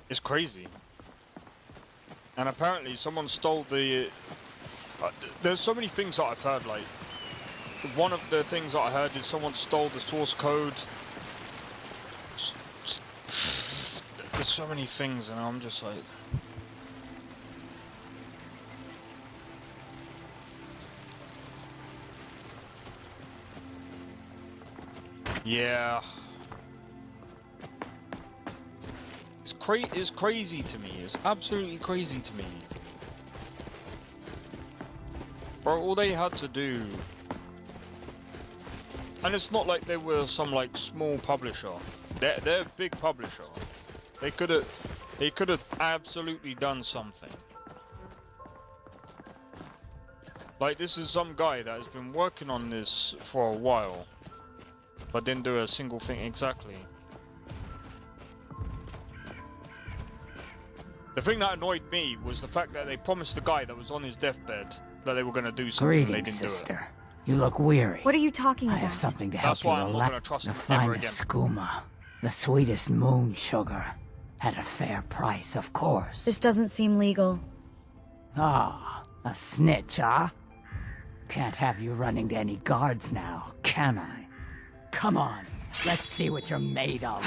It's crazy. And apparently someone stole the... there's so many things that I've heard, like... One of the things that I heard is someone stole the source code. There's so many things, and I'm just like... Yeah. It's crazy to me. It's absolutely crazy to me. Bro, all they had to do... And it's not like they were some, like, small publisher. They're a big publisher. They could have absolutely done something. Like, this is some guy that has been working on this for a while, but didn't do a single thing exactly. The thing that annoyed me was the fact that they promised the guy that was on his deathbed that they were going to do something and they Greetings, didn't sister. do it. You look weary. What are you talking about? I have something to help That's why you I'm not relax. going to trust The him ever again. finest skooma, the sweetest moon sugar, at a fair price, of course. This doesn't seem legal. Ah, a snitch, huh? Can't have you running to any guards now, can I? Come on, let's see what you're made of.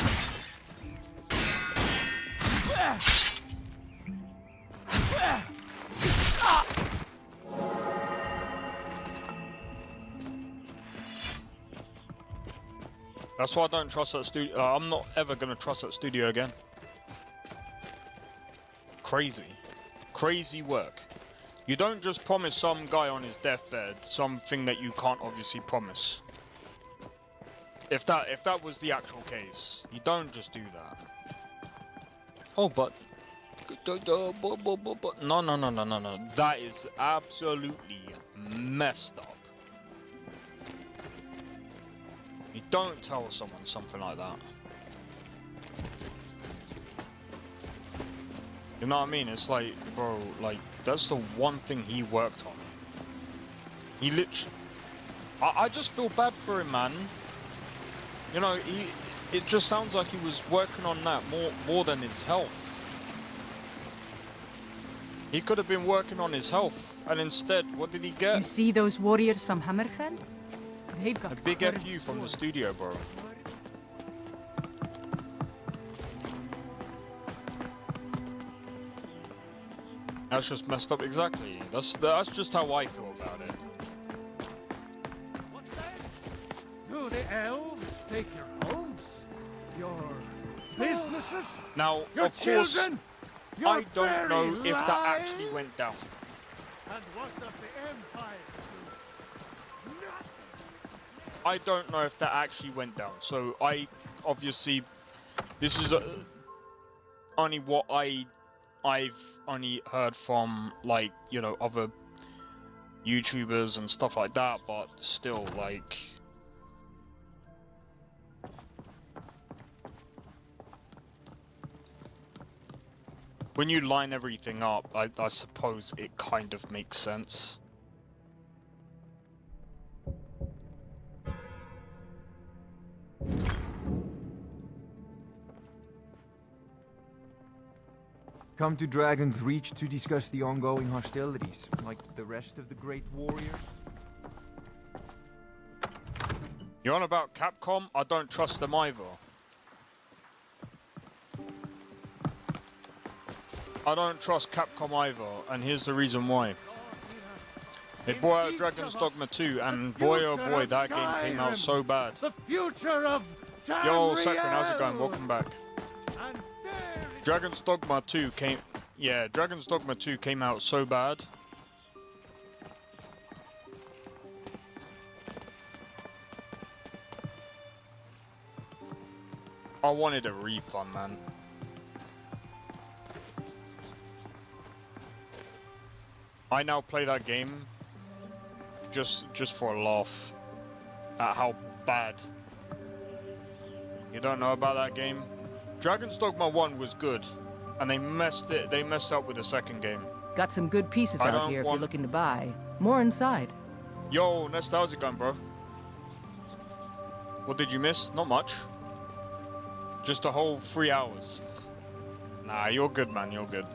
That's why I don't trust that studio. I'm not ever going to trust that studio again. Crazy. Crazy work. You don't just promise some guy on his deathbed something that you can't obviously promise. If that was the actual case, you don't just do that. Oh, but no. That is absolutely messed up. You don't tell someone something like that. You know what I mean? It's like, bro, like, that's the one thing he worked on. He literally... I just feel bad for him, man. You know, it just sounds like he was working on that more than his health. He could have been working on his health, and instead, what did he get? You see those warriors from Hammerfell? They've got a big FU from the studio, bro. That's just messed up, exactly. That's just how I feel about it. Do the elves take your homes? Your businesses? Now, your of course, children? I don't know if that actually went down. And what does the Empire do? I don't know if that actually went down. So I obviously, this is only what I've only heard from, like, you know, other YouTubers and stuff like that, but still, like, when you line everything up, I suppose it kind of makes sense. Come to Dragon's Reach to discuss the ongoing hostilities, like the rest of the Great Warriors? You're on about Capcom? I don't trust them either. I don't trust Capcom either, and here's the reason why. They brought out Dragon's Dogma 2, and boy oh boy, that game came out so bad. The future of Yo, Sakura, how's it going? Welcome back. Dragon's Dogma 2 Dragon's Dogma 2 came out so bad. I wanted a refund, man. I now play that game just for a laugh at how bad. You don't know about that game? Dragon's Dogma 1 was good, and they messed up with the second game. Got some good pieces out here if you're looking to buy. More inside. Yo, Nesta, how's it going, bro? What did you miss? Not much. Just a whole 3 hours. Nah, you're good, man, you're good.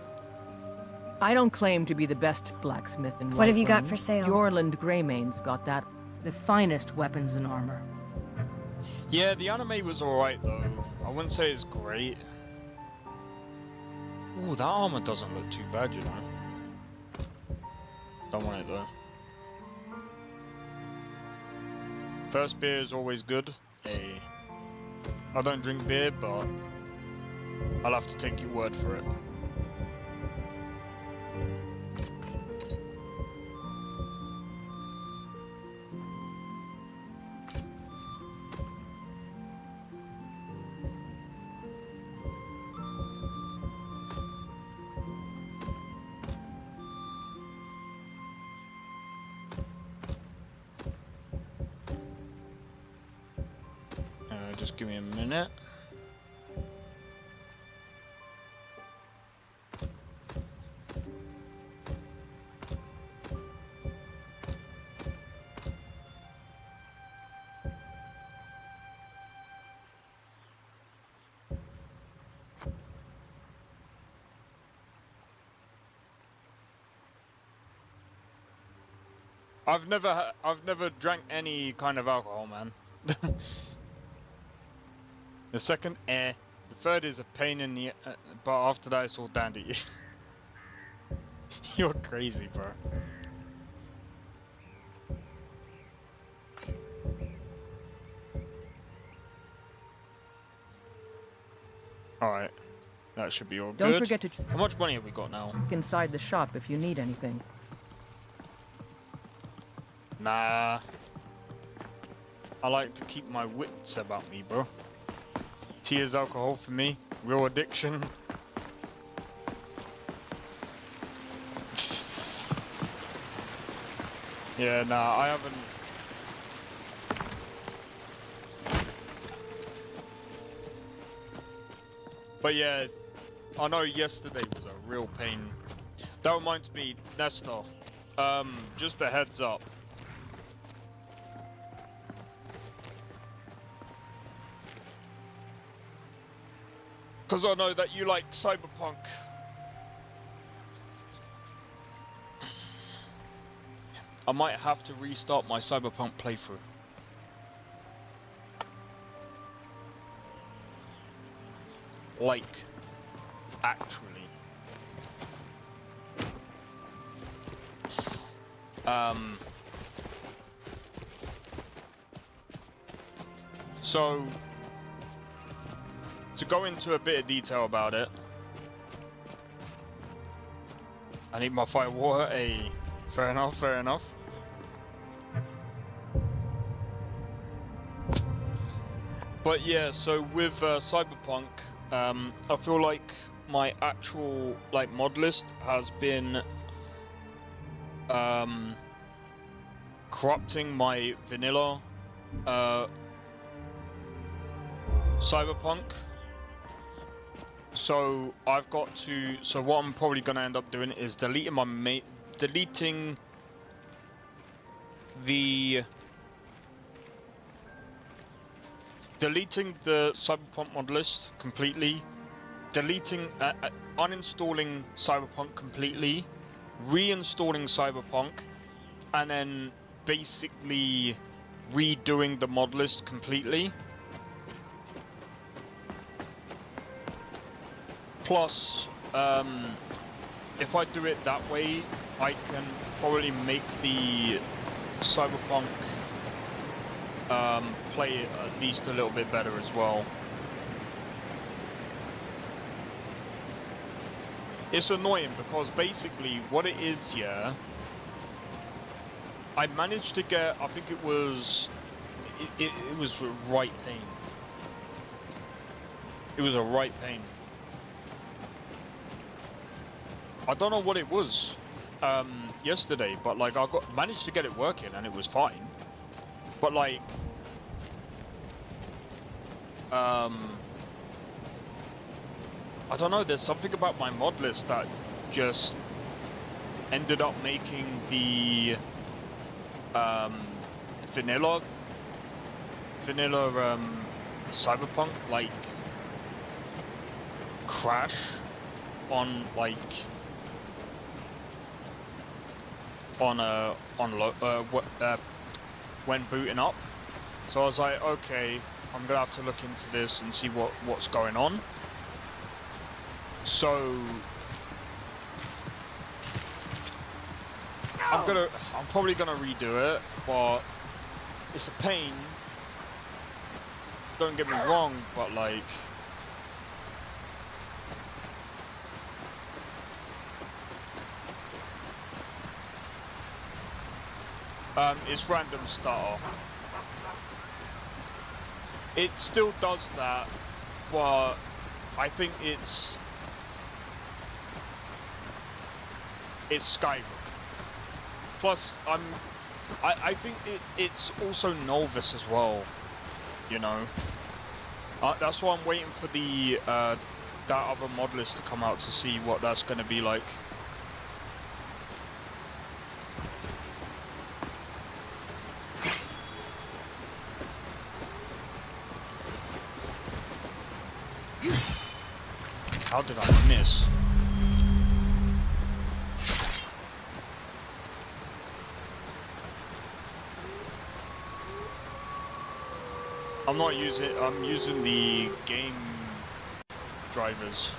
I don't claim to be the best blacksmith in What have you got Whiterun. for sale? Jorland Greymane's got that. The finest weapons and armor. Yeah, the anime was alright, though. I wouldn't say it's great. Ooh, that armor doesn't look too bad, you know. Don't want it, though. First beer is always good. Hey. I don't drink beer, but I'll have to take your word for it. Just give me a minute. I've never drank any kind of alcohol, man. The second, The third is a pain in the, but after that it's all dandy. You're crazy, bro. Alright. That should be all good. Don't forget to How much money have we got now? check inside the shop if you need anything. Nah. I like to keep my wits about me, bro. Tea is alcohol for me. Real addiction. Yeah, nah, I haven't... But yeah, I know yesterday was a real pain. That reminds me, Nestor, just a heads up. Because I know that you like Cyberpunk. I might have to restart my Cyberpunk playthrough. Like, actually. So, to go into a bit of detail about it, I need my fire water. Fair enough, fair enough. But yeah, so with Cyberpunk, I feel like my actual mod list has been corrupting my vanilla Cyberpunk. So I've got to. So what I'm probably gonna end up doing is deleting the Cyberpunk mod list completely, uninstalling Cyberpunk completely, reinstalling Cyberpunk, and then basically redoing the mod list completely. Plus, if I do it that way, I can probably make the Cyberpunk play at least a little bit better as well. It's annoying because basically what it is, yeah, I managed to get, I think it was a right thing. It was a right pain. I don't know what it was yesterday, but like I managed to get it working and it was fine. But like I don't know, there's something about my mod list that just ended up making the vanilla Cyberpunk like crash on when booting up. So I was like, okay, I'm gonna have to look into this and see what's going on. So I'm probably gonna redo it, but it's a pain. Don't get me wrong, but like it's random starter. It still does that, but I think it's Skyrim. Plus, I think it's also Nolvus as well. You know, that's why I'm waiting for the that other mod list to come out to see what that's gonna be like. How did I miss? I'm not using. I'm using the game drivers.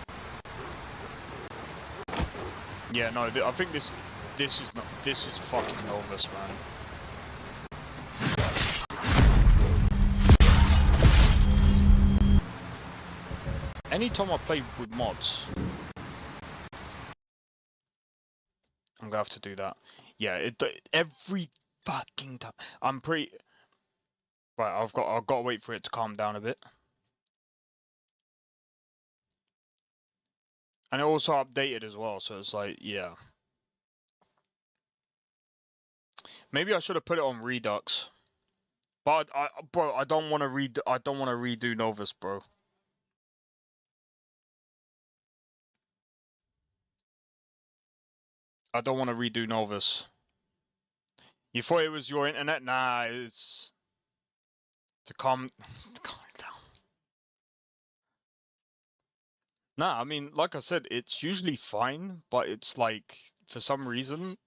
Yeah, no. I think this is not. This is fucking Nolvus, man. Anytime I play with mods, I'm gonna have to do that. Yeah, every fucking time. I'm pretty. Right, I've got to wait for it to calm down a bit. And it also updated as well, so it's like, yeah. Maybe I should have put it on Redux. But bro, I don't want to redo Novus, bro. I don't want to redo Novus. You thought it was your internet? Nah, it's to calm it down. Nah, I mean, like I said, it's usually fine, but it's like for some reason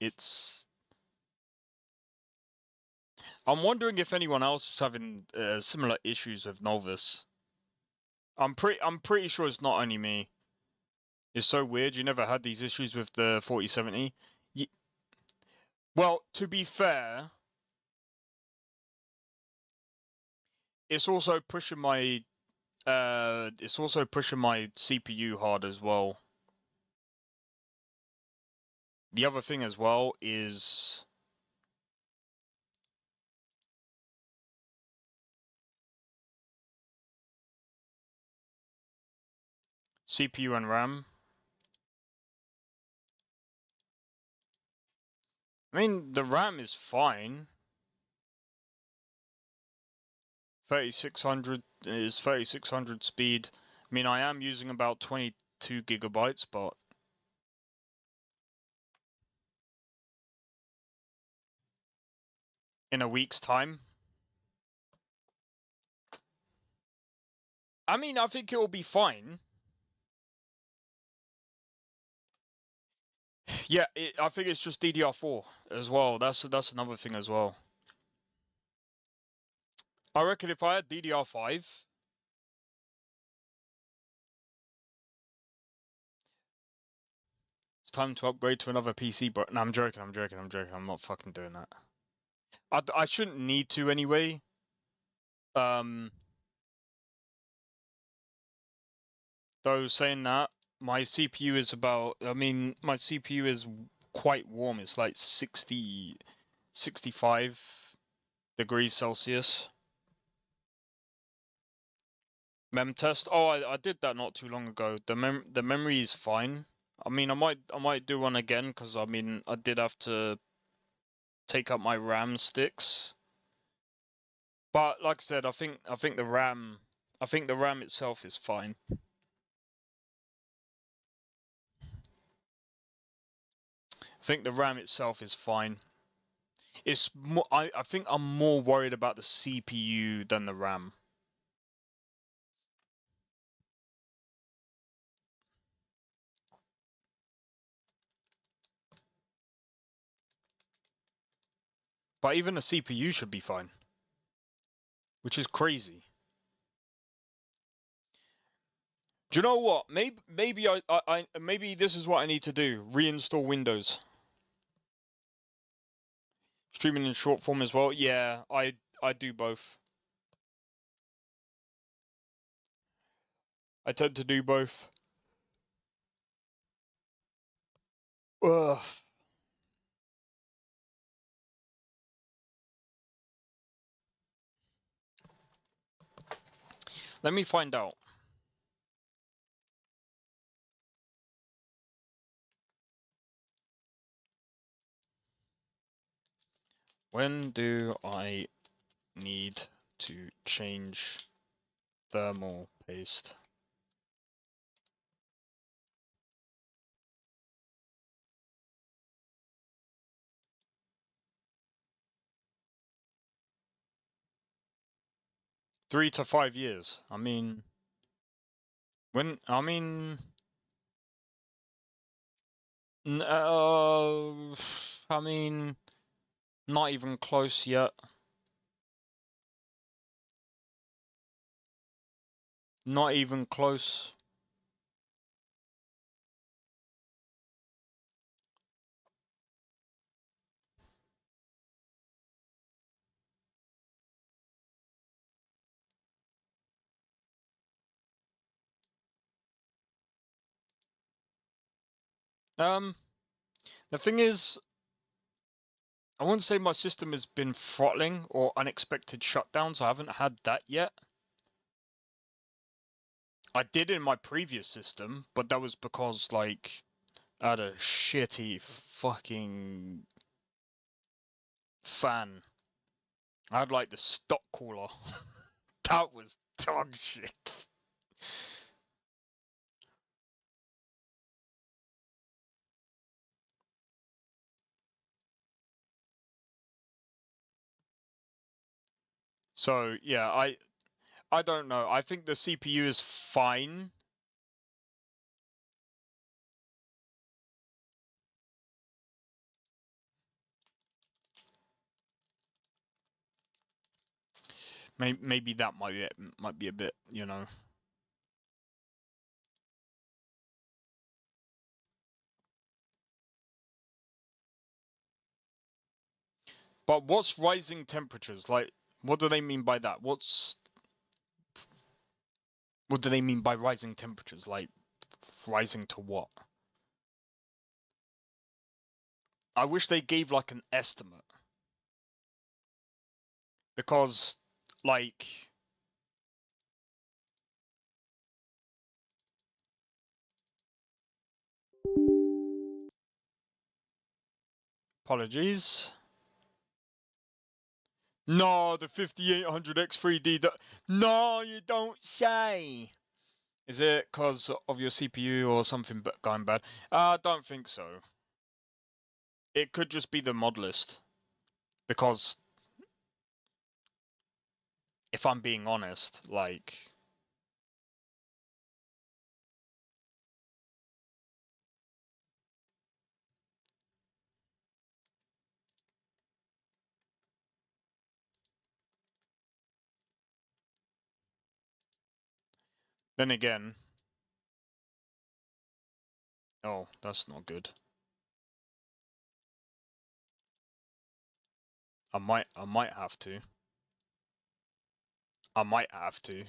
I'm wondering if anyone else is having similar issues with Novus. I'm pretty sure it's not only me. It's so weird. You never had these issues with the 4070. Well, to be fair, it's also pushing my CPU hard as well. The other thing as well is CPU and RAM. I mean, the RAM is fine. 3600 is 3600 speed. I mean, I am using about 22 gigabytes, but in a week's time. I mean, I think it will be fine. Yeah, I think it's just DDR4 as well. That's another thing as well. I reckon if I had DDR5, it's time to upgrade to another PC. But no, I'm joking. I'm not fucking doing that. I shouldn't need to anyway. Though saying that, my CPU is about. I mean, my CPU is quite warm. It's like 65 degrees Celsius. Mem test. Oh, I did that not too long ago. The memory is fine. I mean, I might do one again because I mean I did have to take up my RAM sticks. But like I said, I think the RAM itself is fine. I think the RAM itself is fine. It's more. I think I'm more worried about the CPU than the RAM. But even the CPU should be fine, which is crazy. Do you know what? Maybe maybe this is what I need to do. Reinstall Windows. Streaming in short form as well. Yeah, I do both. I tend to do both. Ugh. Let me find out. When do I need to change thermal paste? Three to 5 years. I mean, I mean, not even close yet. Not even close. The thing is, I wouldn't say my system has been throttling or unexpected shutdowns. I haven't had that yet. I did in my previous system, but that was because, like, I had a shitty fucking fan. I had, like, the stock cooler. That was dog shit. So, yeah, I don't know. I think the CPU is fine. Maybe that might be a bit, you know. But what's rising temperatures? Like, what do they mean by that? What do they mean by rising temperatures? Like, rising to what? I wish they gave, like, an estimate. Because, like... Apologies. No, the 5800 X3D. No, you don't say. Is it because of your CPU or something going bad? I don't think so. It could just be the mod list. Because, if I'm being honest, like... Then again... Oh, that's not good. I might have to. I might have to.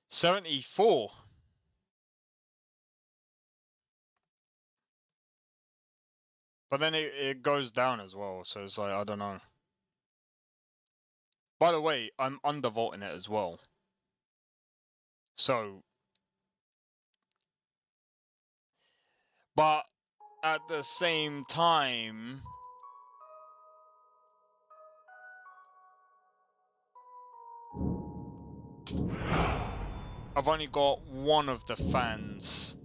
74. But then it goes down as well, so it's like, I don't know. By the way, I'm undervolting it as well. So... But, at the same time... I've only got one of the fans.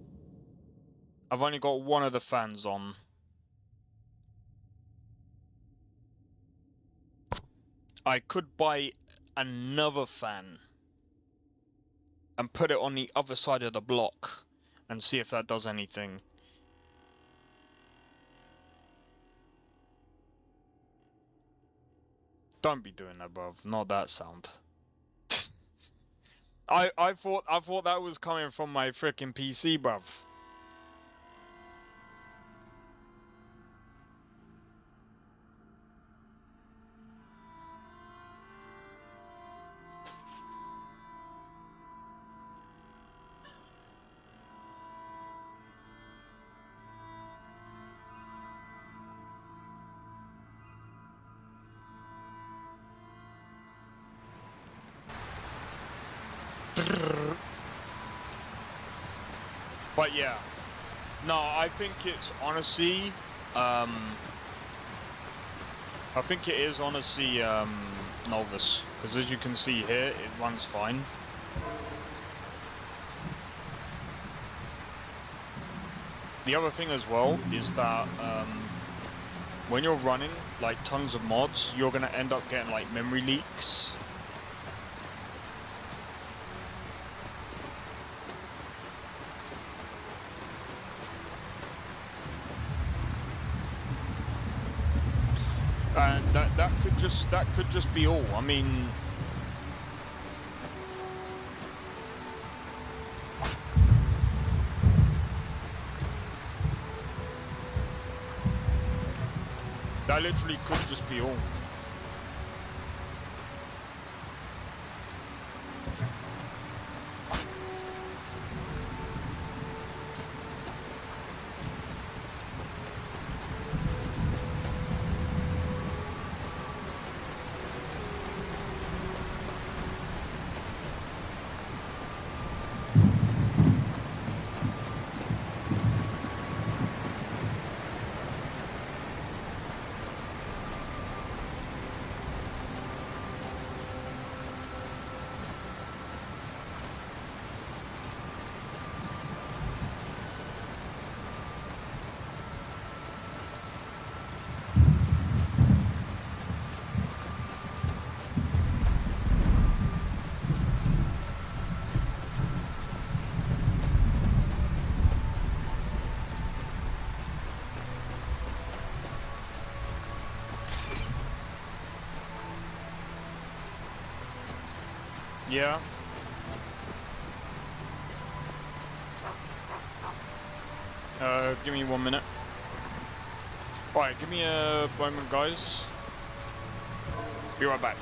I've only got one of the fans on. I could buy another fan and put it on the other side of the block and see if that does anything. Don't be doing that, bruv. Not that sound. I thought that was coming from my frickin' PC, bruv. But yeah, no, I think it's honestly, I think it is honestly, Nolvus, because as you can see here, it runs fine. The other thing as well is that, when you're running, like, tons of mods, you're gonna end up getting, like, memory leaks. And that could just be all. I mean, That literally could just be all. Yeah. Give me 1 minute. Alright, give me a moment, guys. Be right back.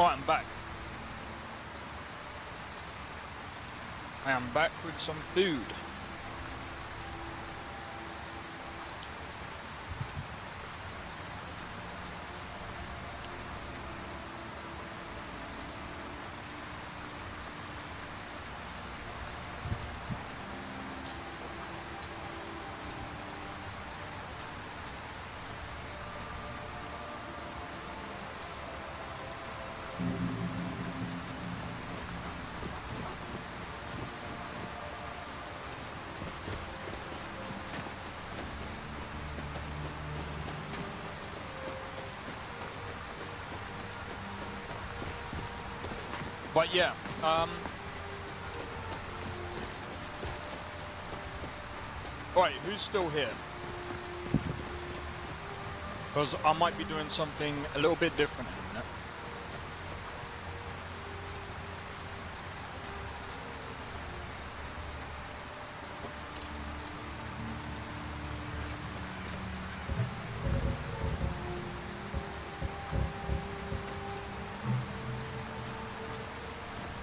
Oh, I'm back. I am back with some food. But yeah, alright, who's still here? Because I might be doing something a little bit different in a minute.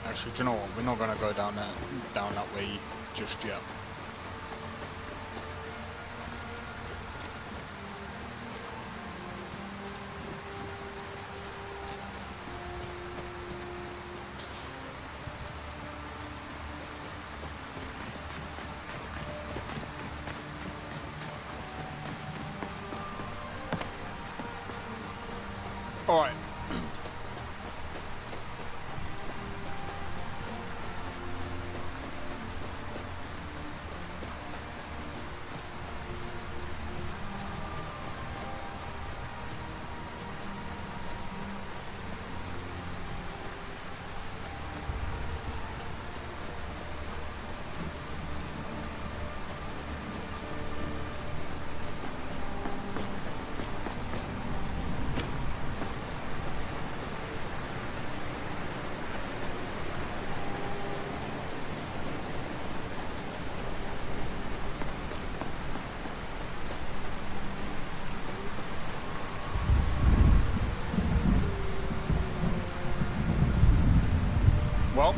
Actually, do you know what? We're not gonna go down that way just yet. All right. Well,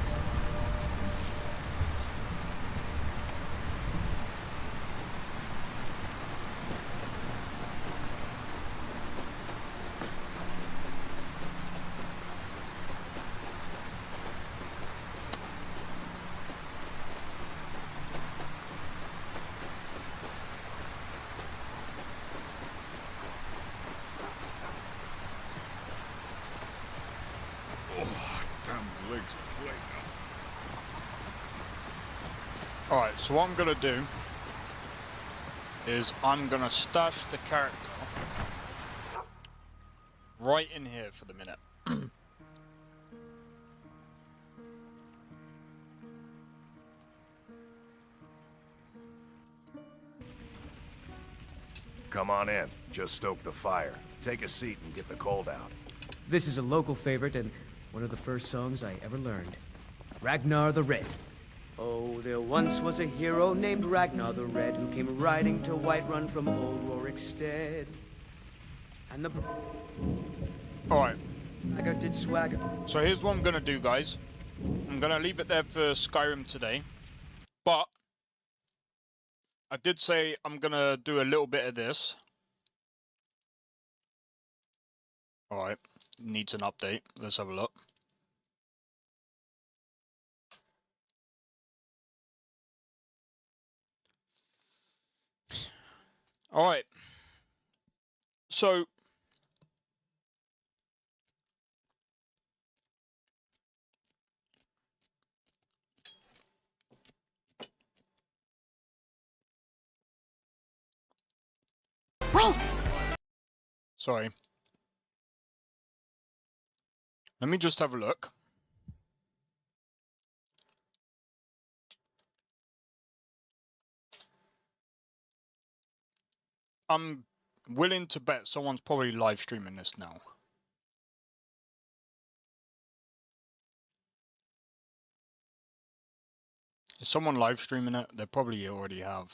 alright, so what I'm gonna do is I'm gonna stash the character right in here for the minute. Come on in. Just stoke the fire. Take a seat and get the cold out. This is a local favorite and one of the first songs I ever learned. Ragnar the Red. Oh, there once was a hero named Ragnar the Red who came riding to Whiterun from old Rorikstead. And the... Alright. Swagger did swagger. So here's what I'm gonna do, guys. I'm gonna leave it there for Skyrim today. But I did say I'm gonna do a little bit of this. Alright. Needs an update. Let's have a look. Alright. So sorry. Let me just have a look. I'm willing to bet someone's probably live streaming this now. Is someone live streaming it? They probably already have.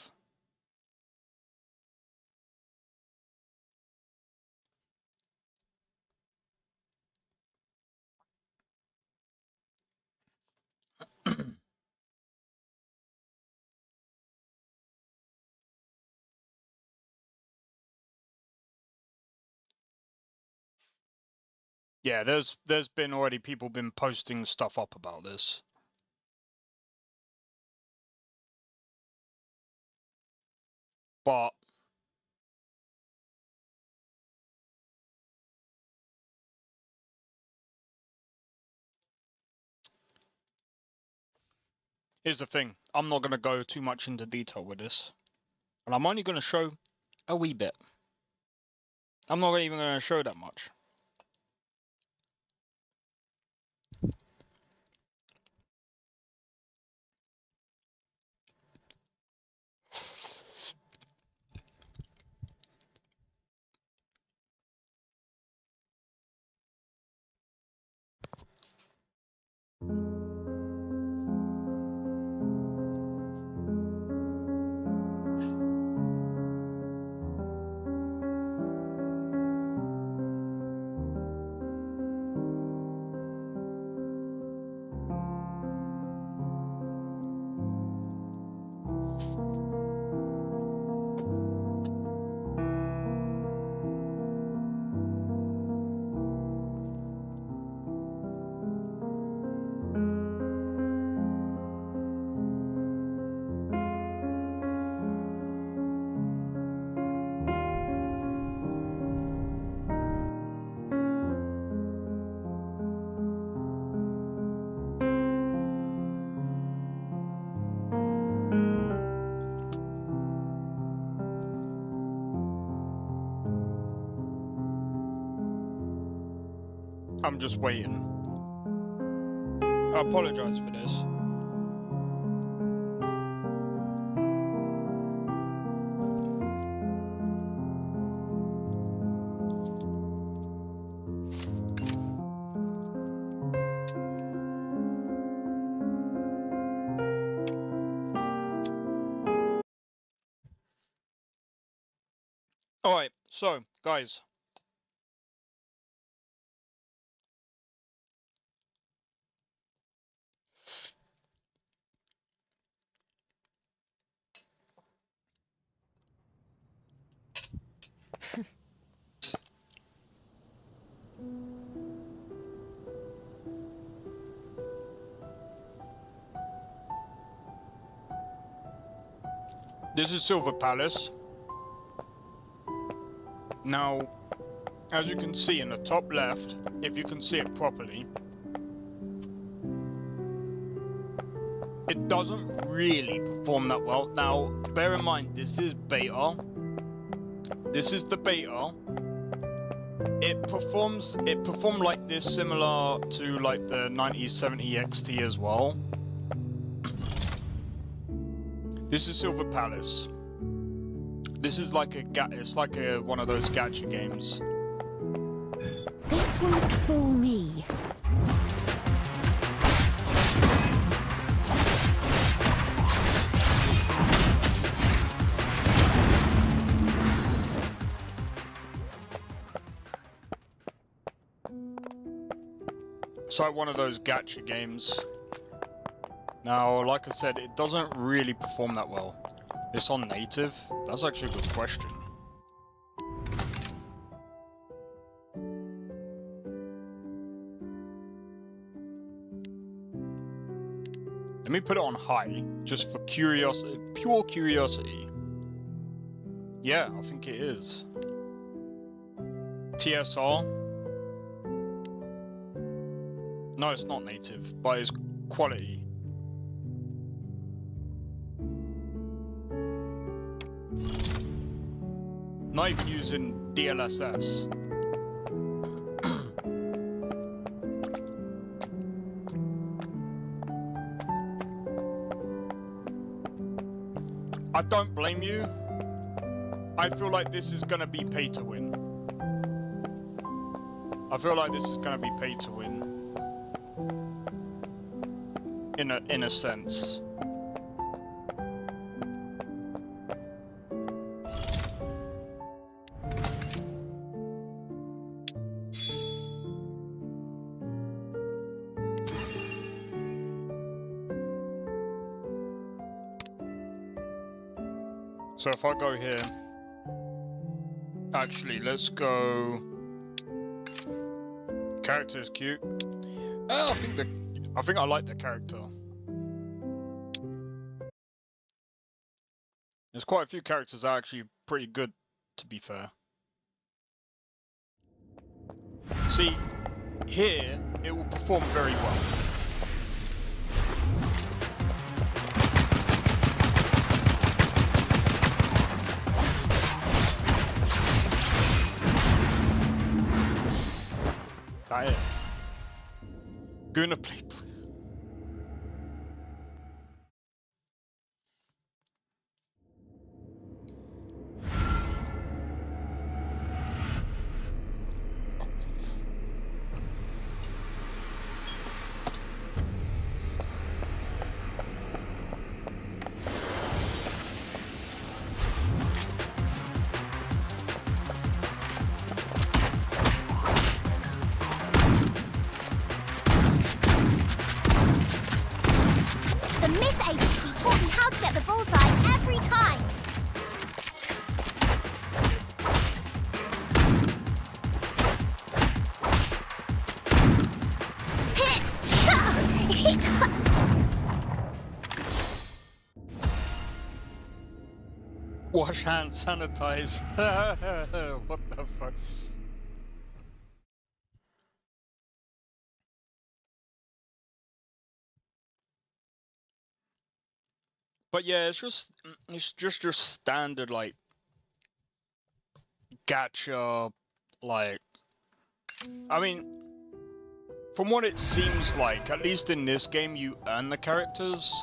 Yeah, there's been already people been posting stuff up about this. But here's the thing, I'm not going to go too much into detail with this. And I'm only going to show a wee bit. I'm not even going to show that much. I'm just waiting. I apologize for this. Alright, so, guys. This is Silver Palace. Now, as you can see in the top left, if you can see it properly, it doesn't really perform that well. Now, bear in mind, this is beta. This is the beta. It performed like this, similar to like the 9070 XT as well. This is Silver Palace. This is like it's like one of those gacha games. This won't fool me. It's like one of those gacha games. Now, like I said, it doesn't really perform that well. It's on native? That's actually a good question. Let me put it on high, just for curiosity, pure curiosity. Yeah, I think it is. TSR? No, it's not native, but it's quality. Not even using DLSS. I don't blame you. I feel like this is gonna be pay to win. I feel like this is gonna be pay to win. In a sense. So if I go here, actually let's go character is cute. I think I like the character. There's quite a few characters that are actually pretty good, to be fair. See, here it will perform very well. That is. Gonna play. The Miss Agency taught me how to get the bullseye every time. Wash hands, sanitize. What the fuck? But yeah, it's just your standard like gacha, like, I mean, from what it seems like, at least in this game, you earn the characters.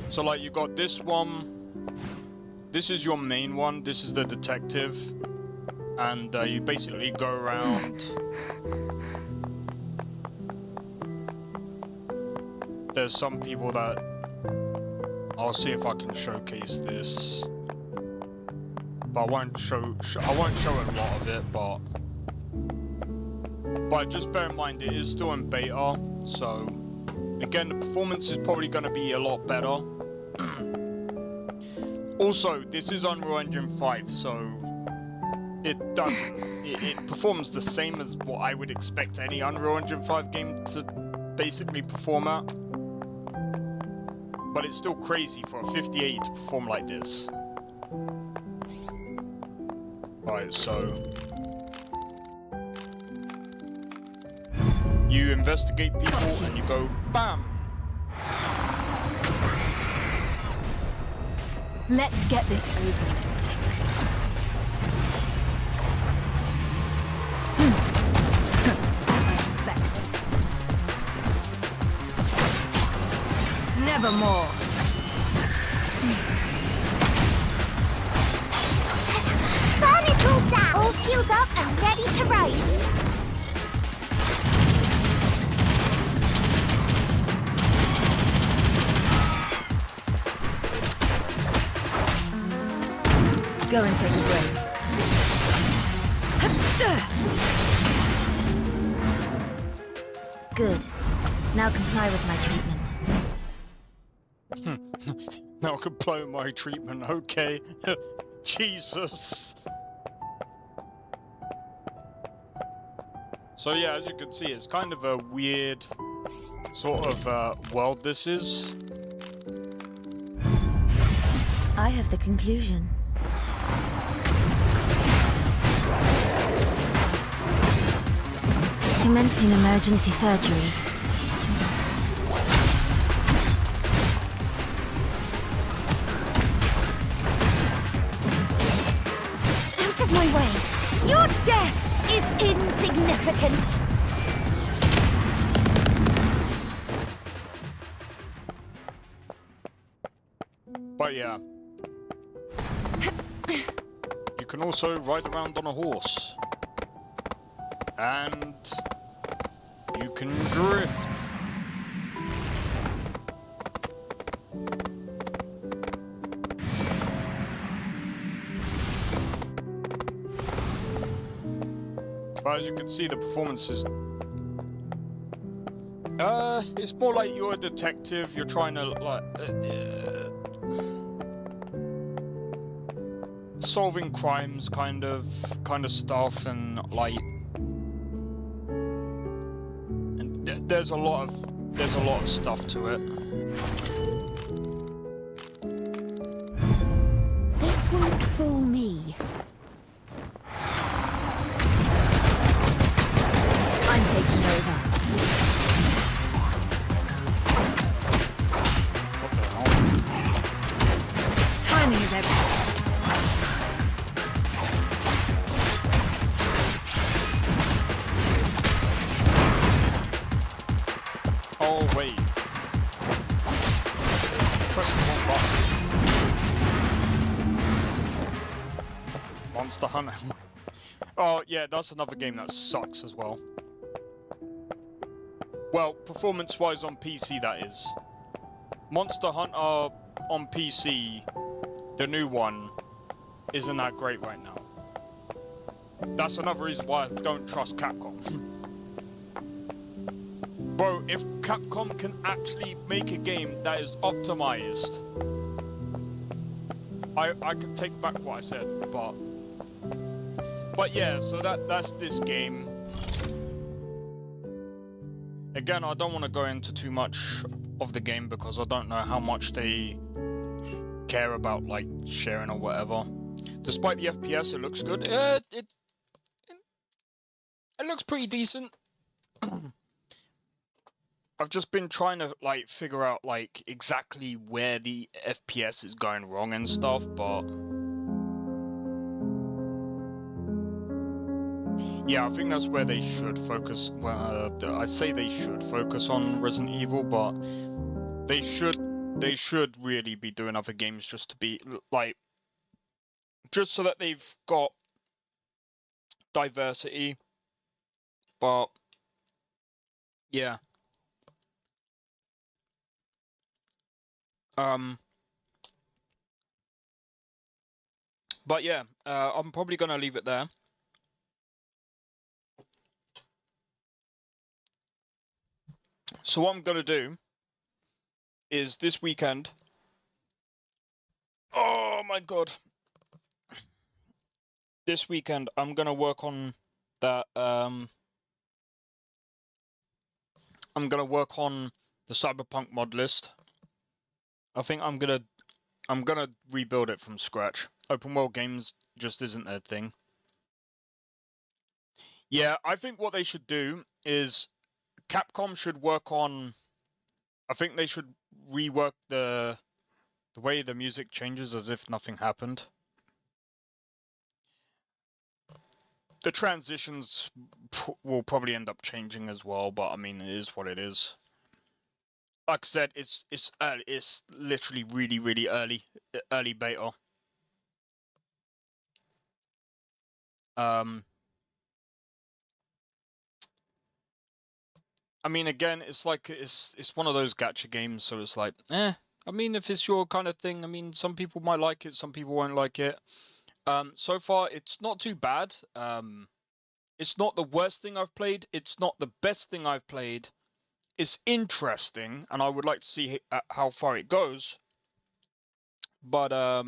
So like you got this one, this is your main one, this is the detective. And you basically go around. There's some people that I'll see if I can showcase this, but I won't show a lot of it. But just bear in mind it is still in beta, so again the performance is probably going to be a lot better. Also, this is Unreal Engine 5, so it performs the same as what I would expect any Unreal Engine 5 game to basically perform at. But it's still crazy for a 5080 to perform like this. Right, so you investigate people and you go BAM! Let's get this over. Nevermore. Burn it all down! All fueled up and ready to roast. Go and take a break. Good. Now comply with my treatment. Now comply with my treatment, okay. Jesus. So yeah, as you can see, it's kind of a weird sort of world this is. I have the conclusion. Commencing emergency surgery. Out of my way! Your death is insignificant! But yeah. You can also ride around on a horse. And you can drift. But as you can see, the performance is it's more like you're a detective, you're trying to like solving crimes kind of stuff, and like, and there's a lot of stuff to it. This won't fool me. I'm taking over. What the hell? Timing is everything. Oh wait. Press the wrong button. Monster Hunter. Oh yeah, that's another game that sucks as well. Well, performance-wise on PC, that is. Monster Hunter on PC, the new one, isn't that great right now. That's another reason why I don't trust Capcom. Bro, if Capcom can actually make a game that is optimized, I can take back what I said, but yeah, so that's this game. Again, I don't want to go into too much of the game because I don't know how much they care about like sharing or whatever. Despite the FPS, it looks good. It looks pretty decent. I've just been trying to like figure out like exactly where the FPS is going wrong and stuff, but yeah, I think that's where they should focus. Well, I say they should focus on Resident Evil, but they should really be doing other games just to be like, just so that they've got diversity. But yeah. But yeah, I'm probably gonna leave it there. So what I'm gonna do is this weekend. Oh my god! This weekend I'm gonna work on that. I'm gonna work on the Cyberpunk mod list. I think I'm gonna rebuild it from scratch. Open world games just isn't their thing. Yeah, I think what they should do is Capcom should work on. I think they should rework the way the music changes as if nothing happened. The transitions will probably end up changing as well, but I mean, it is what it is. Like I said, it's literally really early beta. I mean, again, it's like it's one of those gacha games, so it's like, I mean, if it's your kind of thing, I mean, some people might like it, some people won't like it. So far, it's not too bad. It's not the worst thing I've played. It's not the best thing I've played. It's interesting, and I would like to see how far it goes. But I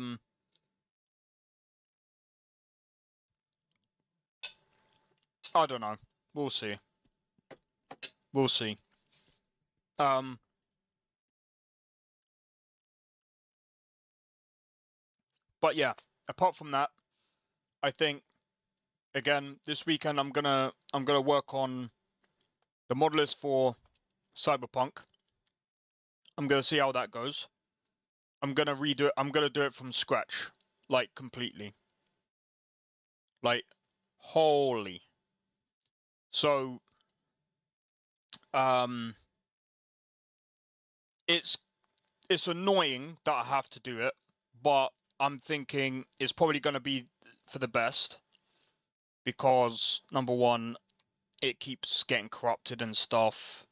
don't know. We'll see. We'll see. But yeah, apart from that, I think again this weekend I'm gonna work on the mod list for Cyberpunk. I'm gonna see how that goes. I'm gonna redo it. I'm gonna do it from scratch, like completely. Like, holy. So, it's annoying that I have to do it, but I'm thinking it's probably gonna be for the best because number one, it keeps getting corrupted and stuff.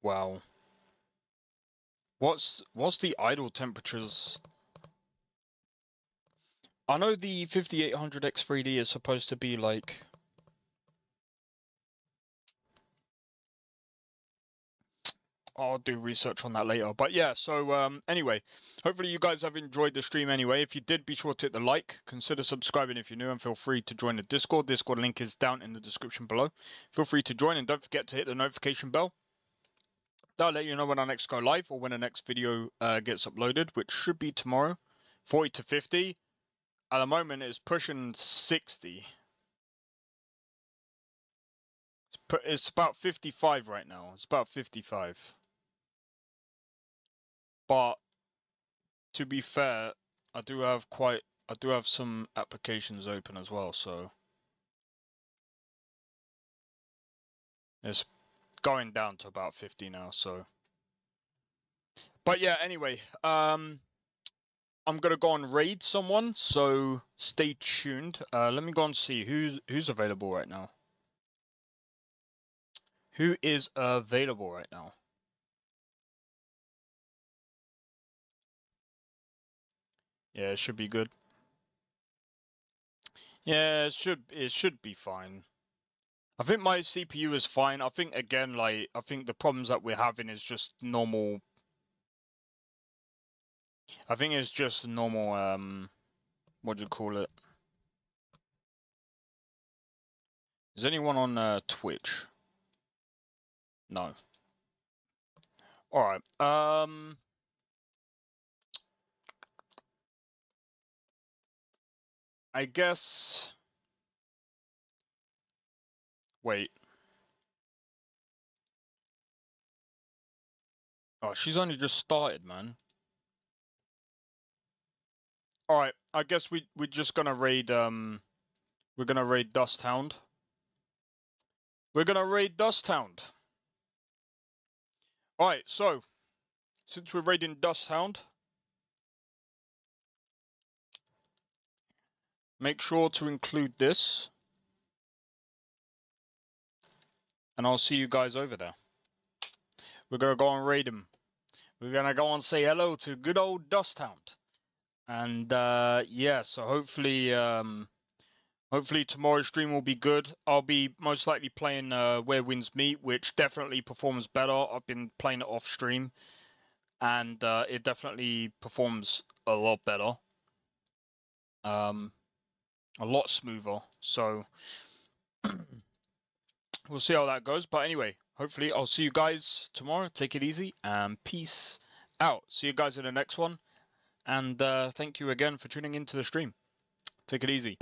Wow. What's the idle temperatures? I know the 5800X3D is supposed to be like I'll do research on that later. But yeah, so anyway, hopefully you guys have enjoyed the stream anyway. If you did, be sure to hit the like, consider subscribing if you're new, and feel free to join the Discord. Discord link is down in the description below. Feel free to join, and don't forget to hit the notification bell. That'll let you know when our next go live or when the next video gets uploaded, which should be tomorrow. 40 to 50. At the moment, it's pushing 60. It's about 55 right now. It's about 55. But to be fair, I do have some applications open as well, so it's going down to about 50 now, so. But yeah, anyway, I'm gonna go and raid someone, so stay tuned. Let me go and see who's available right now. Who is available right now? Yeah, it should be good. Yeah, it should be fine. I think my CPU is fine. I think again, like, I think the problems that we're having is just normal. I think it's just normal, what do you call it? Is anyone on Twitch? No. Alright, I guess... Wait. Oh, she's only just started, man. Alright, I guess we're just gonna raid, we're gonna raid Dusthound. We're gonna raid Dusthound. Alright, so, since we're raiding Dusthound, make sure to include this. And I'll see you guys over there. We're gonna go and raid him. We're gonna go and say hello to good old Dusthound. And yeah, so hopefully hopefully tomorrow's stream will be good. I'll be most likely playing Where Winds Meet, which definitely performs better. I've been playing it off stream, and it definitely performs a lot better. A lot smoother. So we'll see how that goes. But anyway, hopefully I'll see you guys tomorrow. Take it easy and peace out. See you guys in the next one. And thank you again for tuning into the stream. Take it easy.